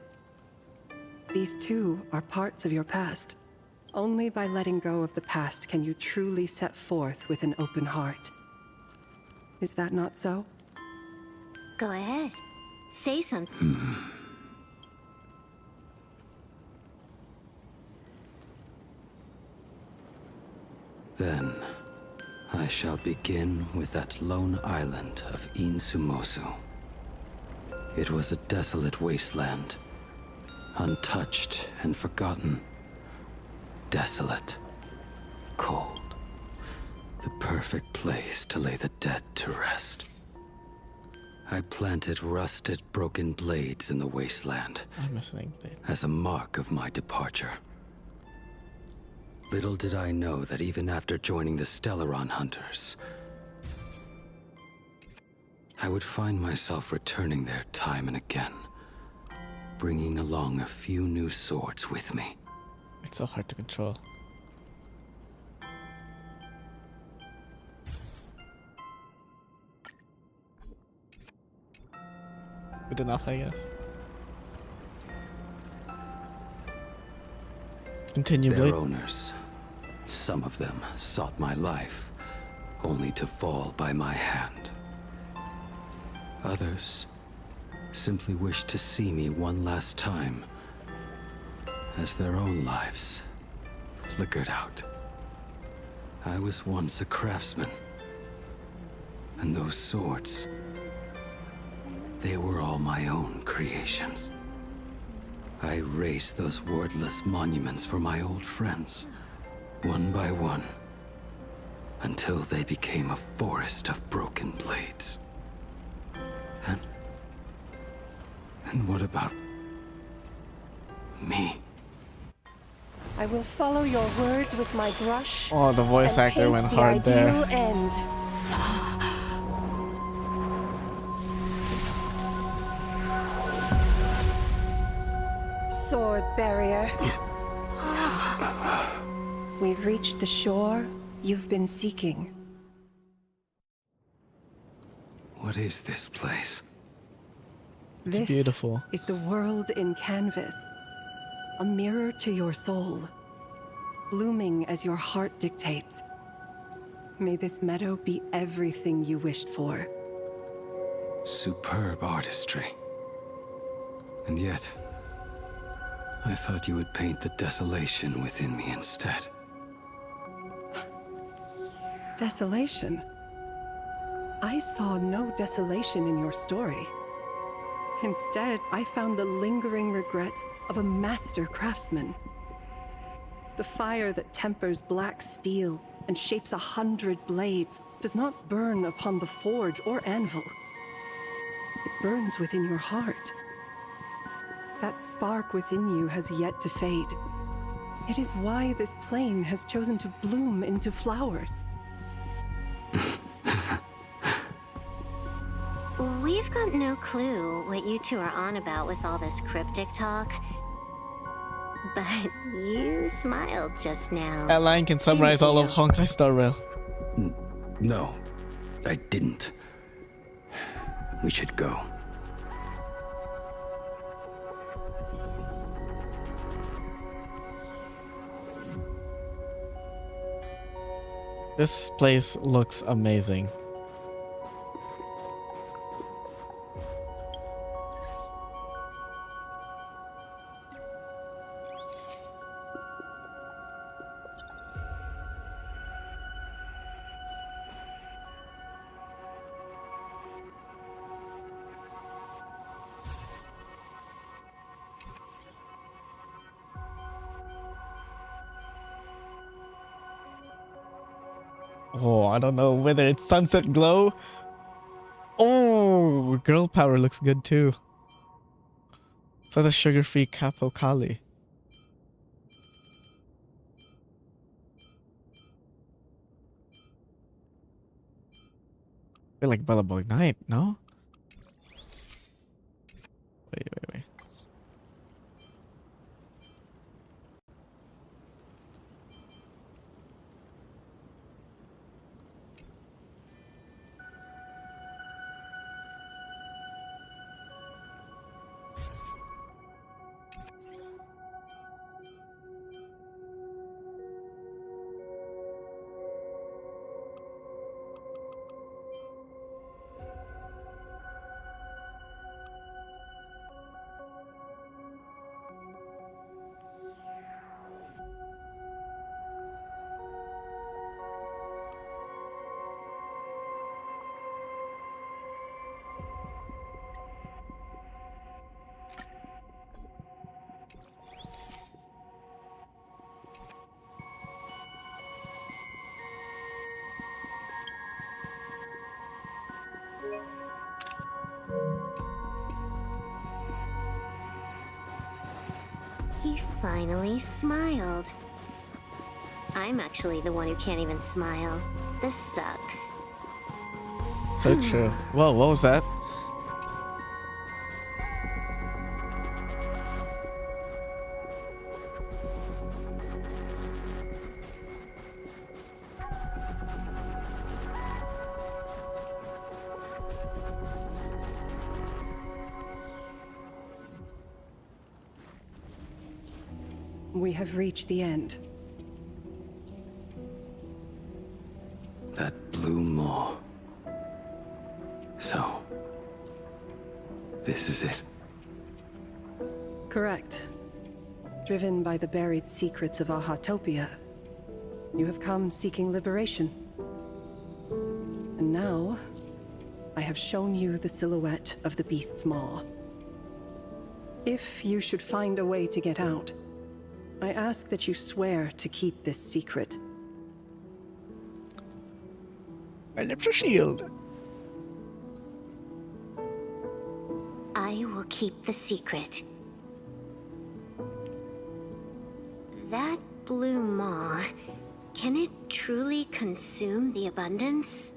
These too are parts of your past. Only by letting go of the past can you truly set forth with an open heart. Is that not so? Go ahead. Say something. Then, I shall begin with that lone island of Insumosu. It was a desolate wasteland, untouched and forgotten. Desolate, cold, the perfect place to lay the dead to rest. I planted rusted, broken blades in the wasteland as a mark of my departure. Little did I know that even after joining the Stellaron Hunters, I would find myself returning there time and again, bringing along a few new swords with me. It's so hard to control. Good enough, I guess. Continue, Their Blade. owners, some of them sought my life, only to fall by my hand. Others simply wished to see me one last time, as their own lives flickered out. I was once a craftsman, and those swords, they were all my own creations. I raised those wordless monuments for my old friends, one by one, until they became a forest of broken blades. And what about me? I will follow your words with my brush. Oh, the voice and actor paint went the hard there. ideal end. Sword barrier. We've reached the shore you've been seeking. What is this place? It's This beautiful. is the world in canvas. A mirror to your soul, blooming as your heart dictates. May this meadow be everything you wished for. Superb artistry. And yet, I thought you would paint the desolation within me instead. Desolation? I saw no desolation in your story. Instead, I found the lingering regrets of a master craftsman. The fire that tempers black steel and shapes 100 blades does not burn upon the forge or anvil. It burns within your heart. That spark within you has yet to fade. It is why this plane has chosen to bloom into flowers. We've got no clue what you two are on about with all this cryptic talk. But you smiled just now. That line can summarize all of Honkai Star Rail. No, I didn't. We should go. This place looks amazing. Oh, I don't know whether it's Sunset Glow. Oh, girl power looks good too. So the sugar-free Capo Kali. I feel like Bella Boy Knight, no? Wait. He finally smiled. I'm actually the one who can't even smile. This sucks. So true. Whoa, what was that? We have reached the end. That blue maw. So, this is it. Correct. Driven by the buried secrets of Ahatopia, you have come seeking liberation. And now, I have shown you the silhouette of the beast's maw. If you should find a way to get out, I ask that you swear to keep this secret. I lift a shield. I will keep the secret. That blue maw, can it truly consume the abundance?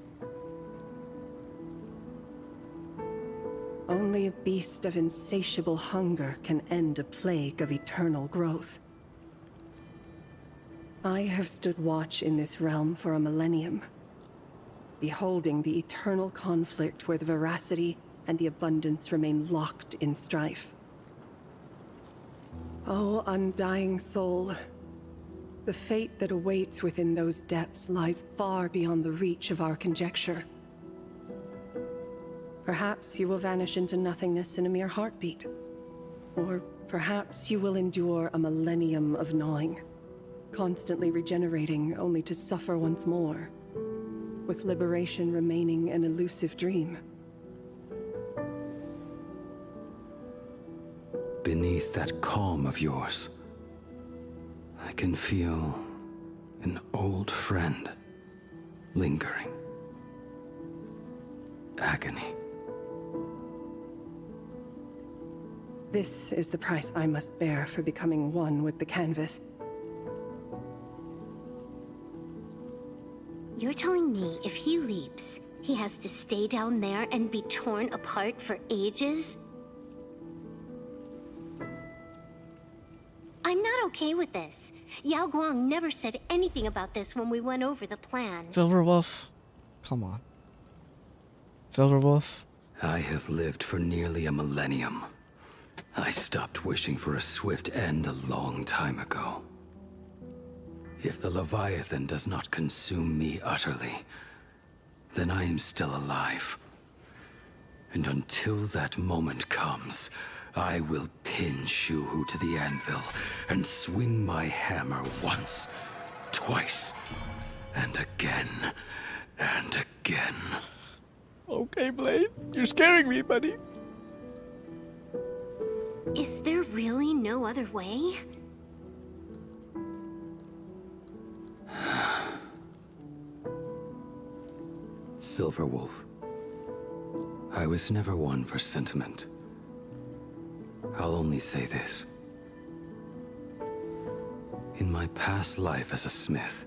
Only a beast of insatiable hunger can end a plague of eternal growth. I have stood watch in this realm for a millennium, beholding the eternal conflict where the veracity and the abundance remain locked in strife. Oh, undying soul, The fate that awaits within those depths lies far beyond the reach of our conjecture. Perhaps you will vanish into nothingness in a mere heartbeat. Or perhaps you will endure a millennium of gnawing, constantly regenerating only to suffer once more, with liberation remaining an elusive dream. Beneath that calm of yours, I can feel an old friend lingering. Agony. This is the price I must bear for becoming one with the canvas. You're telling me if he leaps, he has to stay down there and be torn apart for ages? I'm not okay with this. Yao Guang never said anything about this when we went over the plan. Silverwolf, come on. Silverwolf. I have lived for nearly a millennium. I stopped wishing for a swift end a long time ago. If the Leviathan does not consume me utterly, then I am still alive. And until that moment comes, I will pin Shuhu to the anvil and swing my hammer once, twice, and again, and again. Okay, Blade. You're scaring me, buddy. Is there really no other way? Silverwolf, I was never one for sentiment. I'll only say this. In my past life as a smith,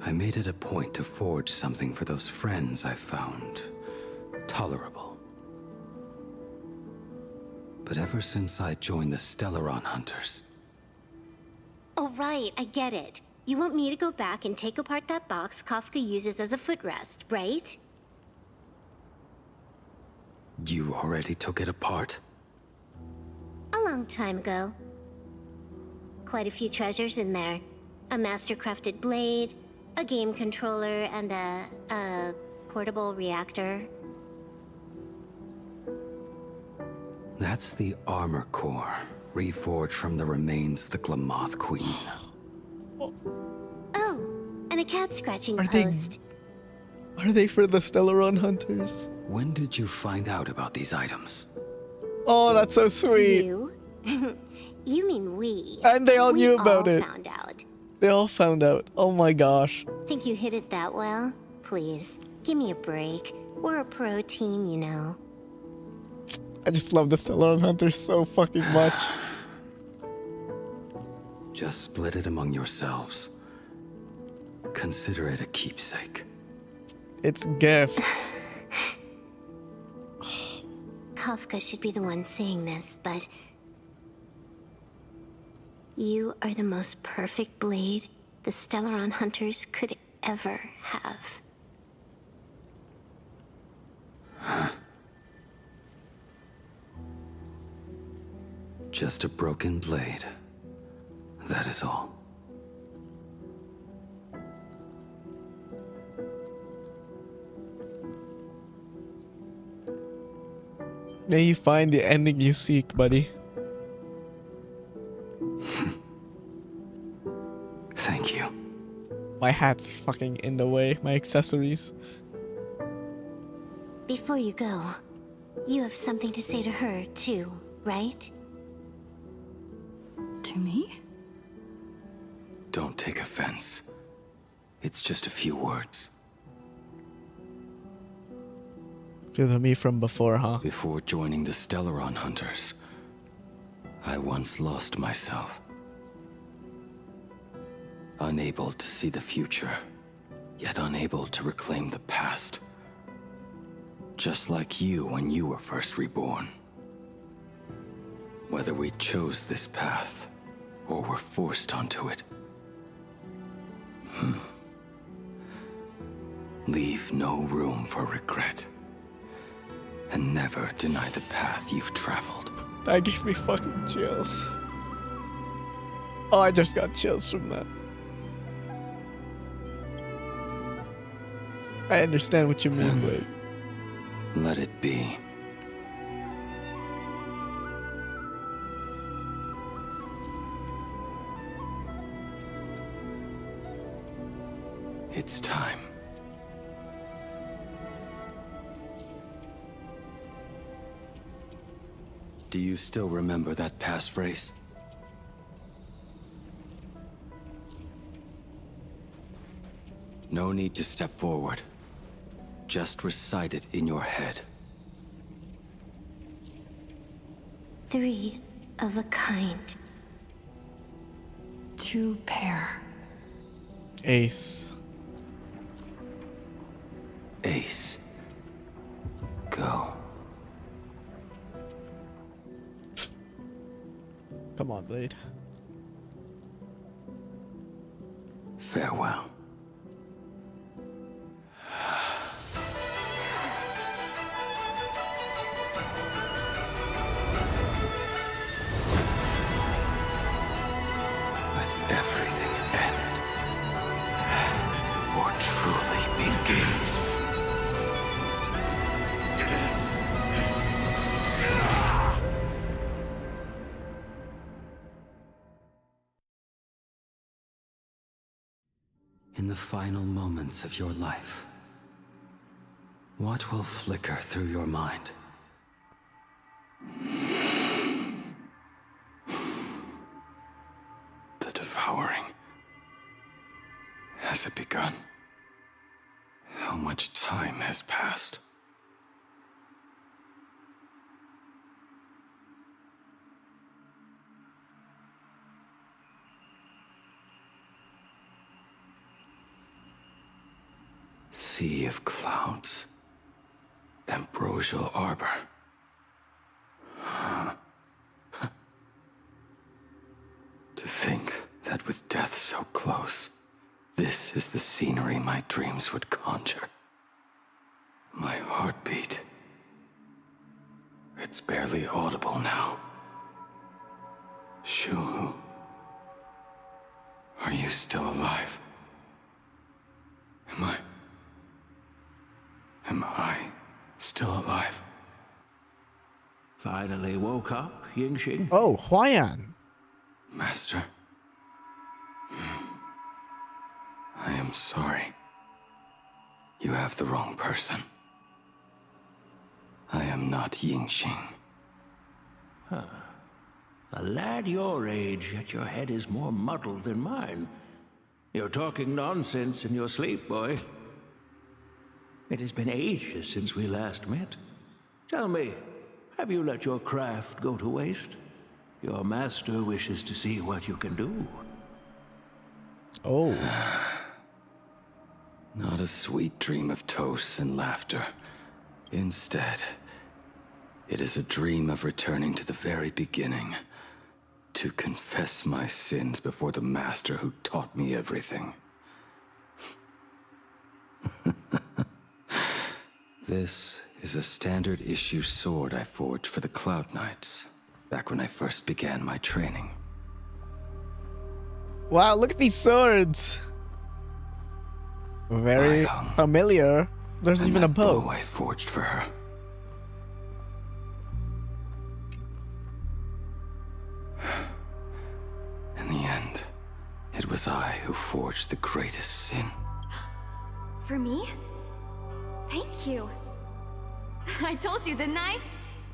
I made it a point to forge something for those friends I found tolerable. But ever since I joined the Stellaron Hunters... Oh, right, I get it. You want me to go back and take apart that box Kafka uses as a footrest, right? You already took it apart? A long time ago. Quite a few treasures in there. A master-crafted blade, a game controller, and a portable reactor. That's the armor core, reforged from the remains of the Glamoth Queen. Oh, and a cat scratching post. Are they for the Stellaron Hunters? When did you find out about these items? Oh, that's so sweet. You? You mean we. And they all knew about We all it. found out. They all found out. Oh my gosh. Think you hit it that well? Please, give me a break. We're a pro team, you know. I just love the Stellaron Hunters so fucking much. Just split it among yourselves. Consider it a keepsake. It's gifts. Kafka should be the one saying this, but... You are the most perfect blade the Stellaron Hunters could ever have. Just a broken blade. That is all. May you find the ending you seek, buddy. Thank you. My hat's fucking in the way, my accessories. Before you go, you have something to say to her, too, right? To me? Don't take offense. It's just a few words. To the me from before, huh? Before joining the Stellaron Hunters, I once lost myself. Unable to see the future, yet unable to reclaim the past. Just like you when you were first reborn. Whether we chose this path, or were forced onto it. Leave no room for regret. And never deny the path you've traveled. That gave me fucking chills. Oh, I just got chills from that. I understand what you mean, Blade. Let it be. It's time. Do you still remember that passphrase? No need to step forward. Just recite it in your head. 3 of a kind. 2 pair. Ace. Ace. Go. Come on, Blade. Farewell. Let everything end, or truly begin. In the final moments of your life, what will flicker through your mind? The devouring. Has it begun? How much time has passed? Sea of clouds. Ambrosial arbor. To think that with death so close, this is the scenery my dreams would conjure. My heartbeat. It's barely audible now. Shuhu. Are you still alive? Am I still alive? Finally woke up, Yingxing? Oh, Huayan. Master. I am sorry. You have the wrong person. I am not Yingxing. Huh. A lad your age, yet your head is more muddled than mine. You're talking nonsense in your sleep, boy. It has been ages since we last met. Tell me, have you let your craft go to waste? Your master wishes to see what you can do. Oh. Not a sweet dream of toasts and laughter. Instead, it is a dream of returning to the very beginning. To confess my sins before the master who taught me everything. This is a standard issue sword I forged for the Cloud Knights, back when I first began my training. Wow, look at these swords. Very familiar. There's even a bow. I forged for her. In the end, it was I who forged the greatest sin. For me? Thank you. I told you, didn't I?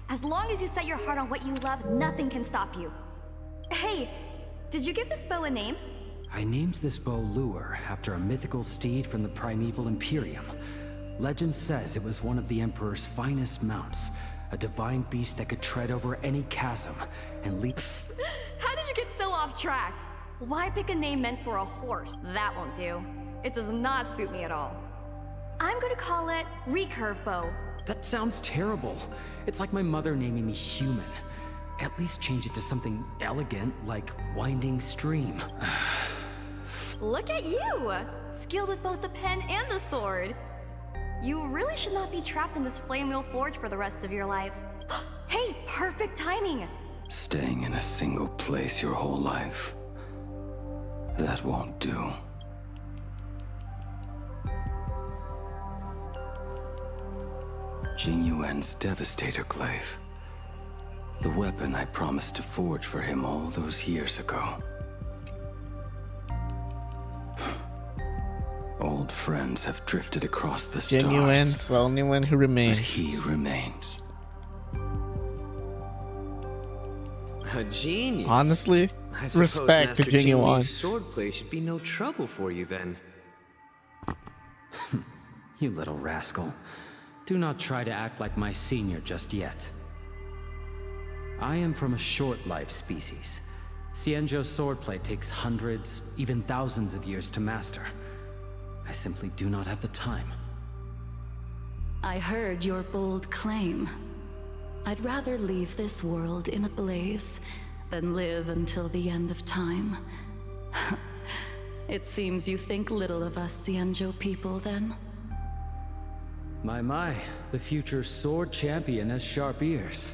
As long as you set your heart on what you love, nothing can stop you. Hey, did you give this bow a name? I named this bow Lure after a mythical steed from the primeval Imperium. Legend says it was one of the Emperor's finest mounts, a divine beast that could tread over any chasm and leap. How did you get so off track? Why pick a name meant for a horse? That won't do. It does not suit me at all. I'm gonna call it Recurve Bow. That sounds terrible. It's like my mother naming me Human. At least change it to something elegant like Winding Stream. Look at you! Skilled with both the pen and the sword. You really should not be trapped in this flame wheel forge for the rest of your life. Hey, perfect timing! Staying in a single place your whole life. That won't do. Jingyuan's Devastator Glaive. The weapon I promised to forge for him all those years ago. Old friends have drifted across the stars. Jingyuan's the only one who remains. But he remains. A genius. Honestly, I suppose respect to Master Jingyuan. Jingli's swordplay should be no trouble for you then. You little rascal. Do not try to act like my senior just yet. I am from a short-life species. Xianzhou's swordplay takes hundreds, even thousands of years to master. I simply do not have the time. I heard your bold claim. I'd rather leave this world in a blaze than live until the end of time. It seems you think little of us Xianzhou people, then? My, the future sword champion has sharp ears.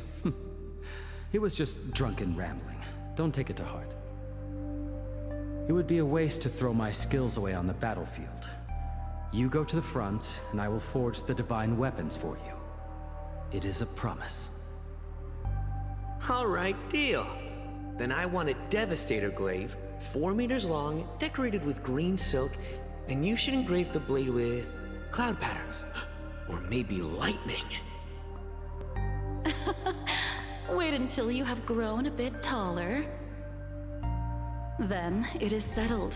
It was just drunken rambling. Don't take it to heart. It would be a waste to throw my skills away on the battlefield. You go to the front, and I will forge the divine weapons for you. It is a promise. All right, deal. Then I want a Devastator Glaive, 4 meters long, decorated with green silk, and you should engrave the blade with cloud patterns. Or maybe lightning. Wait until you have grown a bit taller. Then it is settled.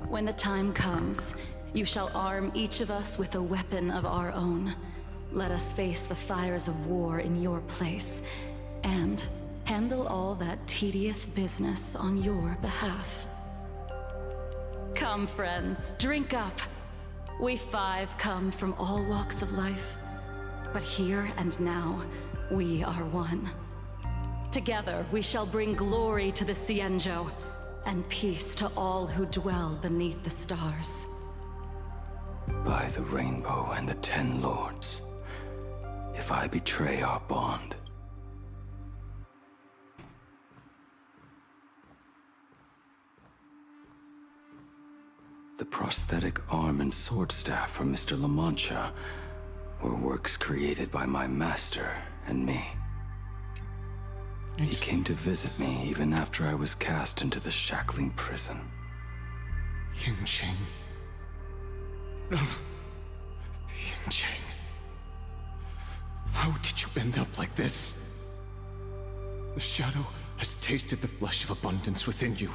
When the time comes, you shall arm each of us with a weapon of our own. Let us face the fires of war in your place, and handle all that tedious business on your behalf. Come, friends, drink up. We 5 come from all walks of life, but here and now, we are one. Together, we shall bring glory to the Xianzhou, and peace to all who dwell beneath the stars. By the rainbow and the 10 lords, if I betray our bond. The prosthetic arm and sword staff from Mr. La Mancha were works created by my master and me. He came to visit me even after I was cast into the shackling prison. Yingqing. No. Yingqing. How did you end up like this? The shadow has tasted the flesh of abundance within you.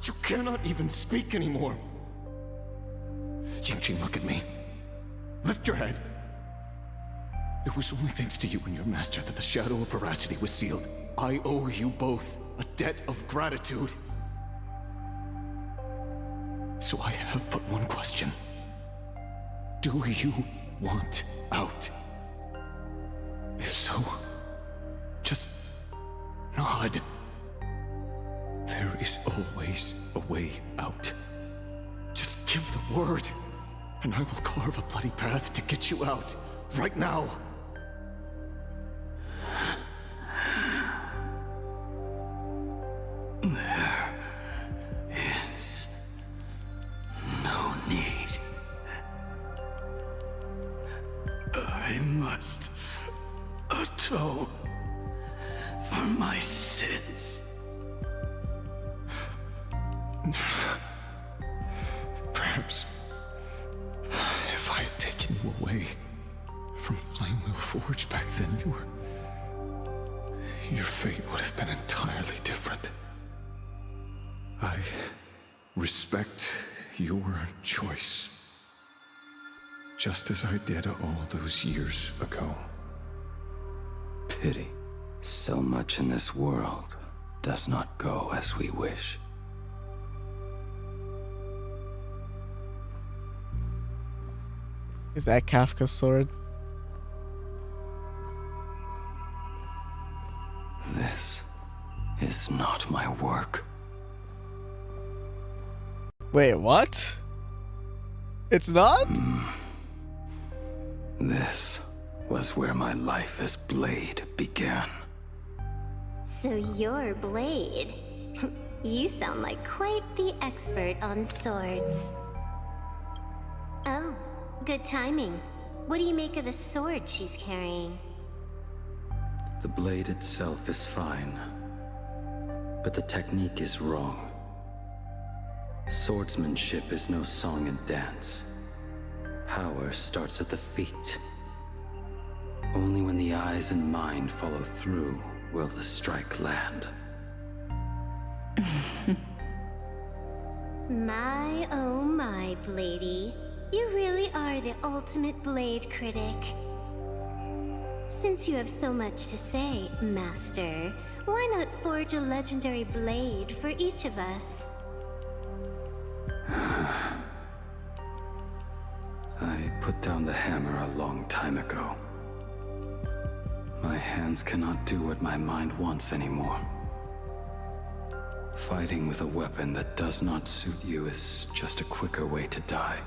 You cannot even speak anymore. Yingqing, look at me. Lift your head. It was only thanks to you and your master that the shadow of veracity was sealed. I owe you both a debt of gratitude. So I have but one question. Do you want out? If so, just nod. There is always a way out. Just give the word, and I will carve a bloody path to get you out, right now. There is no need. I must atone for my sins. Perhaps if I had taken you away from Flamewheel Forge back then, your fate would have been entirely different. I respect your choice, just as I did all those years ago. Pity. So much in this world does not go as we wish. Is that Kafka's sword? This is not my work. Wait, what? It's not? This was where my life as Blade began. So you're Blade. You sound like quite the expert on swords. Oh, good timing. What do you make of the sword she's carrying? The blade itself is fine, but the technique is wrong. Swordsmanship is no song and dance. Power starts at the feet. Only when the eyes and mind follow through will the strike land. My oh my, Bladey. You really are the ultimate blade critic. Since you have so much to say, Master, why not forge a legendary blade for each of us? I put down the hammer a long time ago. My hands cannot do what my mind wants anymore. Fighting with a weapon that does not suit you is just a quicker way to die.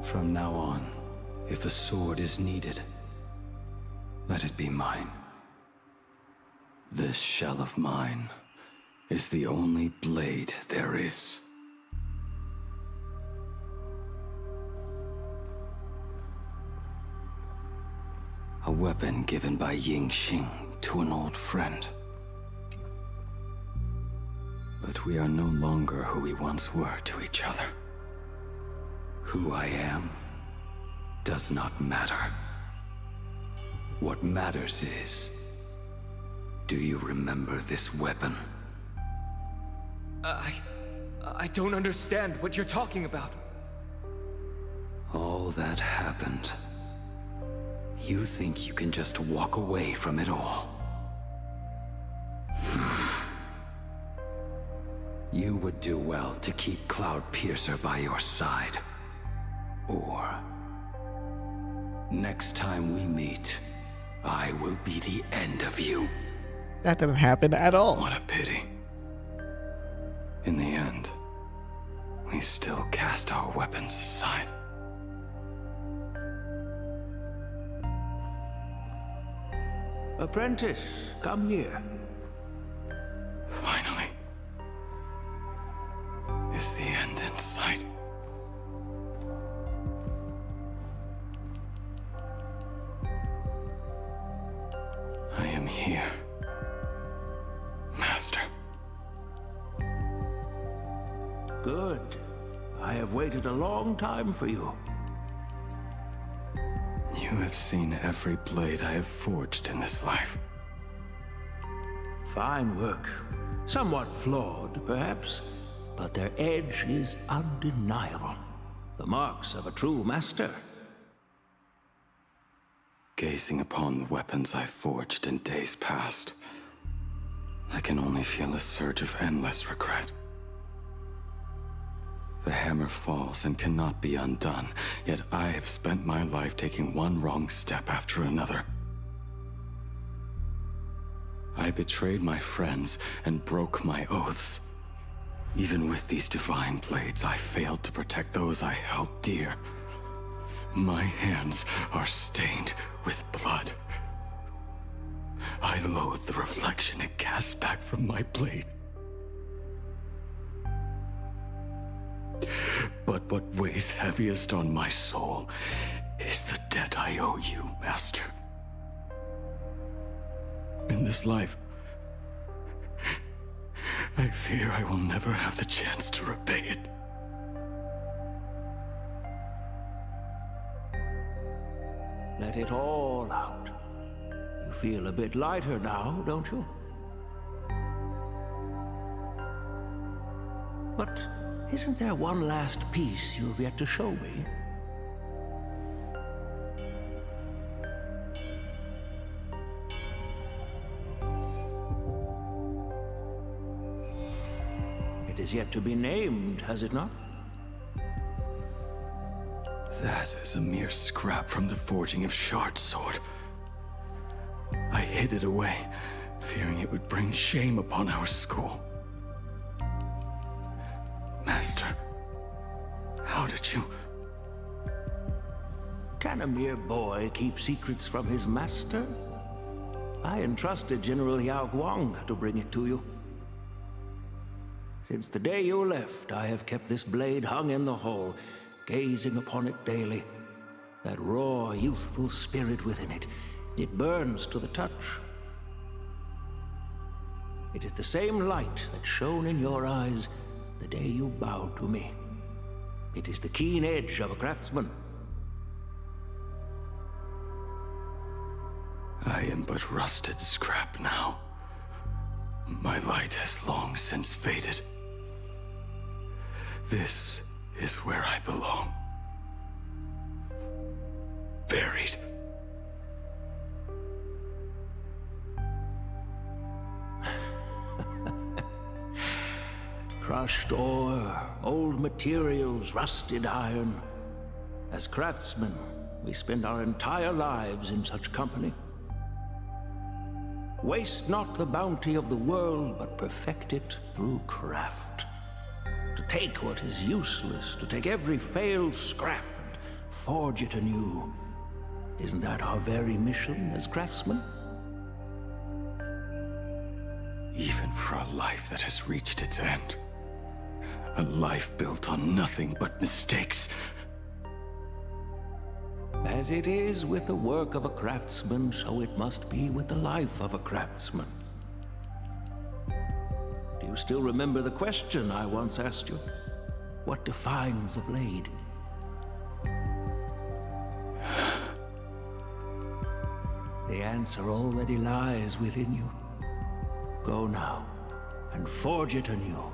From now on, if a sword is needed, let it be mine. This shell of mine is the only blade there is. A weapon given by Ying Xing to an old friend. But we are no longer who we once were to each other. Who I am does not matter. What matters is, do you remember this weapon? I don't understand what you're talking about. All that happened. You think you can just walk away from it all? You would do well to keep Cloud Piercer by your side. Or, next time we meet, I will be the end of you. That didn't happen at all. What a pity. In the end, we still cast our weapons aside. Apprentice, come here. Finally. Is the end in sight? I am here, Master. Good. I have waited a long time for you. You have seen every blade I have forged in this life. Fine work. Somewhat flawed, perhaps, but their edge is undeniable. The marks of a true master. Gazing upon the weapons I forged in days past, I can only feel a surge of endless regret. The hammer falls and cannot be undone, yet I have spent my life taking one wrong step after another. I betrayed my friends and broke my oaths. Even with these divine blades, I failed to protect those I held dear. My hands are stained with blood. I loathe the reflection it casts back from my blade. But what weighs heaviest on my soul is the debt I owe you, Master. In this life, I fear I will never have the chance to repay it. Let it all out. You feel a bit lighter now, don't you? But isn't there one last piece you've yet to show me? It is yet to be named, has it not? That is a mere scrap from the forging of Shard's sword. I hid it away, fearing it would bring shame upon our school. Master, how did you... Can a mere boy keep secrets from his master? I entrusted General Yao Guang to bring it to you. Since the day you left, I have kept this blade hung in the hall, gazing upon it daily. That raw, youthful spirit within it, it burns to the touch. It is the same light that shone in your eyes the day you bowed to me. It is the keen edge of a craftsman. I am but rusted scrap now. My light has long since faded. This is where I belong. Buried. Crushed ore, old materials, rusted iron. As craftsmen, we spend our entire lives in such company. Waste not the bounty of the world, but perfect it through craft. To take what is useless, to take every failed scrap and forge it anew. Isn't that our very mission as craftsmen? Even for a life that has reached its end. A life built on nothing but mistakes. As it is with the work of a craftsman, so it must be with the life of a craftsman. Do you still remember the question I once asked you? What defines a blade? The answer already lies within you. Go now, and forge it anew.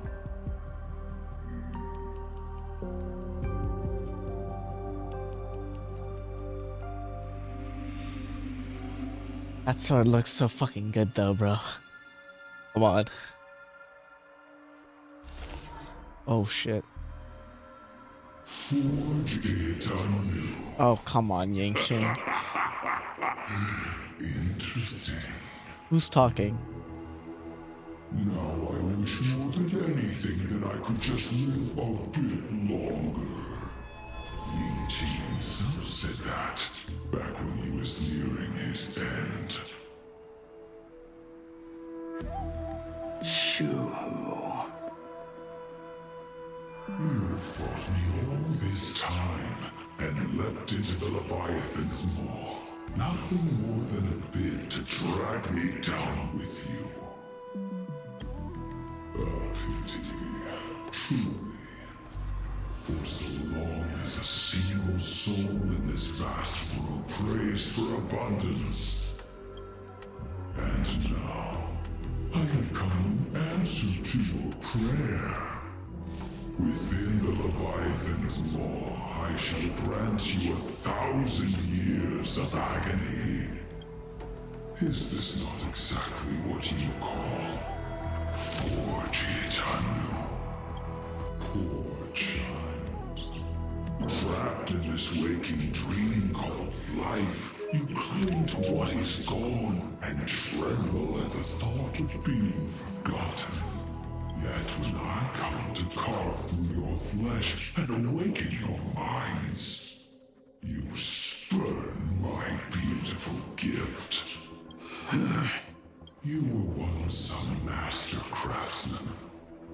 That sword looks so fucking good though, bro. Come on. Oh shit. Forge it anew. Oh, come on, Yangqing. Interesting. Who's talking? Now I wish more than anything that I could just live a bit longer. Yingqing himself said that back when he was nearing his end. Shoo. You fought me all this time and leapt into the Leviathan's maw. Nothing more than a bid to drag me down with you. A pity, truly. For so long as a single soul in this vast world prays for abundance. And now, I have come in answer to your prayer. Within the Leviathan's maw, I shall grant you 1,000 years of agony. Is this not exactly what you call forge it anew? Poor child. Trapped in this waking dream called life, you cling to what is gone and tremble at the thought of being forgotten. Yet when I come to carve through your flesh and awaken your minds, you spurn my beautiful gift. You were once a master craftsman.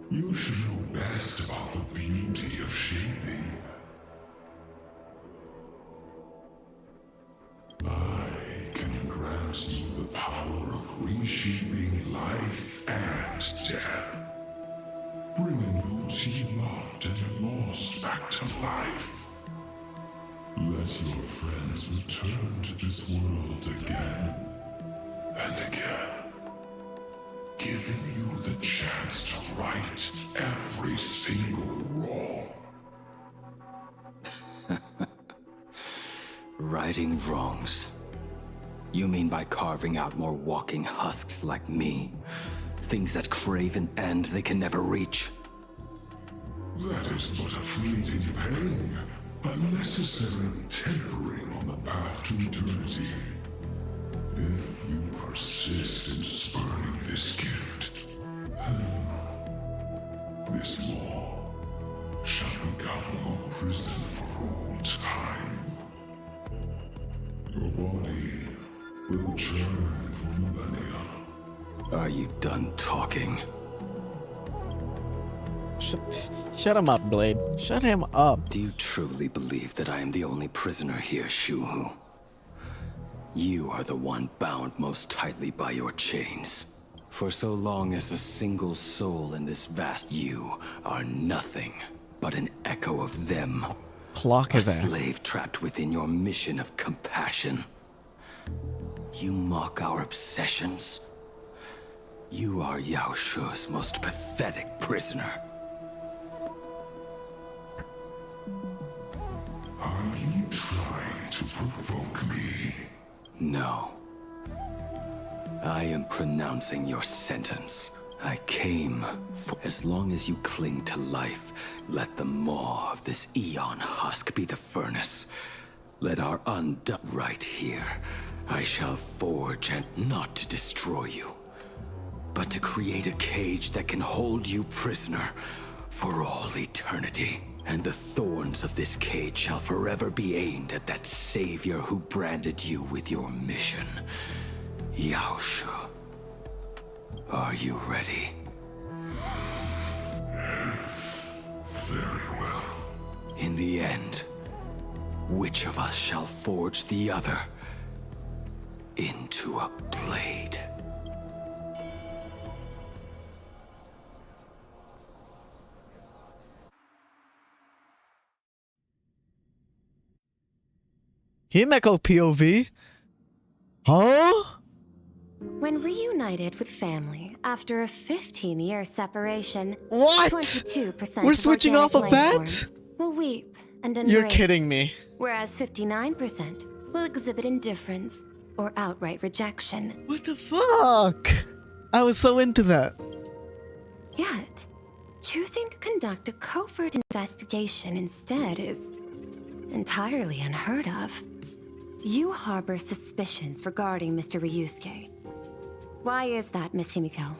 You should know best about the beauty of shaping. I can grant you the power of reshaping life and death. Bringing those you loved and lost back to life. Let your friends return to this world again and again, giving you the chance to right every single wrong. Righting wrongs. You mean by carving out more walking husks like me? Things that crave an end they can never reach. That is but a fleeting pang, a necessary tempering on the path to eternity. If you persist in spurning this gift, this law shall become your prison for all time. Your body will churn for millennia. Are you done talking? Shut him up, Blade. Shut him up. Do you truly believe that I am the only prisoner here, Shuhu? You are the one bound most tightly by your chains. For so long as a single soul in this vast you are nothing but an echo of them. Clock his ass. A slave trapped within your mission of compassion. You mock our obsessions. You are Yao Shu's most pathetic prisoner. Are you trying to provoke me? No. I am pronouncing your sentence. I came for as long as you cling to life, let the maw of this Eon husk be the furnace. Let our undone right here. I shall forge and not to destroy you, but to create a cage that can hold you prisoner for all eternity. And the thorns of this cage shall forever be aimed at that savior who branded you with your mission. Yao Shu. Are you ready? Very well. In the end, which of us shall forge the other into a blade? Himeko POV? Huh? When reunited with family after a 15-year separation, What? 22% We're of switching organic off of that? landforms will weep and embrace. You're kidding me. Whereas 59% will exhibit indifference or outright rejection. What the fuck? I was so into that. Yet, choosing to conduct a covert investigation instead is entirely unheard of. You harbor suspicions regarding Mr. Ryusuke. Why is that, Miss Himiko?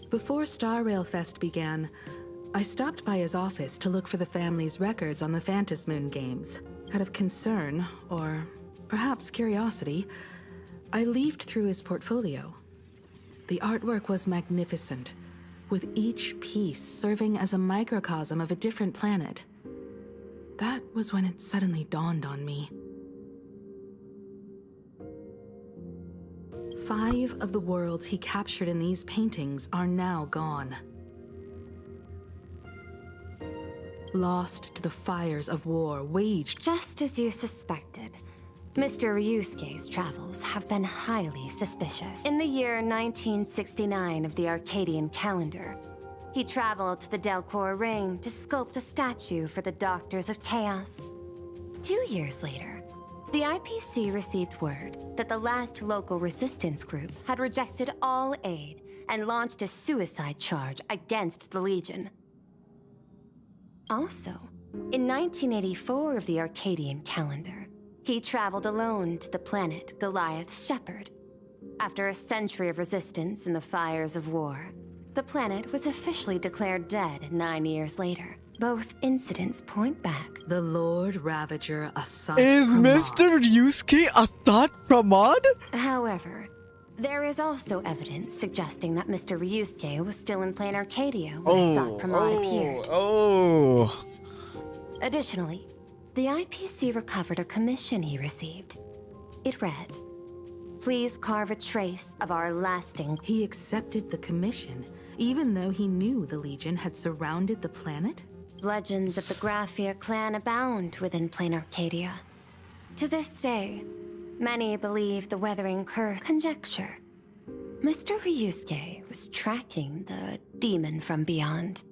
Before Star Rail Fest began, I stopped by his office to look for the family's records on the Phantom Moon games. Out of concern, or perhaps curiosity, I leafed through his portfolio. The artwork was magnificent, with each piece serving as a microcosm of a different planet. That was when it suddenly dawned on me. 5 of the worlds he captured in these paintings are now gone. Lost to the fires of war waged. Just as you suspected, Mr. Ryusuke's travels have been highly suspicious. In the year 1969 of the Arcadian calendar, he traveled to the Delcor Ring to sculpt a statue for the Doctors of Chaos. 2 years later, the IPC received word that the last local resistance group had rejected all aid and launched a suicide charge against the Legion. Also, in 1984 of the Arcadian calendar, he traveled alone to the planet Goliath's Shepherd. After a century of resistance in the fires of war, the planet was officially declared dead 9 years later. Both incidents point back. The Lord Ravager Assad Is Pramod. Mr. Ryusuke a thought Pramod? However, there is also evidence suggesting that Mr. Ryusuke was still in plain Arcadia when Assad Pramod appeared. Oh. Additionally, the IPC recovered a commission he received. It read, "Please carve a trace of our lasting..." He accepted the commission, even though he knew the Legion had surrounded the planet? Legends of the Graphia clan abound within plain Arcadia. To this day, many believe the Weathering Curse conjecture. Mr. Ryusuke was tracking the demon from beyond.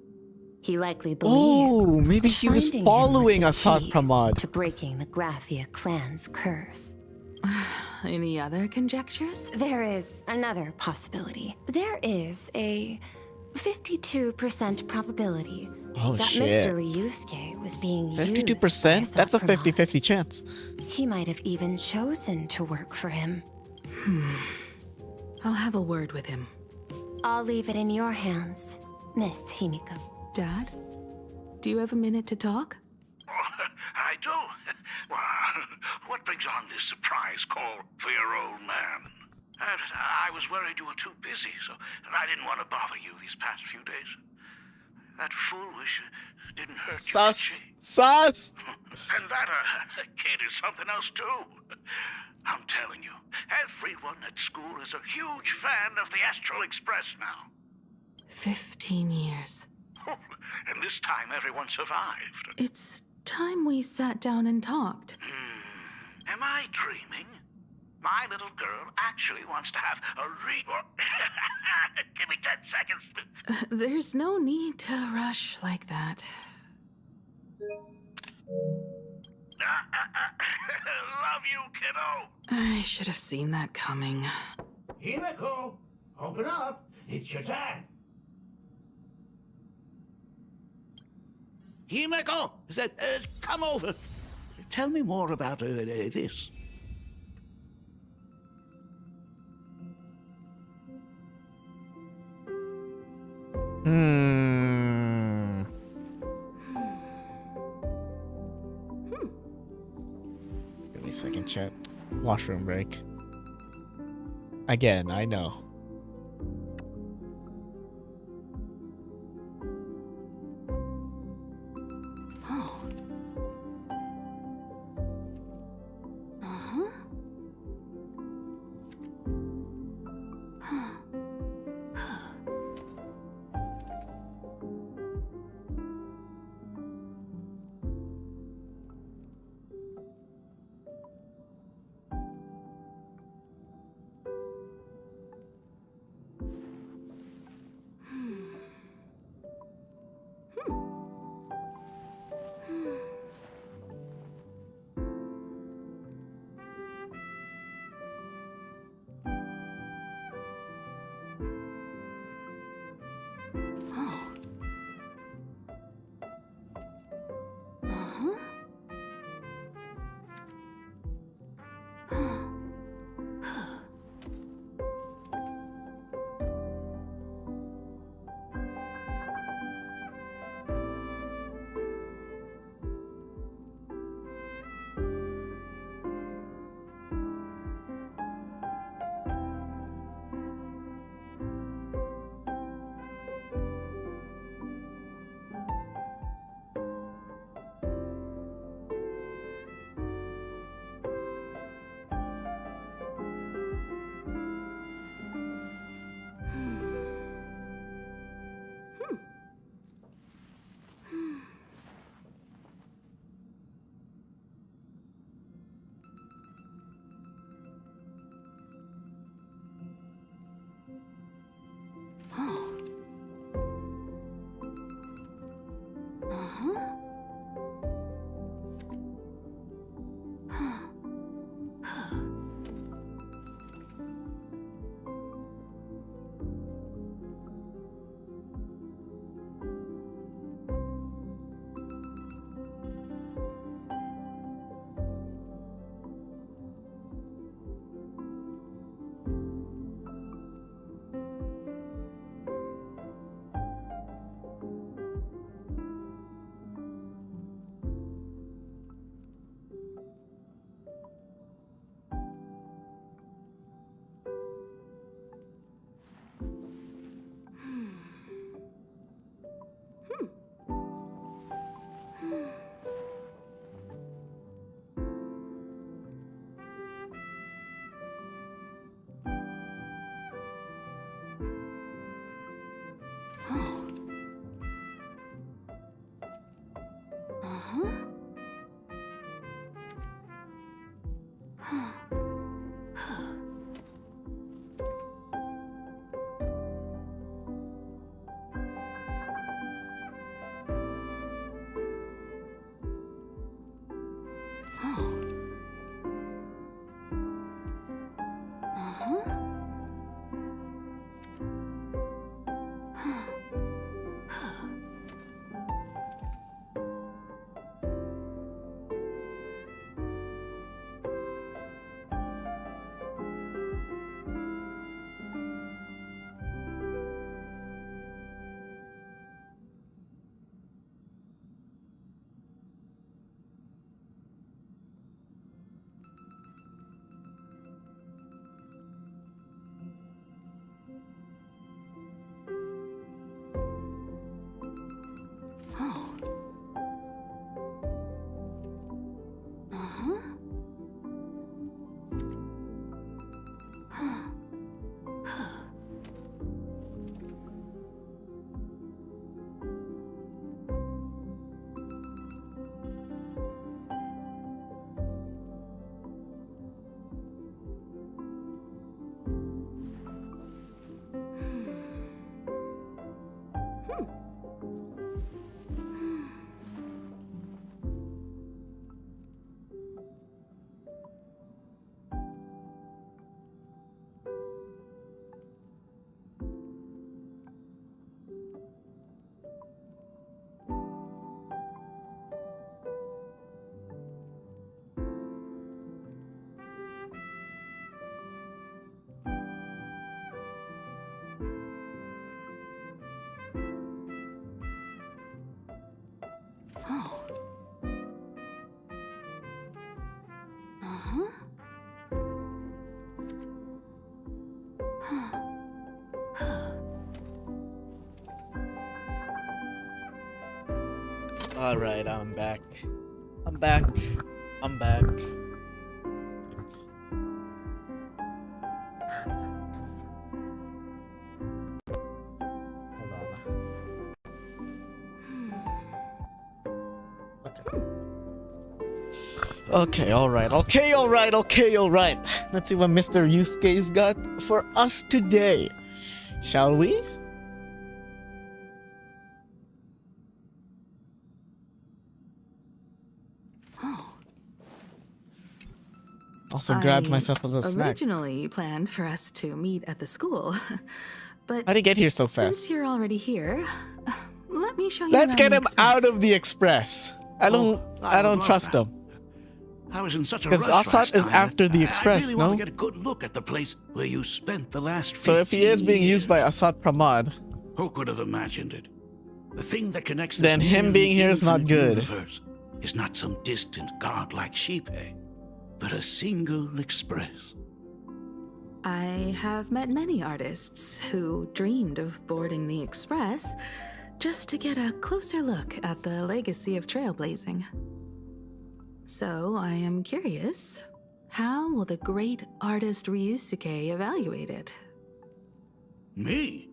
He likely believed Maybe he was finding him following the Assad key Pramod. to breaking the Graphia clan's curse. Any other conjectures? There is another possibility. There is a 52% probability that shit. Mr. Ryusuke was being used 52%? That's a by Assad 50-50 chance. He might have even chosen to work for him. I'll have a word with him. I'll leave it in your hands, Miss Himiko. Dad? Do you have a minute to talk? I do. Well, what brings on this surprise call for your old man? I was worried you were too busy, so I didn't want to bother you these past few days. That foolish didn't hurt Sus! you, did she? Sus! And that kid is something else too. I'm telling you, everyone at school is a huge fan of the Astral Express now. 15 years. And this time everyone survived. It's time we sat down and talked. Am I dreaming? My little girl actually wants to have a Give me 10 seconds. There's no need to rush like that. Love you, kiddo. I should have seen that coming. Himeko, open up. It's your dad. Himeko, come over. Tell me more about this. Give me a second, chat. Washroom break. Again, I know. Alright, I'm back. I'm back. I'm back. Hold on. Okay, alright. Okay, alright. Okay, alright. Let's see what Mr. Yusuke's got for us today. Shall we? Also grabbed myself a little snack. Originally planned for us to meet at the school, but How'd he get here so fast? Since you're already here, let me show you. Let's around get the him express. out of the express. I don't trust him. I was in such a rush Because last Assad is time. after the express, I really no? want to get a good look at the place where you spent the last 15 So if he is being used by Assad Pramad, Who could have imagined it? The thing that connects this then him nearly being here is not infinite good. universe is not some distant godlike sheephead, but a single express. I have met many artists who dreamed of boarding the express just to get a closer look at the legacy of trailblazing. So I am curious, how will the great artist Ryusuke evaluate it? Me?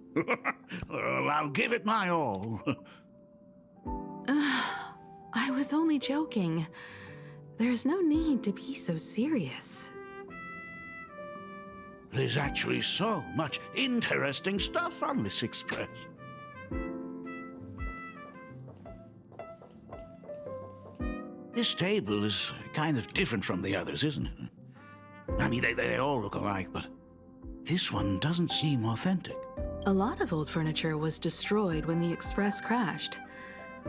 Well, I'll give it my all. I was only joking. There's no need to be so serious. There's actually so much interesting stuff on this express. This table is kind of different from the others, isn't it? I mean, they all look alike, but this one doesn't seem authentic. A lot of old furniture was destroyed when the express crashed.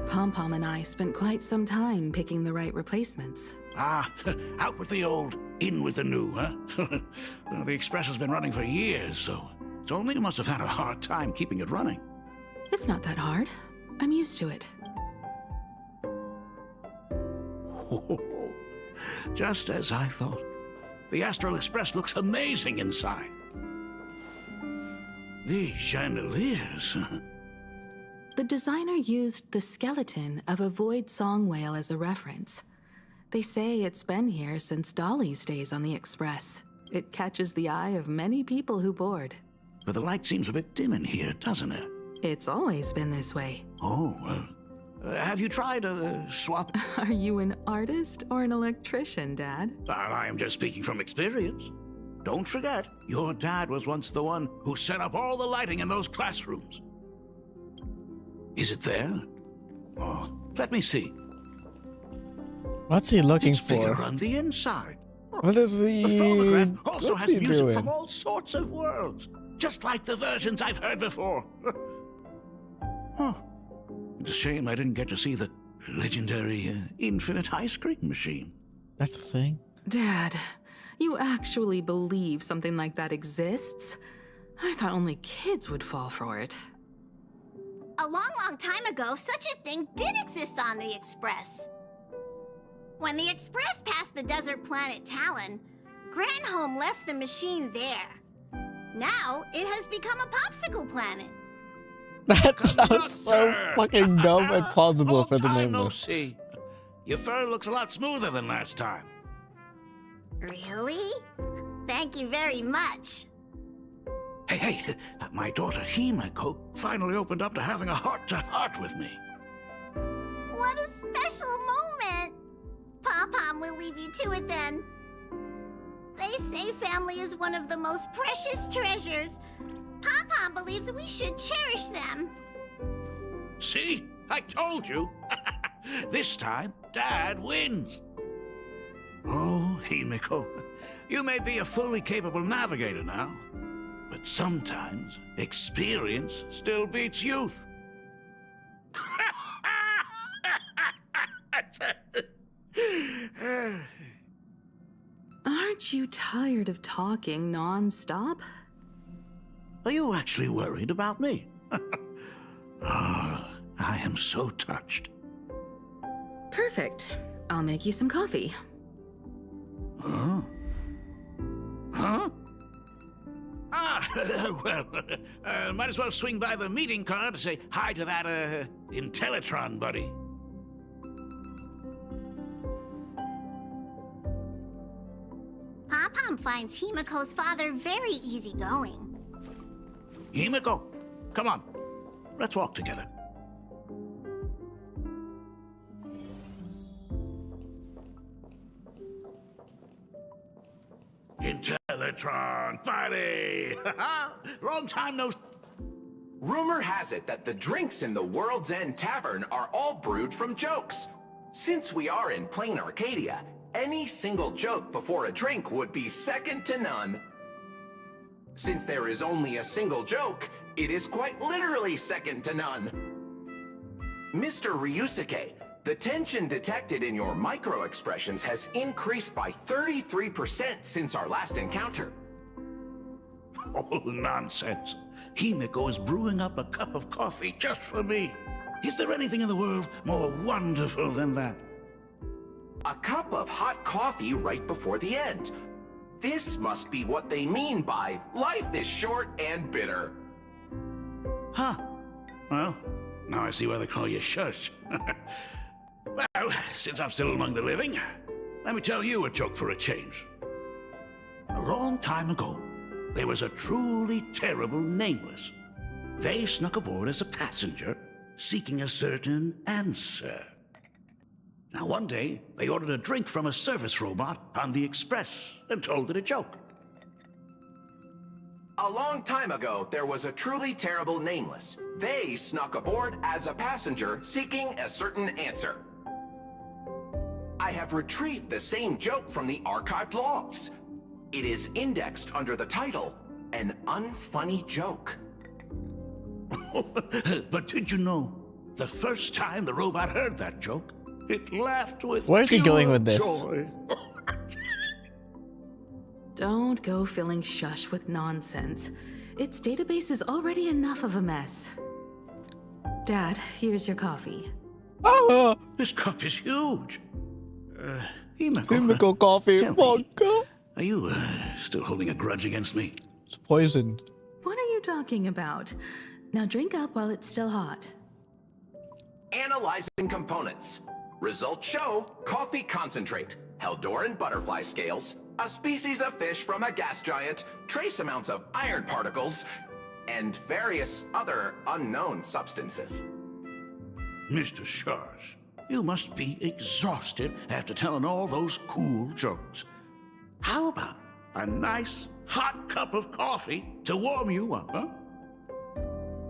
Pom-Pom and I spent quite some time picking the right replacements. Ah, out with the old, in with the new, huh? Well, the express has been running for years, so it's only you must have had a hard time keeping it running. It's not that hard. I'm used to it. Just as I thought. The Astral Express looks amazing inside. These chandeliers. The designer used the skeleton of a void song whale as a reference. They say it's been here since Dolly's days on the Express. It catches the eye of many people who board. But the light seems a bit dim in here, doesn't it? It's always been this way. Oh, have you tried swap? Are you an artist or an electrician, Dad? I am just speaking from experience. Don't forget, your dad was once the one who set up all the lighting in those classrooms. Is it there? Oh, let me see. What's he looking It's for? bigger on the inside. What is he? The photograph also What's has he music doing? from all sorts of worlds, just like the versions I've heard before. Huh. It's a shame I didn't get to see the legendary infinite ice cream machine. That's a thing. Dad, you actually believe something like that exists? I thought only kids would fall for it. A long time ago, such a thing did exist on the Express. When the Express passed the desert planet Talon, Granholm left the machine there. Now, it has become a popsicle planet. That sounds so fucking dumb and plausible for the Time name no of. see. Your fur looks a lot smoother than last time. Really? Thank you very much. Hey, my daughter Himeko finally opened up to having a heart-to-heart with me. What a special moment! Pom-Pom will leave you to it then. They say family is one of the most precious treasures. Pom-Pom believes we should cherish them. See? I told you. This time, Dad wins. Oh, Himeko, you may be a fully capable navigator now, but sometimes experience still beats youth. Aren't you tired of talking non-stop? Are you actually worried about me? I am so touched. Perfect. I'll make you some coffee. Huh? Huh? Ah, well, might as well swing by the meeting car to say hi to that, Intellitron buddy. mom finds Himiko's father very easygoing. Himiko, come on. Let's walk together. Intellitron, buddy! Long time no... Rumor has it that the drinks in the World's End Tavern are all brewed from jokes. Since we are in plain Arcadia, any single joke before a drink would be second to none. Since there is only a single joke, it is quite literally second to none. Mr. Ryusuke, the tension detected in your micro-expressions has increased by 33% since our last encounter. Oh, nonsense. Himiko is brewing up a cup of coffee just for me. Is there anything in the world more wonderful than that? A cup of hot coffee right before the end. This must be what they mean by life is short and bitter. Huh. Well, now I see why they call you Shush. Well, since I'm still among the living, let me tell you a joke for a change. A long time ago, there was a truly terrible nameless. They snuck aboard as a passenger, seeking a certain answer. Now one day, they ordered a drink from a service robot on the express and told it a joke. A long time ago, there was a truly terrible nameless. They snuck aboard as a passenger, seeking a certain answer. I have retrieved the same joke from the archived logs. It is indexed under the title, An Unfunny Joke. But did you know, the first time the robot heard that joke, it laughed with Where's he going pure with this? joy. Don't go filling Shush with nonsense. Its database is already enough of a mess. Dad, here's your coffee. Oh, this cup is huge. Himiko coffee. Vodka. Are you still holding a grudge against me? It's poisoned. What are you talking about? Now drink up while it's still hot. Analyzing components. Results show coffee concentrate, Heldoran butterfly scales, a species of fish from a gas giant, trace amounts of iron particles, and various other unknown substances. Mr. Shush, you must be exhausted after telling all those cool jokes. How about a nice hot cup of coffee to warm you up, huh?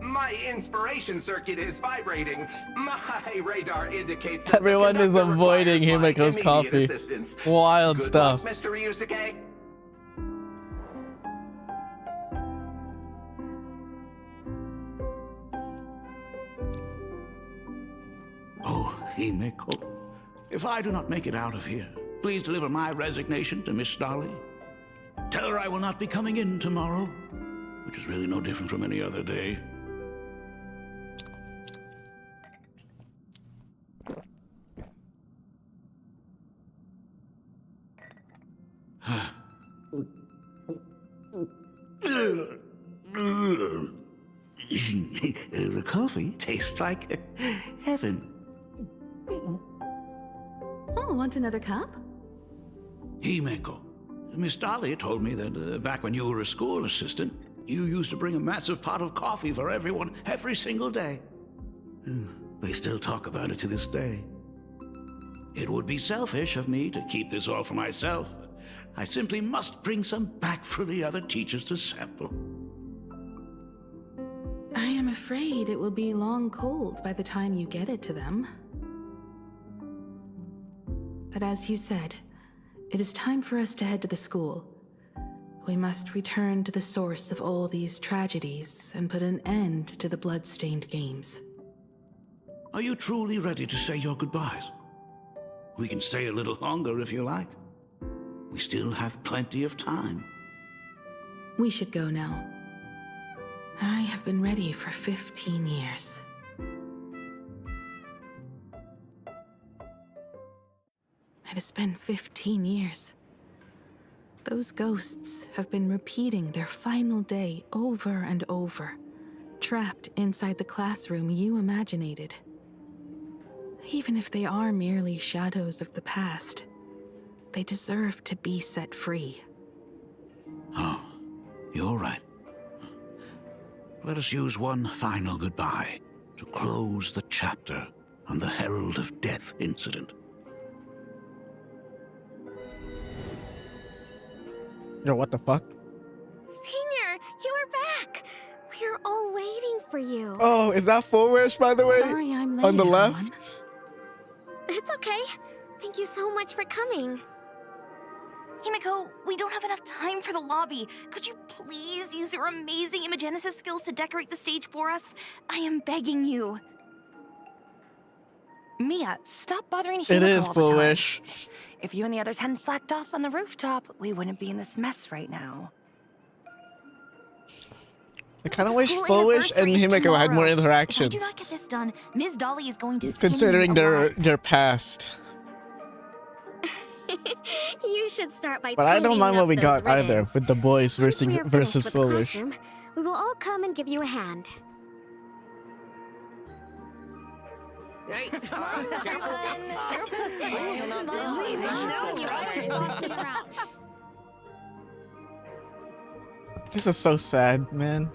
My inspiration circuit is vibrating. My radar indicates that Everyone is avoiding Himiko's coffee. Assistance. Wild Good stuff. luck, Mr. Ryusuke. Oh, Himiko, if I do not make it out of here, please deliver my resignation to Miss Dolly. Tell her I will not be coming in tomorrow, which is really no different from any other day. The coffee tastes like heaven. Oh, want another cup? Himiko, Miss Dolly told me that back when you were a school assistant, you used to bring a massive pot of coffee for everyone every single day. They still talk about it to this day. It would be selfish of me to keep this all for myself. I simply must bring some back for the other teachers to sample. I am afraid it will be long cold by the time you get it to them. But as you said, it is time for us to head to the school. We must return to the source of all these tragedies and put an end to the blood-stained games. Are you truly ready to say your goodbyes? We can stay a little longer if you like. We still have plenty of time. We should go now. I have been ready for 15 years. It has been 15 years. Those ghosts have been repeating their final day over and over, trapped inside the classroom you imaginated. Even if they are merely shadows of the past, they deserve to be set free. You're right. Let us use one final goodbye to close the chapter on the Herald of Death incident. Yo, what the fuck? Senior, you are back. We are all waiting for you. Oh, is that Full Wish, by the way? Sorry I'm late, on the everyone. left? It's okay. Thank you so much for coming. Himiko, we don't have enough time for the lobby. Could you please use your amazing Imagenesis skills to decorate the stage for us? I am begging you. Mia, stop bothering Himiko It is all the Full time. Wish. If you and the others hadn't slacked off on the rooftop, we wouldn't be in this mess right now. I kind of wish School Full Wish and anniversary is Himiko had more tomorrow. interactions, If I do not get this done, Ms. Dolly is going to skin considering me alive. their past. You should start by But I don't tidying mind what up we those got either ribbons. with the boys Once we are versus finished with the Full Wish. classroom, we will all come and give you a hand. Hey, This is so sad, man.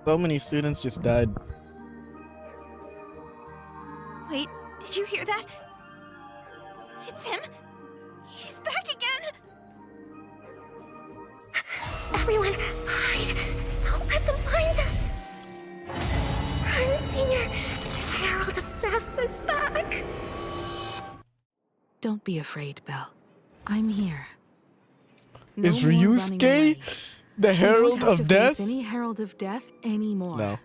So many students just died. Wait, did you hear that? It's him. He's back again. Everyone, hide! Don't let them find us! Run, Senior! The Herald of Death is back! Don't be afraid, Belle. I'm here. Is more running Ryusuke away. the You Herald don't have of to face Death? any Herald of Death anymore. No.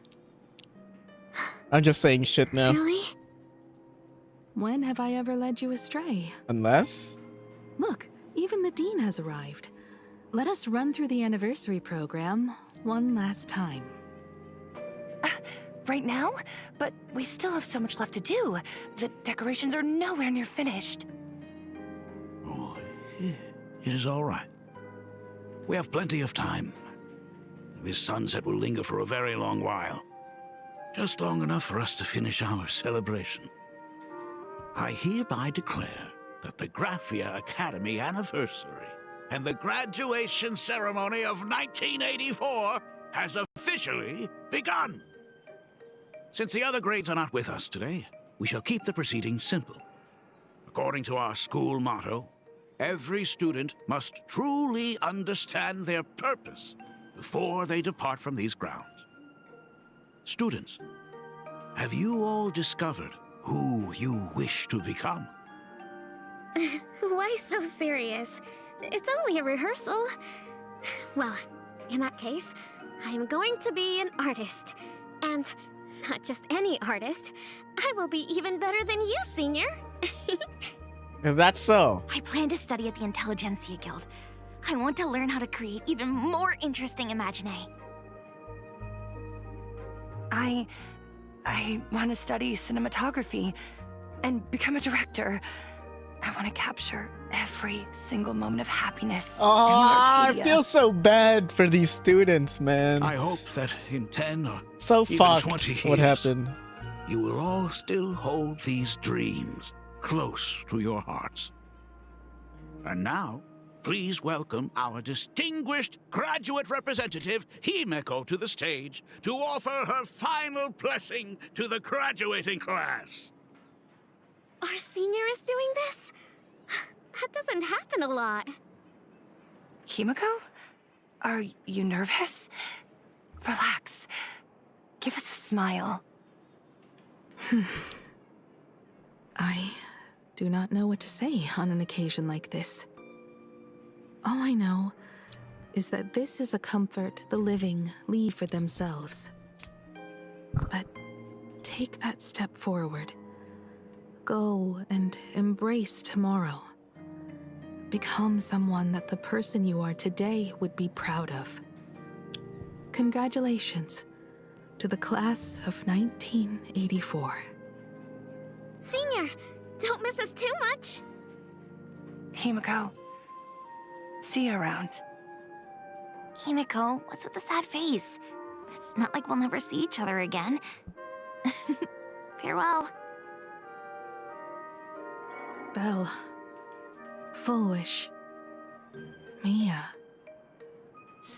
I'm just saying shit now. Really? When have I ever led you astray? Unless? Look, even the Dean has arrived. Let us run through the anniversary program one last time. Right now? But we still have so much left to do. The decorations are nowhere near finished. Oh, it is all right. We have plenty of time. This sunset will linger for a very long while. Just long enough for us to finish our celebration. I hereby declare that the Graphia Academy anniversary and the graduation ceremony of 1984 has officially begun. Since the other grades are not with us today, we shall keep the proceedings simple. According to our school motto, every student must truly understand their purpose before they depart from these grounds. Students, have you all discovered who you wish to become? Why so serious? It's only a rehearsal. Well, in that case, I am going to be an artist. And not just any artist. I will be even better than you, Senior. Is that so? I plan to study at the Intelligentsia Guild. I want to learn how to create even more interesting imaginae. I want to study cinematography and become a director. I want to capture every single moment of happiness. Oh, I Arcadia. feel so bad for these students, man. I hope that in 10 or So even fucked 20 years, what happened. you will all still hold these dreams close to your hearts. And now, please welcome our distinguished graduate representative, Himiko, to the stage to offer her final blessing to the graduating class. Our senior is doing this? That doesn't happen a lot. Himiko? Are you nervous? Relax. Give us a smile. I do not know what to say on an occasion like this. All I know is that this is a comfort the living leave for themselves. But take that step forward. Go and embrace tomorrow. Become someone that the person you are today would be proud of. Congratulations to the class of 1984. Senior, don't miss us too much. Himiko. See you around. Himiko, what's with the sad face? It's not like we'll never see each other again. Farewell. Belle. Full Wish. Mia.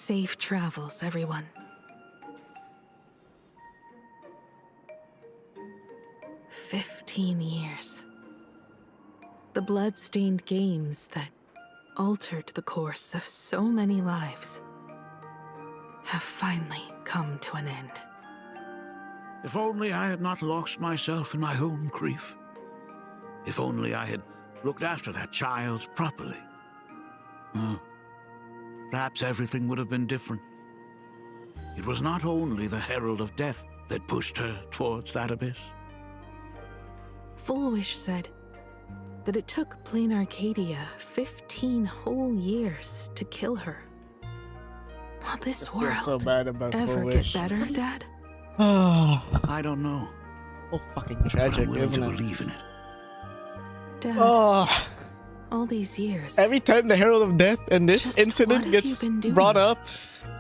Safe travels, everyone. "15 years. The blood-stained games that altered the course of so many lives have finally come to an end." If only I had not lost myself in my own grief. If only I had looked after that child properly. Perhaps everything would have been different. It was not only the Herald of Death that pushed her towards that abyss. Full Wish said that it took Plain Arcadia 15 whole years to kill her. Will this I feel world so bad about ever Full get Wish. better, Dad? I don't know. So fucking tragic, I'm willing isn't to it? believe in it. Dad, Oh, all these years. every time the Herald of Death and this Just incident what have gets you been doing? brought up,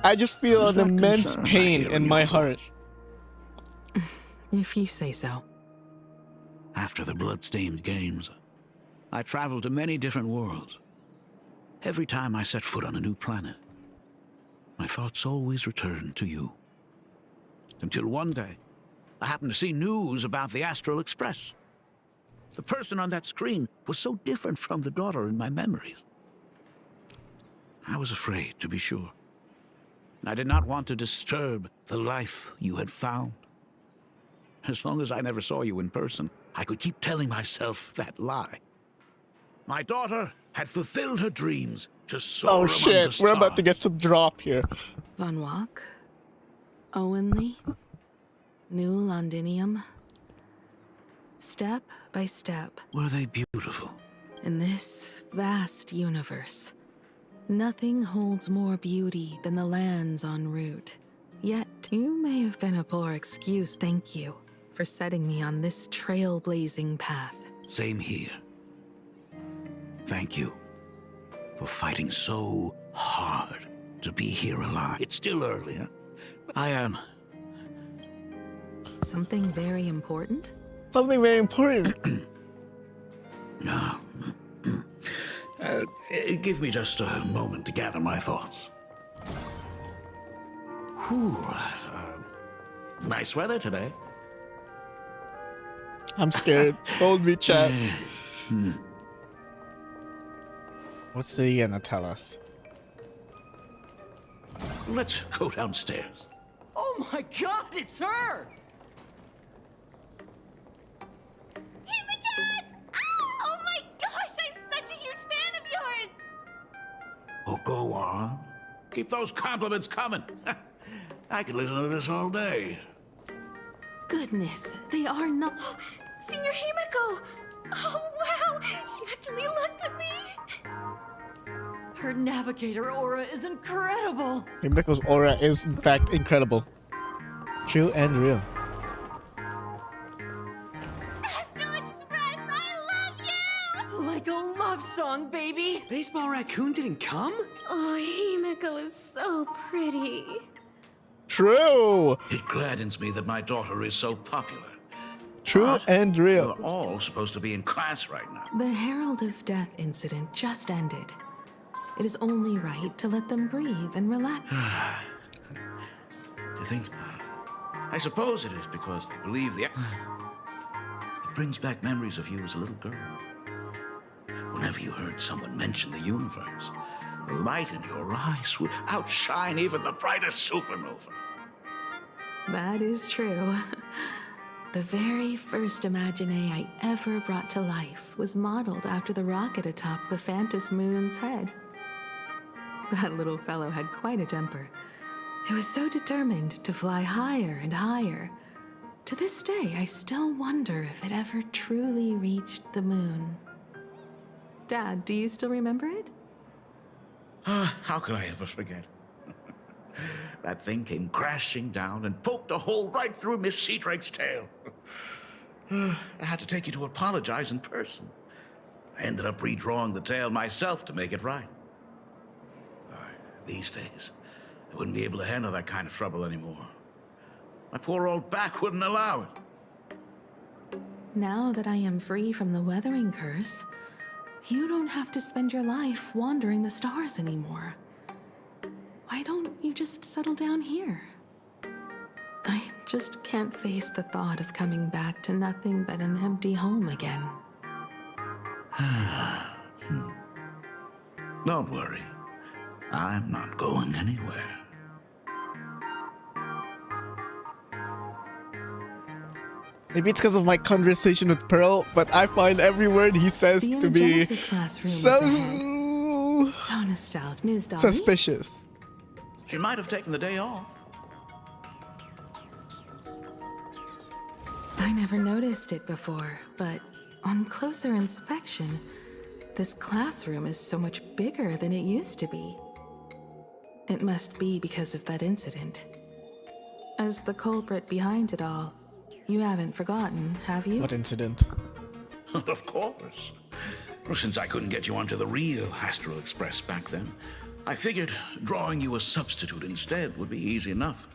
I just feel Who's an that immense concern I pain hear in in my your heart. If you say so. After the blood-stained games, I traveled to many different worlds. Every time I set foot on a new planet, my thoughts always returned to you. Until one day, I happened to see news about the Astral Express. The person on that screen was so different from the daughter in my memories. I was afraid, to be sure. I did not want to disturb the life you had found. As long as I never saw you in person, I could keep telling myself that lie. My daughter had fulfilled her dreams to soar Oh among the shit, we're about to stars. get some drop here. Von Walk, Owenly, New Londinium. Step by step, Were they beautiful? in this vast universe, nothing holds more beauty than the lands en route. Yet, you may have been a poor excuse, thank you, for setting me on this trailblazing path. Same here. Thank you for fighting so hard to be here alive. It's still early, huh? I am. Something very important? Something very important. No. Give me just a moment to gather my thoughts. Whew. Nice weather today. I'm scared. Hold me, chat. What's he gonna tell us? Let's go downstairs. Oh my god, it's her! Oh my gosh, I'm such a huge fan of yours! Oh, go on. Keep those compliments coming. I could listen to this all day. Goodness, they are not. Senior Himiko! Oh wow, she actually looked at me! Her navigator aura is incredible! Himiko's aura is in fact incredible. True and real. Astral Express, I love you! Like a love song, baby! Baseball Raccoon didn't come? Oh, Himiko is so pretty. True! It gladdens me that my daughter is so popular. True and real. We're all supposed to be in class right now. The Herald of Death incident just ended. It is only right to let them breathe and relax. Do you think? I suppose it is because they believe the. It brings back memories of you as a little girl. Whenever you heard someone mention the universe, the light in your eyes would outshine even the brightest supernova. That is true. The very first Imagine I ever brought to life was modeled after the rocket atop the Phantom Moon's head. That little fellow had quite a temper. It was so determined to fly higher and higher. To this day, I still wonder if it ever truly reached the moon. Dad, do you still remember it? How could I ever forget? That thing came crashing down and poked a hole right through Miss Seadrake's tail. I had to take you to apologize in person. I ended up redrawing the tail myself to make it right. These days, I wouldn't be able to handle that kind of trouble anymore. My poor old back wouldn't allow it. Now that I am free from the weathering curse, you don't have to spend your life wandering the stars anymore. why don't you just settle down here? I just can't face the thought of coming back to nothing but an empty home again. Don't worry. I'm not going anywhere. Maybe it's because of my conversation with Pearl, but I find every word he says to be so nostalgic, Ms. Dolly. suspicious. She might have taken the day off. I never noticed it before, but on closer inspection, this classroom is so much bigger than it used to be. It must be because of that incident. As the culprit behind it all, you haven't forgotten, have you? What incident? Of course. Well, since I couldn't get you onto the real Astral Express back then, I figured drawing you a substitute instead would be easy enough.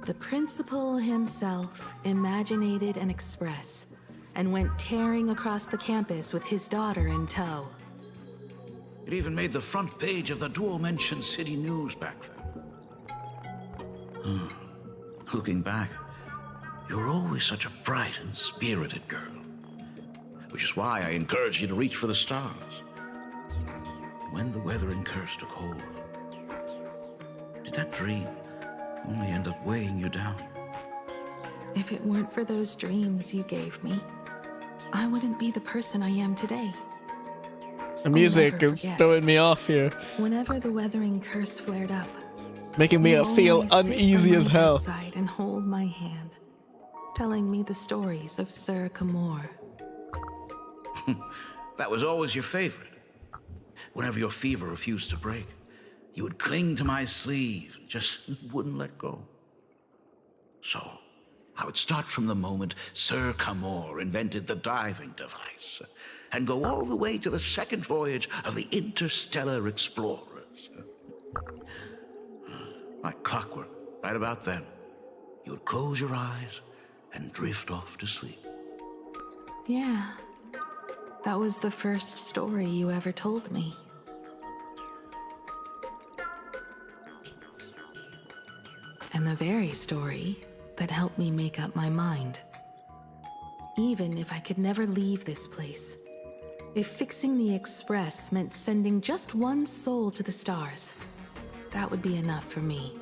The principal himself imaginated an express and went tearing across the campus with his daughter in tow. It even made the front page of the dual-mentioned city news back then. Looking back, you were always such a bright and spirited girl. Which is why I encouraged you to reach for the stars. When the weathering curse took hold, did that dream only end up weighing you down? If it weren't for those dreams you gave me, I wouldn't be the person I am today. The music is throwing me off here. Whenever the weathering curse flared up, Making me feel uneasy as hell. Outside and hold my hand, telling me the stories of Sir Kamor. That was always your favorite. Whenever your fever refused to break, you would cling to my sleeve and just wouldn't let go. So, I would start from the moment Sir Kamor invented the diving device and go all the way to the second voyage of the interstellar explorers. Like clockwork, right about then, you would close your eyes and drift off to sleep. Yeah, that was the first story you ever told me. And the very story that helped me make up my mind. Even if I could never leave this place, if fixing the express meant sending just one soul to the stars, that would be enough for me.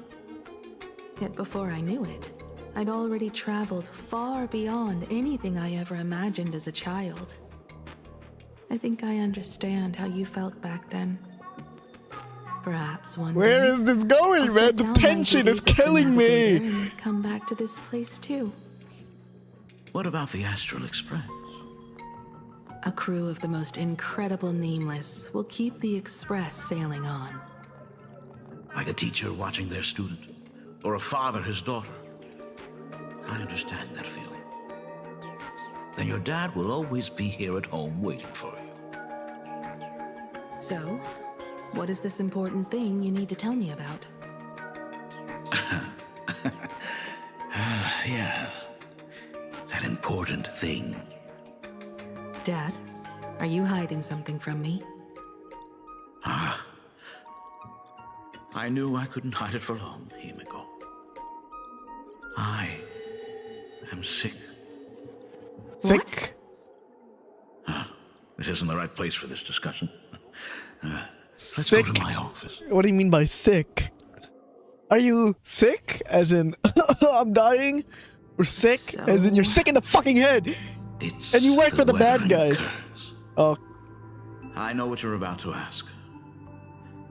Yet before I knew it, I'd already traveled far beyond anything I ever imagined as a child. I think I understand how you felt back then. Perhaps one day. Where is this going, man? The pension is killing me. And come back to this place too. What about the Astral Express? A crew of the most incredible nameless will keep the express sailing on. Like a teacher watching their student, or a father his daughter. I understand that feeling. Then your dad will always be here at home waiting for you. So, what is this important thing you need to tell me about? Yeah. That important thing. Dad, are you hiding something from me? I knew I couldn't hide it for long, Himiko. I am sick. Sick? This isn't the right place for this discussion. Let's Sick? go to my office. What do you mean by sick? Are you sick? As in, I'm dying? Or sick? As in, you're sick in the fucking head! And you work for the bad guys. Oh. I know what you're about to ask.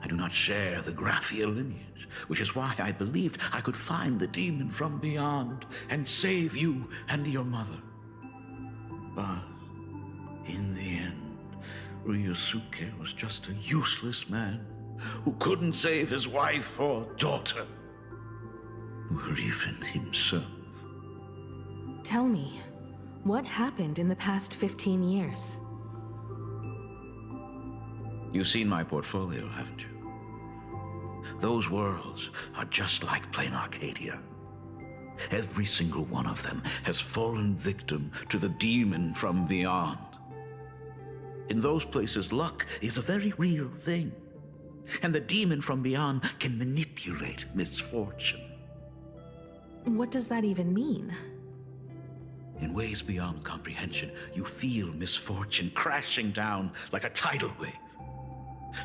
I do not share the Graphia lineage, which is why I believed I could find the demon from beyond and save you and your mother. But in the end, Ryusuke was just a useless man who couldn't save his wife or daughter, or even himself. Tell me, what happened in the past 15 years? You've seen my portfolio, haven't you? Those worlds are just like plain Arcadia. Every single one of them has fallen victim to the demon from beyond. In those places, luck is a very real thing. and the demon from beyond can manipulate misfortune. What does that even mean? In ways beyond comprehension, you feel misfortune crashing down like a tidal wave.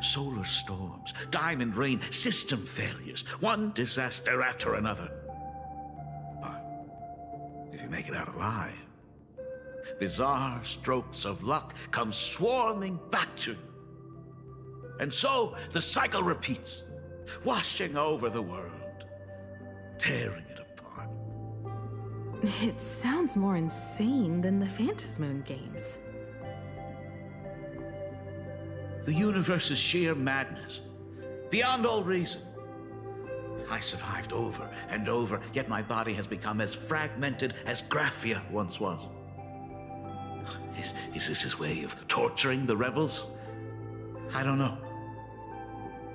Solar storms, diamond rain, system failures, one disaster after another. But if you make it out alive, bizarre strokes of luck come swarming back to you. And so the cycle repeats, washing over the world, tearing it apart. It sounds more insane than the Phantasmoon games. The universe is sheer madness, beyond all reason. I survived over and over, yet my body has become as fragmented as Graphia once was. Is this his way of torturing the rebels? I don't know.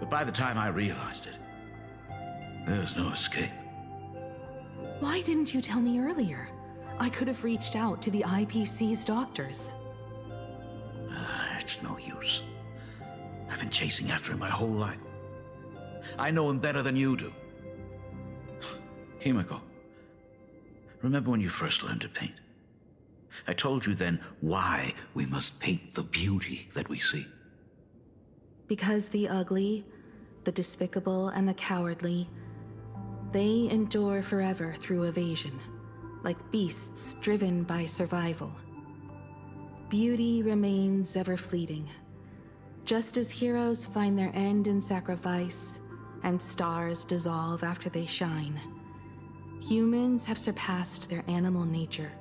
But by the time I realized it, there was no escape. Why didn't you tell me earlier? I could have reached out to the IPC's doctors. It's no use. I've been chasing after him my whole life. I know him better than you do. Himiko, remember when you first learned to paint? I told you then why we must paint the beauty that we see. Because the ugly, the despicable, and the cowardly, they endure forever through evasion, like beasts driven by survival. Beauty remains ever fleeting, just as heroes find their end in sacrifice, and stars dissolve after they shine. Humans have surpassed their animal nature.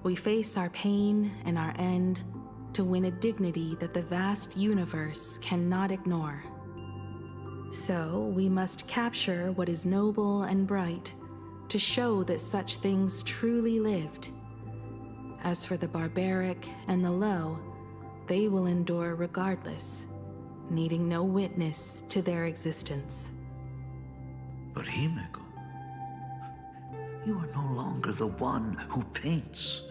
We face our pain and our end to win a dignity that the vast universe cannot ignore. So we must capture what is noble and bright to show that such things truly lived. As for the barbaric and the low, they will endure regardless, needing no witness to their existence. But Himiko, you are no longer the one who paints.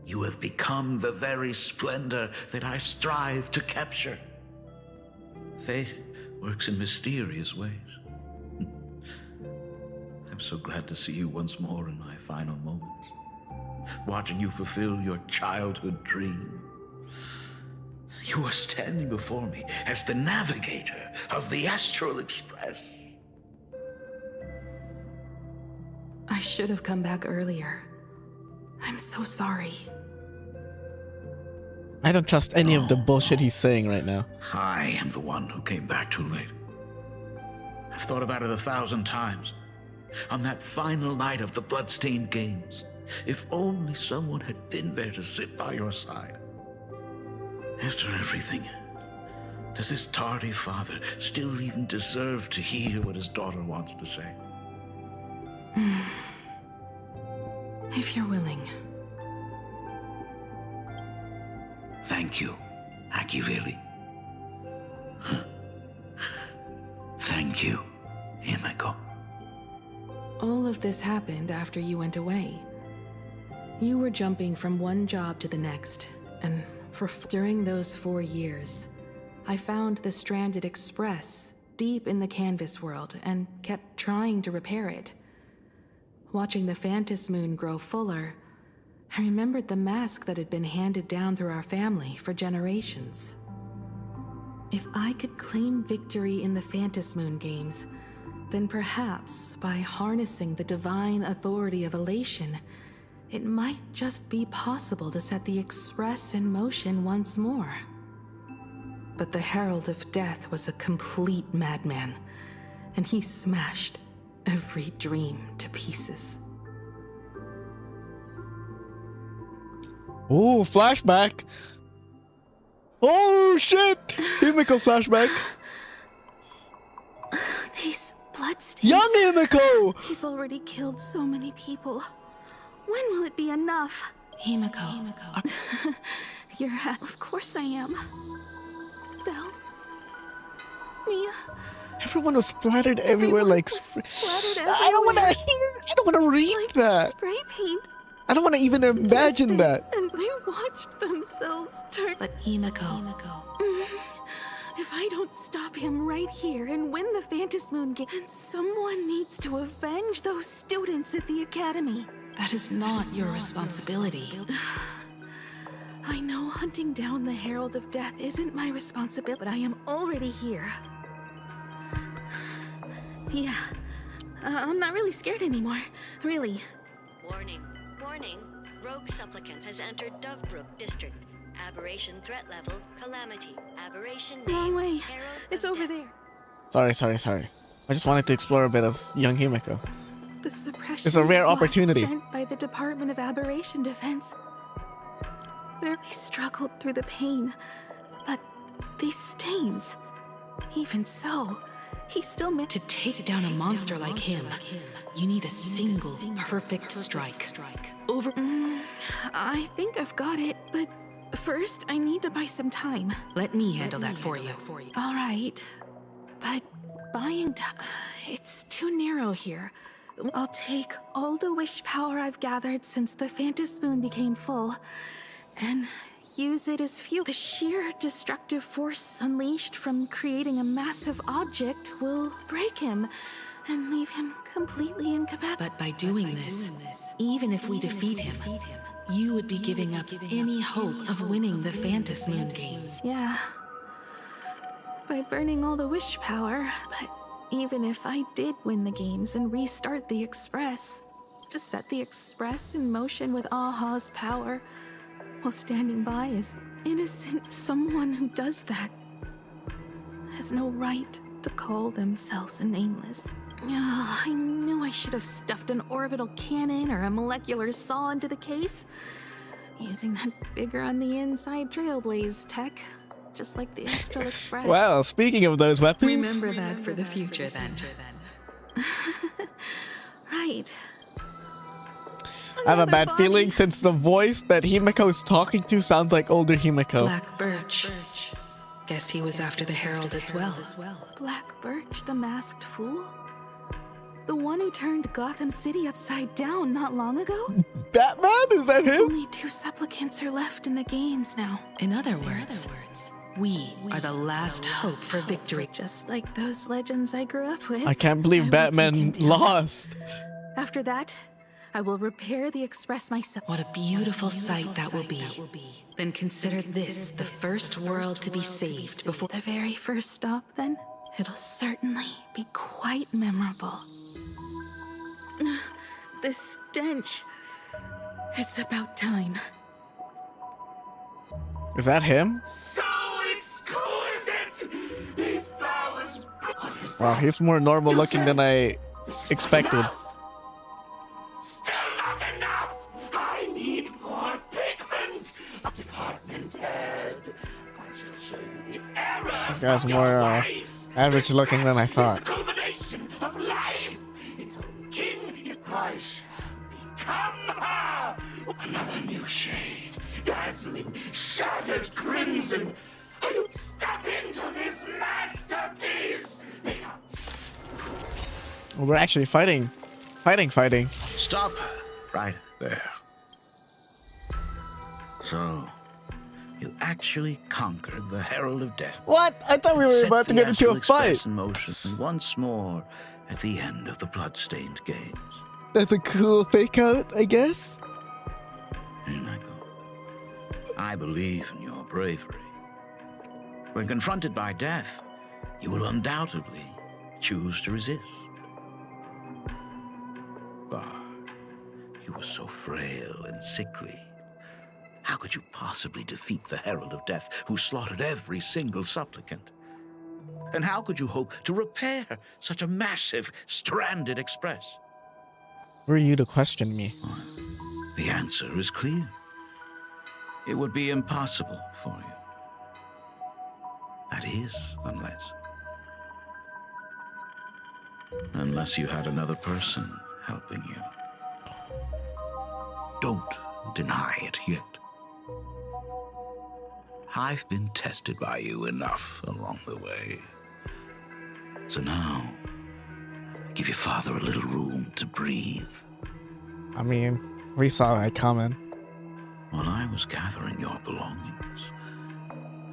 You have become the very splendor that I strive to capture. Fate works in mysterious ways. I'm so glad to see you once more in my final moments, watching you fulfill your childhood dream. You are standing before me as the navigator of the Astral Express. I should have come back earlier. I'm so sorry. I don't trust any of the bullshit he's saying right now. I am the one who came back too late. I've thought about it 1,000 times. On that final night of the Bloodstained Games, if only someone had been there to sit by your side. After everything, does this tardy father still even deserve to hear what his daughter wants to say? If you're willing. Thank you, Akiveli. Thank you, Himiko. All of this happened after you went away. You were jumping from one job to the next, and during those 4 years, I found the stranded Express deep in the canvas world and kept trying to repair it. Watching the Phantasmoon grow fuller, I remembered the mask that had been handed down through our family for generations. If I could claim victory in the Phantasmoon games, then perhaps by harnessing the divine authority of elation, it might just be possible to set the Express in motion once more. But the Herald of Death was a complete madman, and he smashed every dream to pieces. Oh, flashback! Oh shit! Himiko flashback! These bloodstains. Young Himiko! He's already killed so many people. When will it be enough? Himiko. You're of course I am. Belle. Mia. Everyone was splattered everywhere like I don't want to hear. I don't want to read like that. Spray paint. I don't want to even imagine that. And they watched themselves turn. But Himiko. If I don't stop him right here and win the Phantasmoon game, then someone needs to avenge those students at the academy. That is not your responsibility. I know hunting down the Herald of Death isn't my responsibility, but I am already here. Yeah, I'm not really scared anymore, really. Warning, warning. Rogue supplicant has entered Dovebrook District. Aberration threat level, Calamity. Aberration name, Wrong way. Herald It's of over Death. there. Sorry. I just wanted to explore a bit as young Himeko. The suppression It's a rare squad opportunity. sent by the Department of Aberration Defense. They struggled through the pain, but these stains. Even so, he still meant To take down a monster like him, you need a single perfect strike. Over. I think I've got it, but first I need to buy some time. Let me handle that for you. All right, but buying time, it's too narrow here. I'll take all the wish power I've gathered since the Phantasmoon became full, and use it as fuel. The sheer destructive force unleashed from creating a massive object will break him and leave him completely incapacitated. But by doing this, even if we defeat him, you would be giving up any hope of winning the Phantasmoon games. Yeah, by burning all the wish power, but even if I did win the games and restart the Express, to set the Express in motion with Aha's power, while standing by as innocent someone who does that has no right to call themselves a nameless. Oh, I knew I should have stuffed an orbital cannon or a molecular saw into the case, using that bigger on the inside Trailblaze tech, just like the Astral Express. Well, speaking of those weapons, Remember that for the future, then. Right. I have a bad feeling since the voice that Himeko's talking to sounds like older Himeko. Black Birch. Guess he was after the Herald as well. Black Birch, the masked fool? The one who turned Gotham City upside down not long ago? Batman? Is that him? Only 2 supplicants are left in the games now. In other words, we are the last hope for victory. Just like those legends I grew up with. I can't believe Batman lost. After that, I will repair the Express myself. What a beautiful sight that will be. Then consider this the first world to be saved before... The very first stop, then? It'll certainly be quite memorable. The stench. It's about time. Is that him? So exquisite! These flowers. Wow, he's more normal looking than I expected. Still not enough! I need more pigment! Department head, I shall show you the error. This guy's of more your ways. average looking than I thought. It's the culmination of life. Its kin is I shall become her. Another new shade, dazzling, shattered crimson. Step into this masterpiece. We're actually fighting. Fighting. Stop right there. So, you actually conquered the Herald of Death. What? I thought we were Set about to the get into a Astral Express fight. in motion once more at the end of the bloodstained games. That's a cool fake out, I guess. I believe in your bravery. When confronted by death, you will undoubtedly choose to resist. But you were so frail and sickly. How could you possibly defeat the Herald of Death, who slaughtered every single supplicant? And how could you hope to repair such a massive, stranded express? Who are you to question me? The answer is clear. It would be impossible for you. That is, unless you had another person helping you. Don't deny it yet. I've been tested by you enough along the way. So now, give your father a little room to breathe. I mean, we saw that coming. While I was gathering your belongings,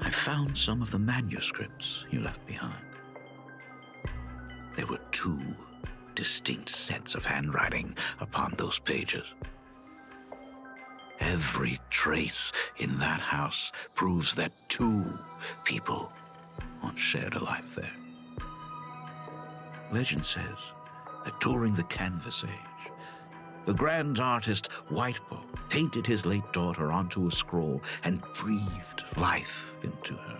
I found some of the manuscripts you left behind. There were 2 distinct sets of handwriting upon those pages. Every trace in that house proves that 2 people once shared a life there. Legend says that during the Canvas Age, the grand artist Whitebow painted his late daughter onto a scroll and breathed life into her.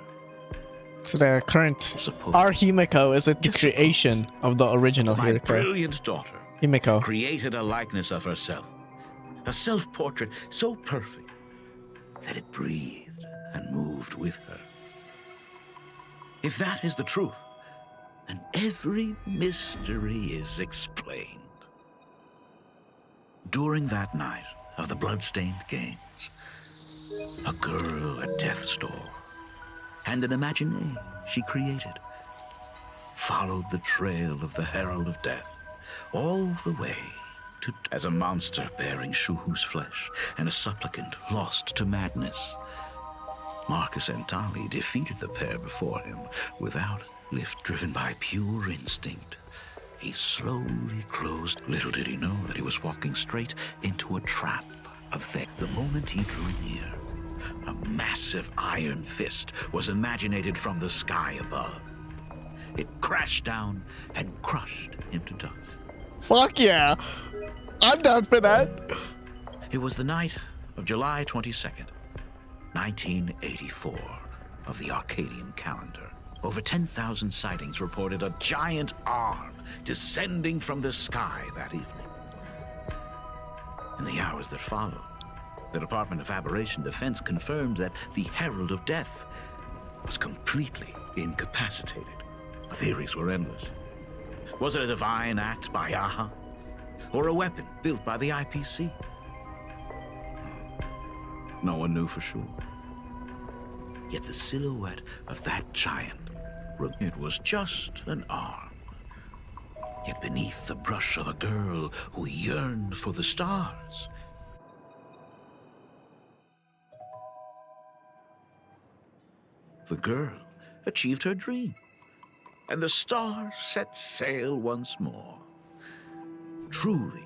So the current our Himeko is the creation of the original My Himeko. brilliant daughter Himeko created a likeness of herself, a self-portrait so perfect that it breathed and moved with her. If that is the truth, then every mystery is explained. During that night of the blood-stained games, a girl at death's door and an imagination she created followed the trail of the Herald of Death all the way to as a monster bearing Shuhu's flesh and a supplicant lost to madness. Marcus and Tali defeated the pair before him without lift, driven by pure instinct. He slowly closed. Little did he know that he was walking straight into a trap of fate. The moment he drew near, a massive iron fist was imaginated from the sky above. It crashed down and crushed him to dust. Fuck yeah! I'm down for that. It was the night of July 22nd, 1984, of the Arcadian calendar. Over 10,000 sightings reported a giant arm descending from the sky that evening. In the hours that followed, the Department of Aberration Defense confirmed that the Herald of Death was completely incapacitated. The theories were endless. Was it a divine act by Yaha? Or a weapon built by the IPC? No one knew for sure. Yet the silhouette of that giant, it was just an arm. Yet beneath the brush of a girl who yearned for the stars, the girl achieved her dream, and the stars set sail once more. Truly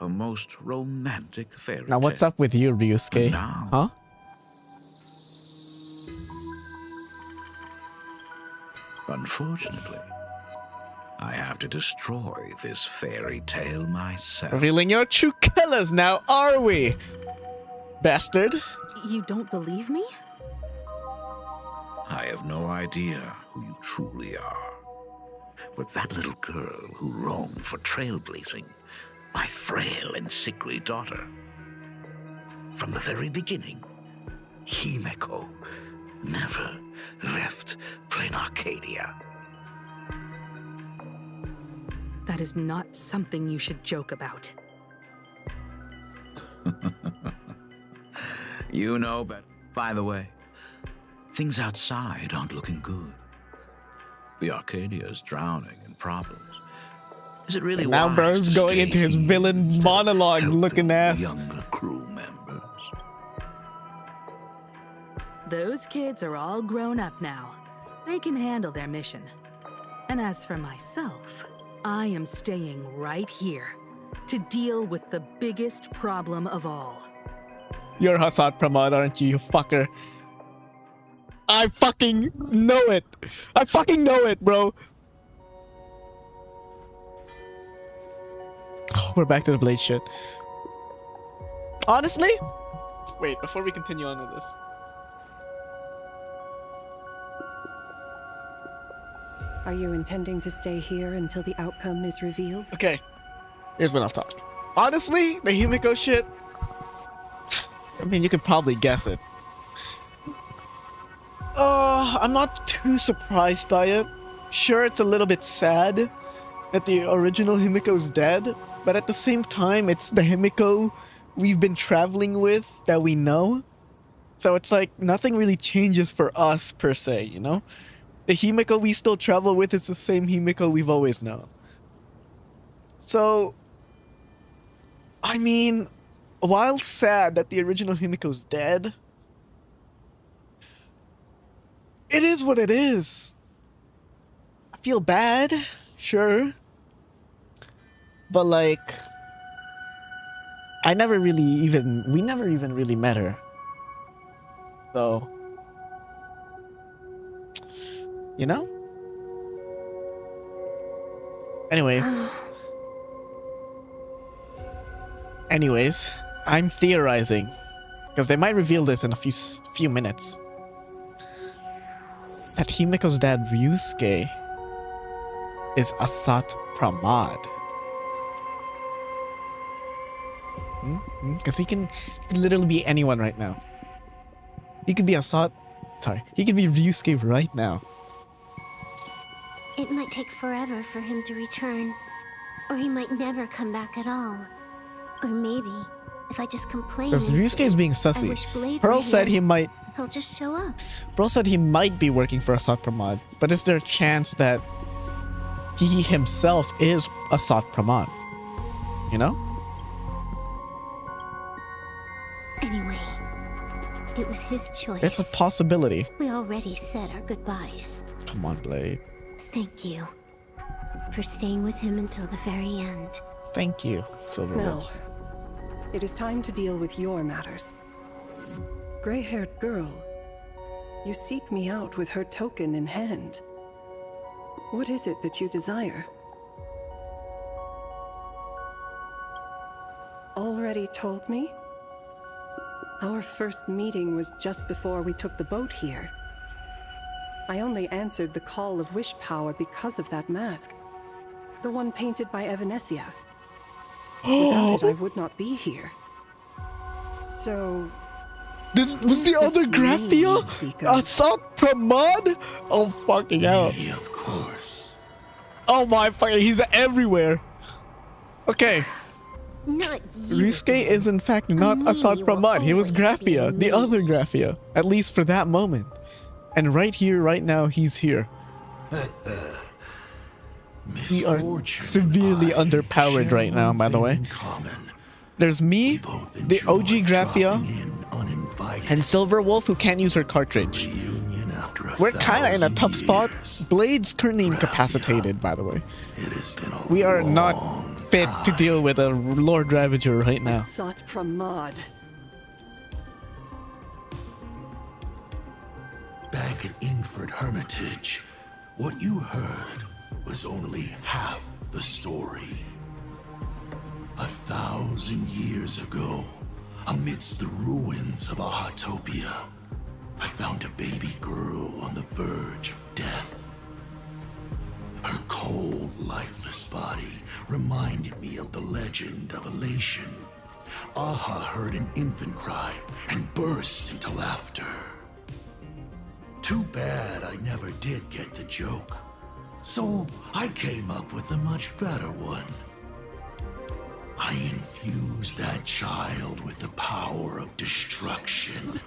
a most romantic fairy tale. Now what's up with you, Ryusuke? Now, huh? Unfortunately, I have to destroy this fairy tale myself. Revealing your true colors now, are we? Bastard. You don't believe me? I have no idea who you truly are. But that little girl who longed for trailblazing, my frail and sickly daughter. From the very beginning, Himeko never left plain Arcadia. That is not something you should joke about. You know, but by the way, things outside aren't looking good. The Arcadia is drowning in problems. Is it really and now wise bro's to going stay into his here villain instead of monologue helping looking ass. younger crew members? Those kids are all grown up now. They can handle their mission. And as for myself, I am staying right here to deal with the biggest problem of all. You're Hassad Pramod, aren't you, you fucker? I fucking know it. I fucking know it, bro. Oh, we're back to the Blade shit. Honestly? Wait, before we continue on with this. Are you intending to stay here until the outcome is revealed? Okay, here's what I'll talk. Honestly, the Himeko shit, I mean, you could probably guess it. I'm not too surprised by it. Sure, it's a little bit sad that the original Himiko's dead, but at the same time, it's the Himeko we've been traveling with that we know. So it's like, nothing really changes for us, per se, you know? The Himeko we still travel with is the same Himeko we've always known. So, I mean, while sad that the original Himiko's dead, It is what it is. I feel bad, sure. But like, we never even really met her. So, you know? Anyways, I'm theorizing because they might reveal this in a few minutes. That Himiko's dad Ryusuke is Asat Pramad. Because he can literally be anyone right now. He could be Asat. Sorry, he could be Ryusuke right now. It might take forever for him to return. Or he might never come back at all. Or maybe, if I just complain Because and Ryusuke say, is being "I sussy. wish Blade Pearl were said here," he might. he'll just show up. Pearl said he might be working for Asat Pramad, but is there a chance that he himself is Asat Pramad? You know? Anyway, it was his choice. It's a possibility. We already said our goodbyes. Come on, Blade. Thank you for staying with him until the very end. Thank you, Silverwood. Now, it is time to deal with your matters. Gray-haired girl, you seek me out with her token in hand. What is it that you desire? Already told me? Our first meeting was just before we took the boat here. I only answered the call of wish power because of that mask. The one painted by Evanesia. Without it, I would not be here. So... Was the other Graphia Asat Pramad? Oh, fucking hell. Me, of course. Oh my fucking, he's everywhere. Okay. Not you. Ryusuke is in fact not Asat Pramad. He was Graphia, the other Graphia. At least for that moment. And right here, right now, he's here. We are severely underpowered right now, by the way. There's me, the OG Graphia, and Silverwolf, who can't use her cartridge. We're kind of in a tough spot. Blade's currently incapacitated, by the way. We are not fit to deal with a Lord Ravager right now. Asat Pramad. Back at Ingford Hermitage, what you heard was only half the story. 1,000 years ago, amidst the ruins of Ahatopia, I found a baby girl on the verge of death. Her cold, lifeless body reminded me of the legend of Elation. Aha heard an infant cry and burst into laughter. Too bad I never did get the joke. So I came up with a much better one. I infused that child with the power of destruction,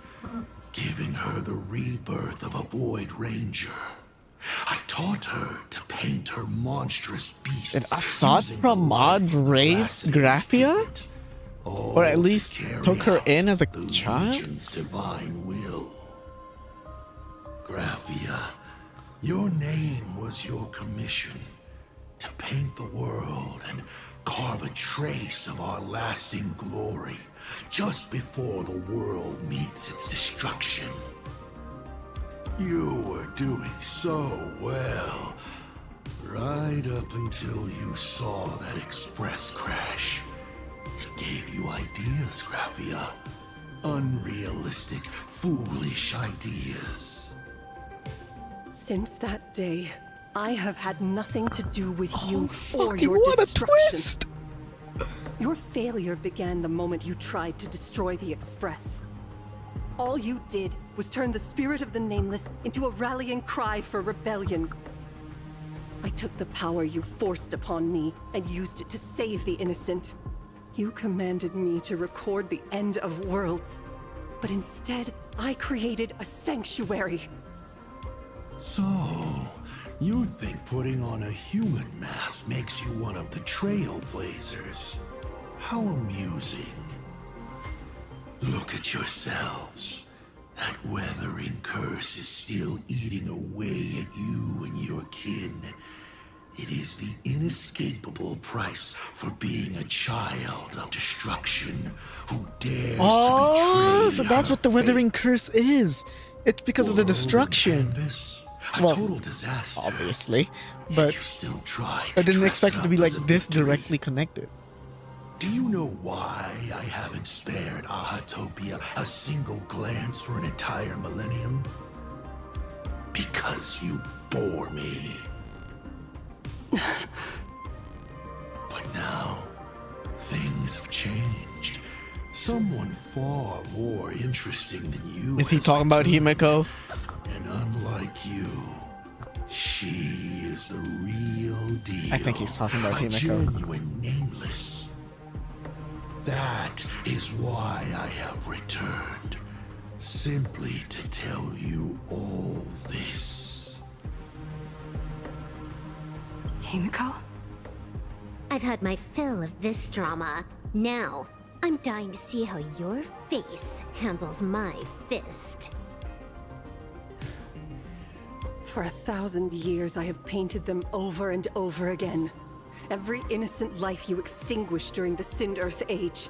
giving her the rebirth of a Void Ranger. I taught her to paint her monstrous beasts. Did Asat Pramad raise Graphia? Or at least took her in as a child? Legion's divine will. Graphia, your name was your commission to paint the world and carve a trace of our lasting glory just before the world meets its destruction. You were doing so well, right up until you saw that express crash. It gave you ideas, Graphia. Unrealistic, foolish ideas. Since that day, I have had nothing to do with you or fucking your what a destruction. twist! Your failure began the moment you tried to destroy the Express. All you did was turn the spirit of the Nameless into a rallying cry for rebellion. I took the power you forced upon me and used it to save the innocent. You commanded me to record the end of worlds, but instead, I created a sanctuary. So, you think putting on a human mask makes you one of the Trailblazers? How amusing. Look at yourselves. That weathering curse is still eating away at you and your kin. It is the inescapable price for being a child of destruction who dares to betray. So that's what the weathering curse is. It's because of the destruction. A total disaster. Obviously, but you still tried. I didn't expect it to be like this directly connected. Do you know why I haven't spared Ahatopia a single glance for an entire millennium? Because you bore me. But now, things have changed. Someone far more interesting than you. Is he talking about Himeko? And unlike you, she is the real deal. I think he's talking about a Himeko. genuine nameless. That is why I have returned. Simply to tell you all this. Himeko? I've had my fill of this drama. Now, I'm dying to see how your face handles my fist. For 1,000 years, I have painted them over and over again. Every innocent life you extinguished during the Sind Earth Age.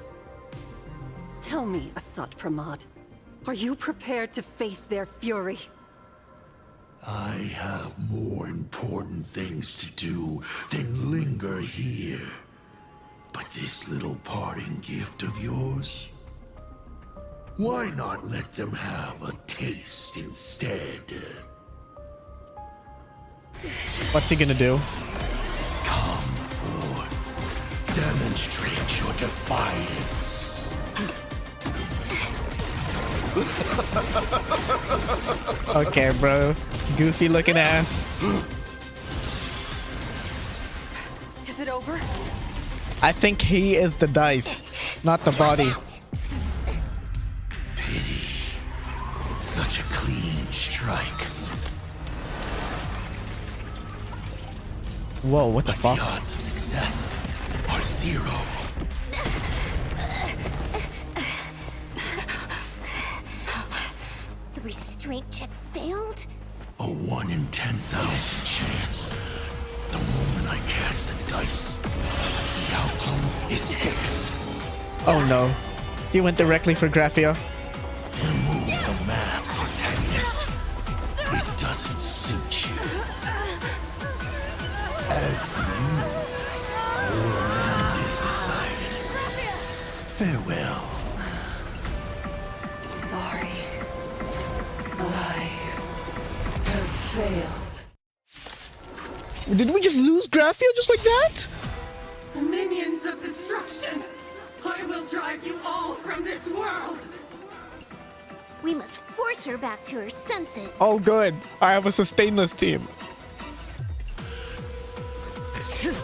Tell me, Asat Pramad, are you prepared to face their fury? I have more important things to do than linger here. But this little parting gift of yours? Why not let them have a taste instead? What's he gonna do? Come forth. Demonstrate your defiance. Okay, bro. Goofy looking ass. Is it over? I think he is the dice, not the body. Pity. Such a clean strike. Whoa, what the fuck? The odds of success are 0. The restraint check failed? A 1 in 10,000 chance. The moment I cast the dice, the outcome is fixed. Oh no. He went directly for Graphia. Remove the mask, protagonist. It doesn't suit you. As for you, your end is decided. Farewell. Sorry. I have failed. Did we just lose Graphia just like that? Minions of destruction! I will drive you all from this world! We must force her back to her senses. Oh good. I have a sustainless team.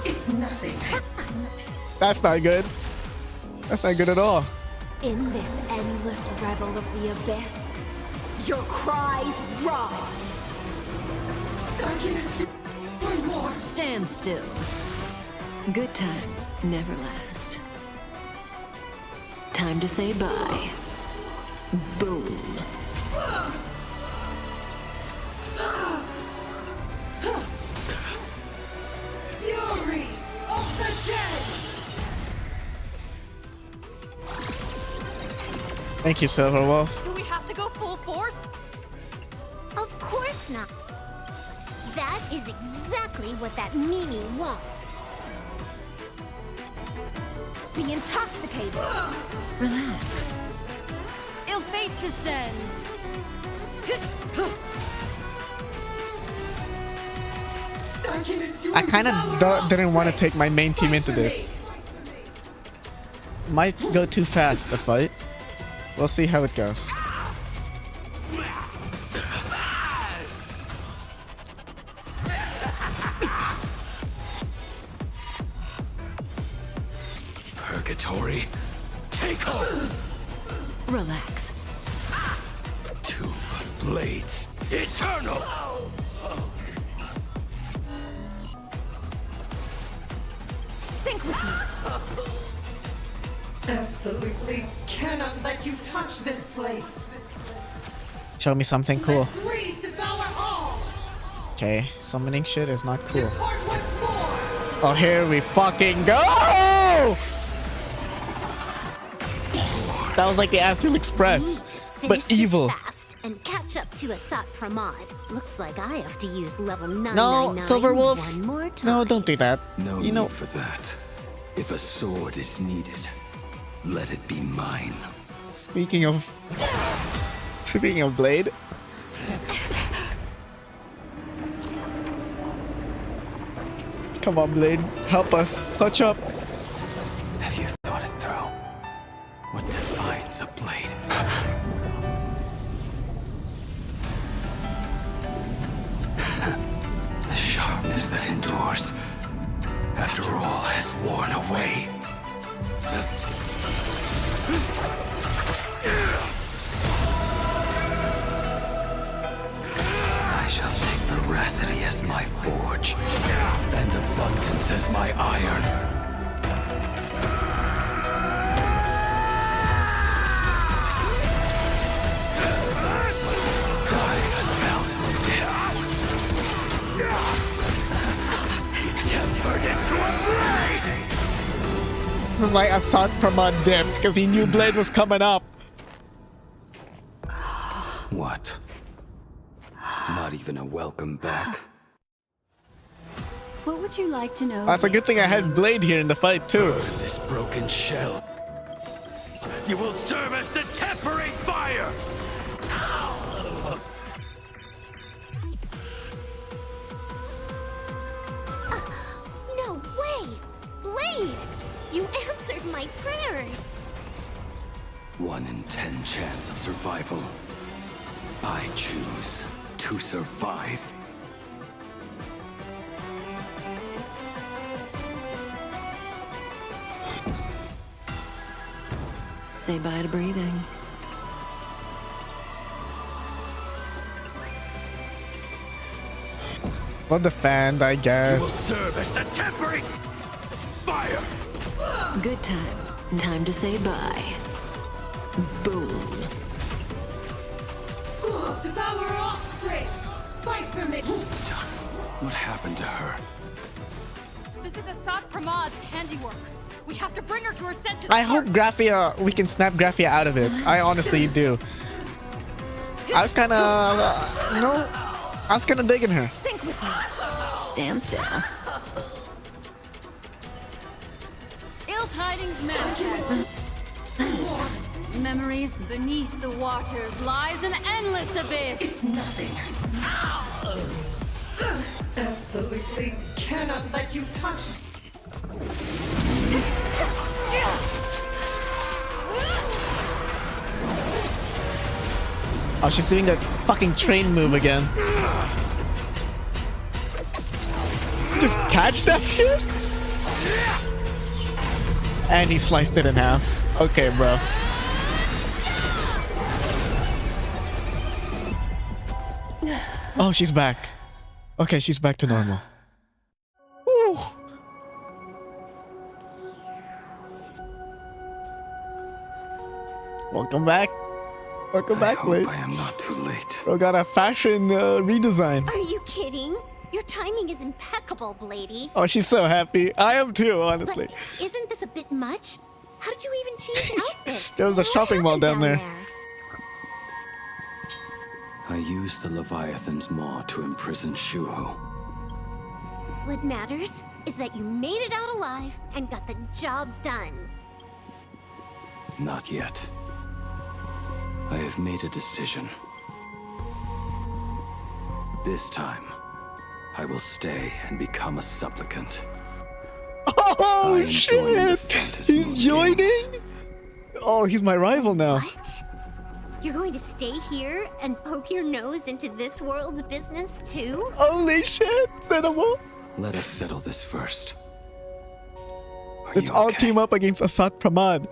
It's nothing. That's not good. That's not good at all. In this endless revel of the abyss, your cries rise. One more. Stand still. Good times never last. Time to say bye. Boom. Fury of the dead! Thank you, Silverwolf. Do we have to go full force? Of course not. That is exactly what that Mimi wants. Be intoxicated. Relax. Ill fate descends. I kind of didn't want to take my main team into this. Might go too fast, the fight. We'll see how it goes. Purgatory, take hold. Relax. Two blades, eternal. Sync with me. Absolutely cannot let you touch this place. Show me something cool. Okay, summoning shit is not cool. Oh, here we fucking go! That was like the Astral Express, but evil. Fast and catch up to Asat Pramod. Looks like I have to use level 999 No, Silver Wolf. one more time. No, don't do that. No need for that. If a sword is needed, let it be mine. Speaking of Blade. Come on, Blade. Help us. Touch up. Have you thought it through? What defines a blade? The sharpness that endures after all has worn away. I shall take veracity as my forge, and abundance as my iron. Die a thousand deaths. Tempered into a blade! Like Asat Pramod dipped because he knew Blade was coming up. What? Not even a welcome back. What would you like to know? That's a good thing I had Blade here in the fight too. Burn this broken shell. You will serve as the tempering fire! No way! Blade! You answered my prayers! 1 in 10 chance of survival. I choose to survive. Say bye to breathing. Well defend, I guess. You will serve as the tempering fire! Good times. Time to say bye. Boom. Devour offspring! Fight for me! What happened to her? This is Asat Pramod's handiwork. We have to bring her to her senses. I hope Graphia, we can snap Graphia out of it. I honestly do. I was kind of, I was kind of digging her. Sync with me. Stand still. Ill tidings manifest. Memories beneath the waters lies an endless abyss. It's nothing. Absolutely cannot let you touch me. Oh, she's doing that fucking train move again. Just catch that shit? And he sliced it in half. Okay, bro. Oh, she's back. Okay, she's back to normal. Woo. Welcome back. Welcome back, Blade. I am not too late. Bro got a fashion redesign. Are you kidding? Your timing is impeccable, Blady. Oh, she's so happy. I am too, honestly. But isn't this a bit much? How did you even change outfits? There was a shopping mall down there. I used the Leviathan's maw to imprison Shuho. What matters is that you made it out alive and got the job done. Not yet. I have made a decision. This time, I will stay and become a supplicant. Oh, I am joining the shit! Phantasm He's joining? Games. Oh, he's my rival now. What? You're going to stay here and poke your nose into this world's business too? Holy shit, Cinema! Let us settle this first. Let's all team up against Asat Pramod.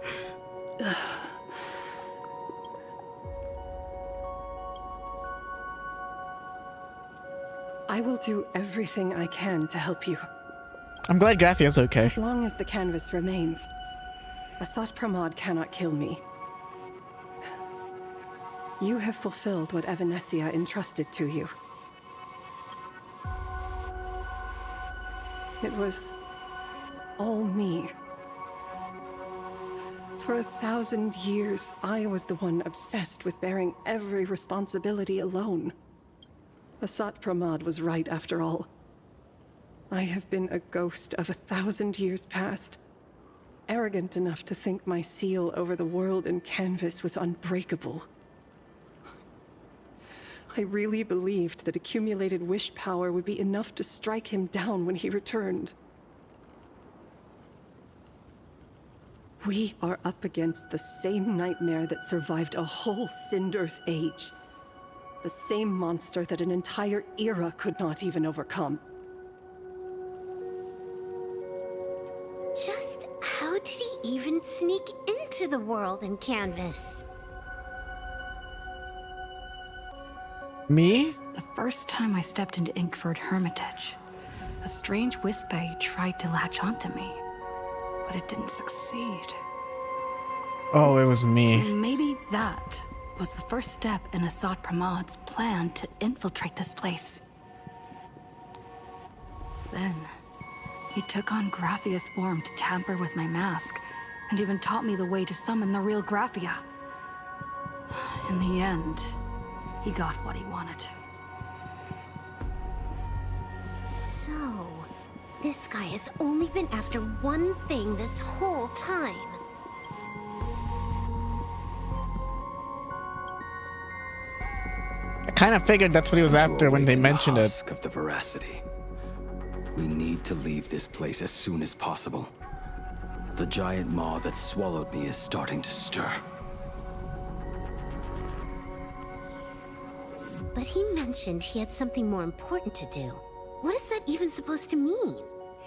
I will do everything I can to help you. I'm glad Graphia's okay. As long as the canvas remains, Asat Pramod cannot kill me. You have fulfilled what Evanescia entrusted to you. It was all me. For 1,000 years, I was the one obsessed with bearing every responsibility alone. Asat Pramad was right after all. I have been a ghost of 1,000 years past, arrogant enough to think my seal over the world and canvas was unbreakable. I really believed that accumulated wish power would be enough to strike him down when he returned. We are up against the same nightmare that survived a whole Sindearth age. The same monster that an entire era could not even overcome. Just how did he even sneak into the world and canvas? Me? The first time I stepped into Inkford Hermitage, a strange Wispe tried to latch onto me, but it didn't succeed. Oh, it was me. Maybe that was the first step in Asat Pramad's plan to infiltrate this place. Then, he took on Graphia's form to tamper with my mask, and even taught me the way to summon the real Graphia. In the end, he got what he wanted. So, this guy has only been after one thing this whole time. I kind of figured that's what he was after when they mentioned it. Of the veracity. We need to leave this place as soon as possible. The giant maw that swallowed me is starting to stir. But he mentioned he had something more important to do. What is that even supposed to mean?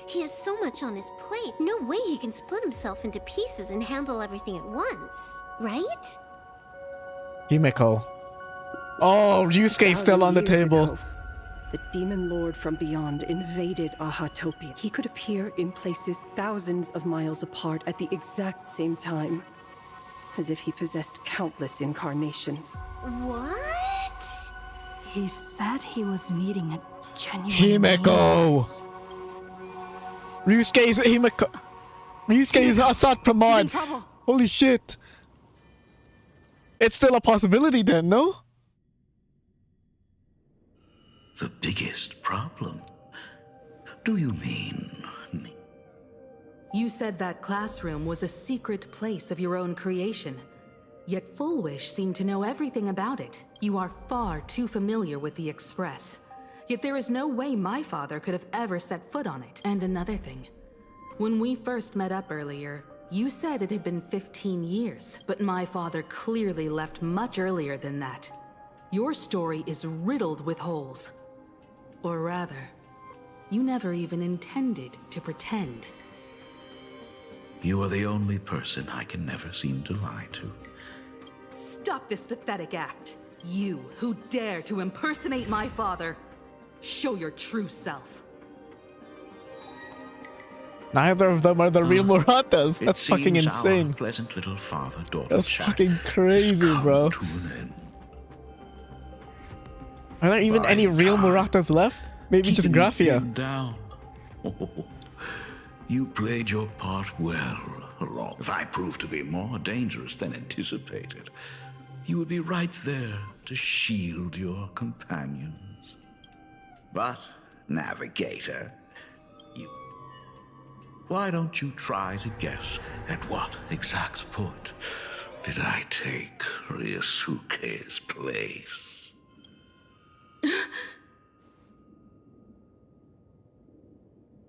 He has so much on his plate, no way he can split himself into pieces and handle everything at once, right? Himeko. Oh, Ryusuke's still on the 1,000 years table. ago, the demon lord from beyond invaded Ahatopia. He could appear in places thousands of miles apart at the exact same time, as if he possessed countless incarnations. What? He said he was meeting a genuine Himeko! Ryusuke's Himeko! Ryusuke's Asat Pramad! Holy shit! It's still a possibility then, no? The biggest problem? Do you mean me? You said that classroom was a secret place of your own creation. Yet Fullwish seemed to know everything about it. You are far too familiar with the Express. Yet there is no way my father could have ever set foot on it. And another thing. When we first met up earlier, you said it had been 15 years, but my father clearly left much earlier than that. Your story is riddled with holes. Or rather, you never even intended to pretend. You are the only person I can never seem to lie to. Stop this pathetic act. You, who dare to impersonate my father. Show your true self. Neither of them are the real Muratas. It That's fucking seems insane. Our pleasant little father-daughter That's chat fucking crazy, has come bro. to an end. Are there even any real Muratas left? Maybe just Keeping Graphia. him down. You played your part well, along. If I proved to be more dangerous than anticipated, you would be right there to shield your companions. But, Navigator, why don't you try to guess at what exact point did I take Ryusuke's place?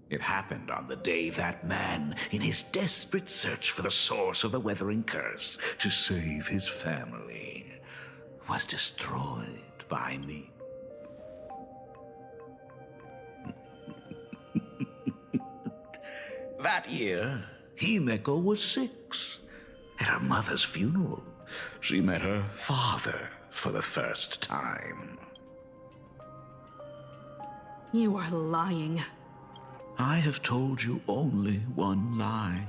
It happened on the day that man, in his desperate search for the source of the Weathering Curse to save his family, was destroyed by me. That year, Himeko was 6. At her mother's funeral, she met her father for the first time. You are lying. I have told you only one lie.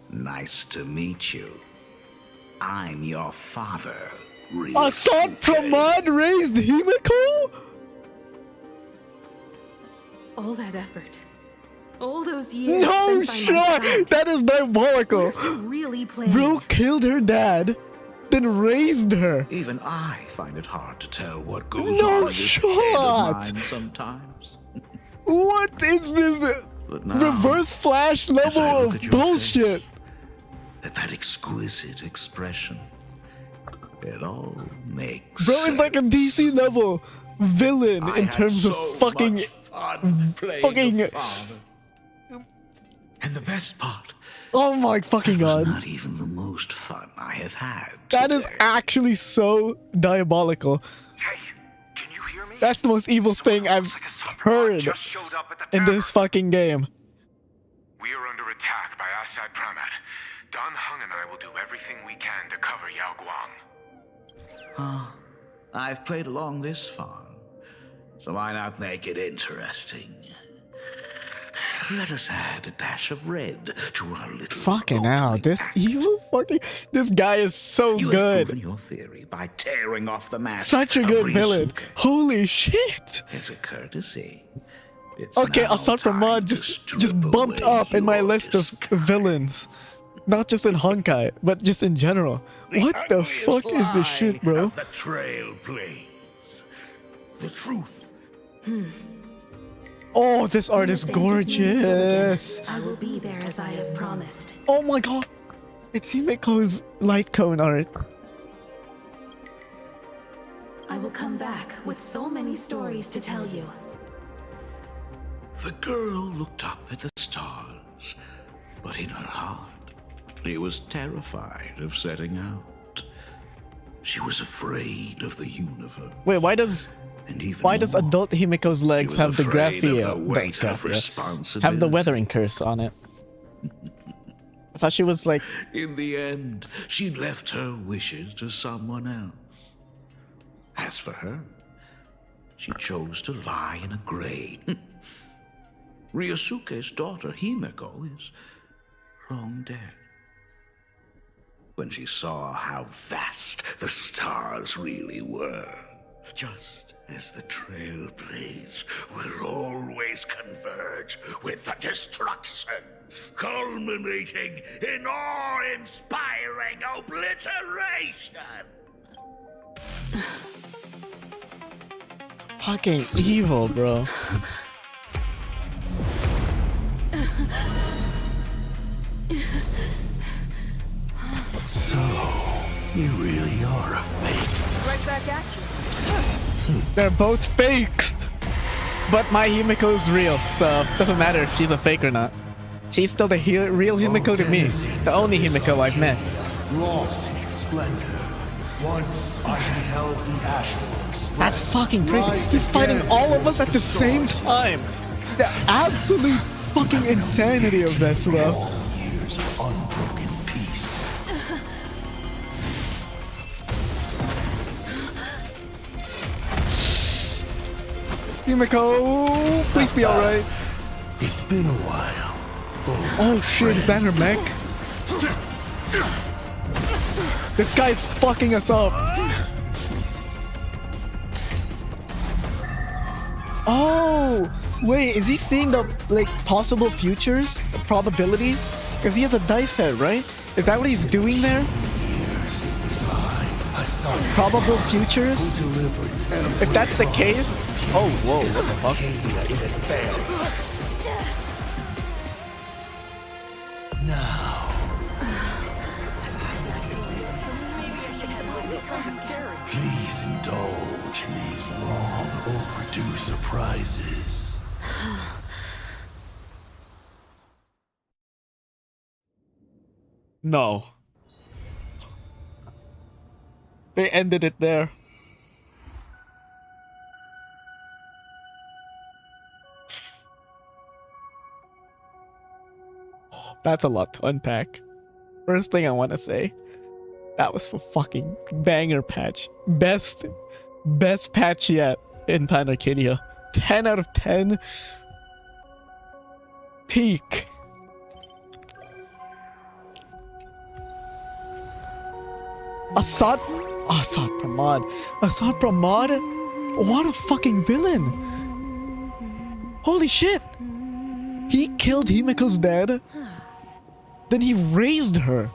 Nice to meet you. I'm your father, Assad Pramod raised Himiko? All that effort. All those years No spent by my shot! side. That is diabolical. What are you really planning? Bro killed her dad, then raised her. Even I find it hard to tell what goes No on in this head of shot! mine sometimes. What is this But now, reverse flash as level I look of at your bullshit? At that exquisite expression, it all makes Bro is like a DC level villain I in had terms so of fucking much fun playing fucking the father. And the best part, oh my fucking god. not even the most fun I have had. That is actually so diabolical. That's the most evil thing I've heard in this fucking game. We are under attack by Assad Pramod. Dan Heng and I will do everything we can to cover Yao Guang. Ah, I've played along this far, so why not make it interesting? Let us add a dash of red to our little. Fucking hell, this evil fucking this guy is so You have good. proven your theory by tearing off the mask. Such a of good villain. Ryusuke. Holy shit. As a courtesy. It's Okay, now Assad time Pramod to just bumped up in my list of villains. Not just in Honkai, but just in general. What the fuck is this shit, bro? The trail plays. The truth. Oh, this art is gorgeous. I will be there as I have promised. Oh my god. It's Himiko's light cone art. I will come back with so many stories to tell you. The girl looked up at the stars, but in her heart, she was terrified of setting out. She was afraid of the universe. Wait, why does adult Himiko's legs was have the afraid of the graphia, weight of have the weathering curse on it? I thought she was like, In the end, she'd left her wishes to someone else. As for her, she chose to lie in a grave. Ryusuke's daughter Himiko is long dead. When she saw how vast the stars really were, just as the trailblaze will always converge with the destruction, culminating in awe-inspiring obliteration. fucking evil, bro. So, you really are a fake. Right back at you. They're both fakes. But my Himiko's real, so it doesn't matter if she's a fake or not. She's still the real Himiko to me. The only Himiko I've met. Lost in its splendor. Once I beheld the astral express. That's fucking crazy. He's fighting all of us at the same time. The absolute fucking insanity of this, bro. All years of unbroken peace. Himiko, please be alright. It's been a while. Oh shit, is that her mech? This guy's fucking us up. Oh, wait, is he seeing the like possible futures, the probabilities? Because he has a dice head, right? Is that what he's doing there? Probable futures? If that's the case, oh whoa, what the fuck? Now. Please indulge in these long overdue surprises. No. They ended it there. That's a lot to unpack. First thing I want to say, that was for fucking banger patch. Best patch yet in Planet Arcadia. 10 out of 10. Peak. Assad Assad Pramod. Assad Pramod? What a fucking villain. Holy shit. He killed Himiko's dad. Then he raised her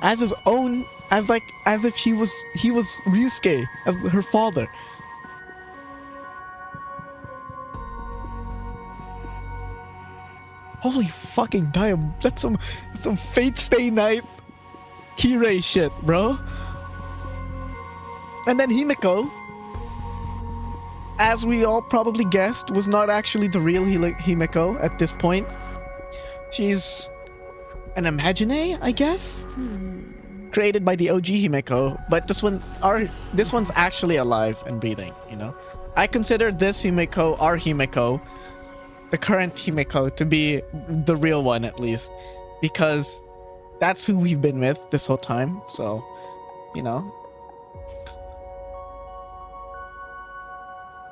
as his own, as if he was Ryusuke, as her father. Holy fucking damn, that's some Fate Stay Night Kirei shit, bro. And then Himiko, as we all probably guessed, was not actually the real Himiko at this point. She's an imagine, I guess? Created by the OG Himiko, but this one's actually alive and breathing, you know? I consider this Himiko, our Himiko, the current Himiko, to be the real one, at least, because that's who we've been with this whole time. So, you know,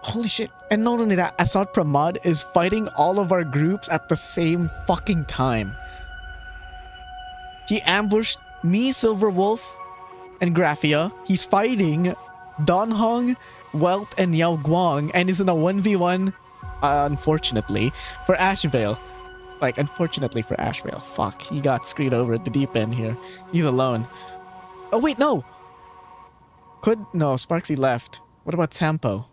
holy shit. And not only that, Assad Pramod is fighting all of our groups at the same fucking time. He ambushed me, Silverwolf, and Graphia. He's fighting Donhong, Welt, and Yao Guang, and is in a 1v1. Unfortunately for Ashvale. Like, unfortunately for Ashvale. Fuck, he got screwed over at the deep end here. He's alone. Oh, wait, no! No, Sparksy left. What about Sampo?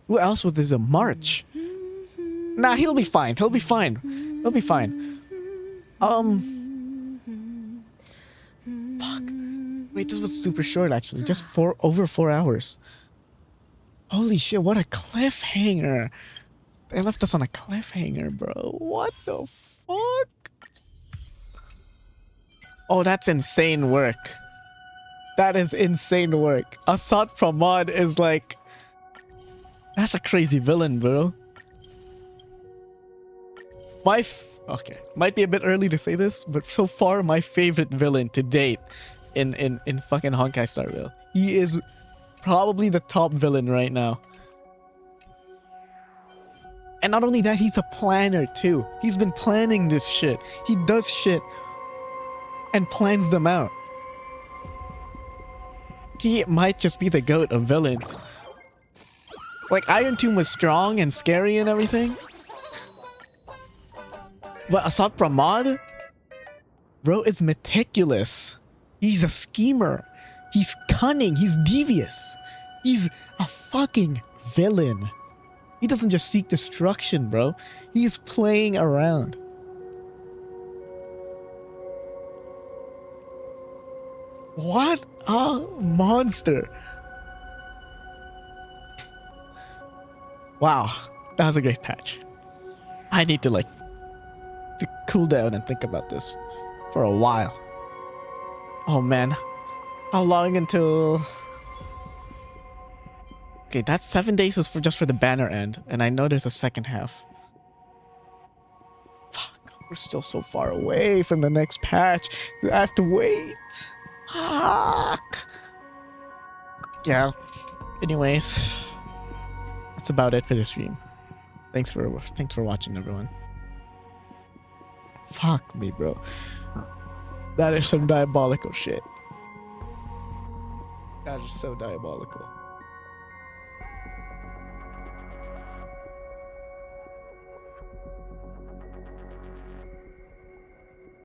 Who else was this? A March? Nah, he'll be fine. He'll be fine. He'll be fine. Fuck. Wait, this was super short, actually. Just over 4 hours. Holy shit, what a cliffhanger. They left us on a cliffhanger, bro. What the fuck? Oh, that's insane work. That is insane work. Assad Pramod is like... That's a crazy villain, bro. Okay, might be a bit early to say this, but so far my favorite villain to date in fucking Honkai Star Rail. He is probably the top villain right now. And not only that, he's a planner too. He's been planning this shit. He does shit and plans them out. He might just be the GOAT of villains. Like, Iron Tomb was strong and scary and everything. But Assad Pramod, bro, is meticulous. He's a schemer. He's cunning. He's devious. He's a fucking villain. He doesn't just seek destruction, bro. He's playing around. What a monster. Wow, that was a great patch. I need to cool down and think about this for a while. Oh man, how long until... Okay, that's 7 days is just for the banner end, and I know there's a second half. Fuck, we're still so far away from the next patch. I have to wait. Fuck. Yeah. Anyways, that's about it for this stream. Thanks for watching, everyone. Fuck me, bro. That is some diabolical shit. That is so diabolical.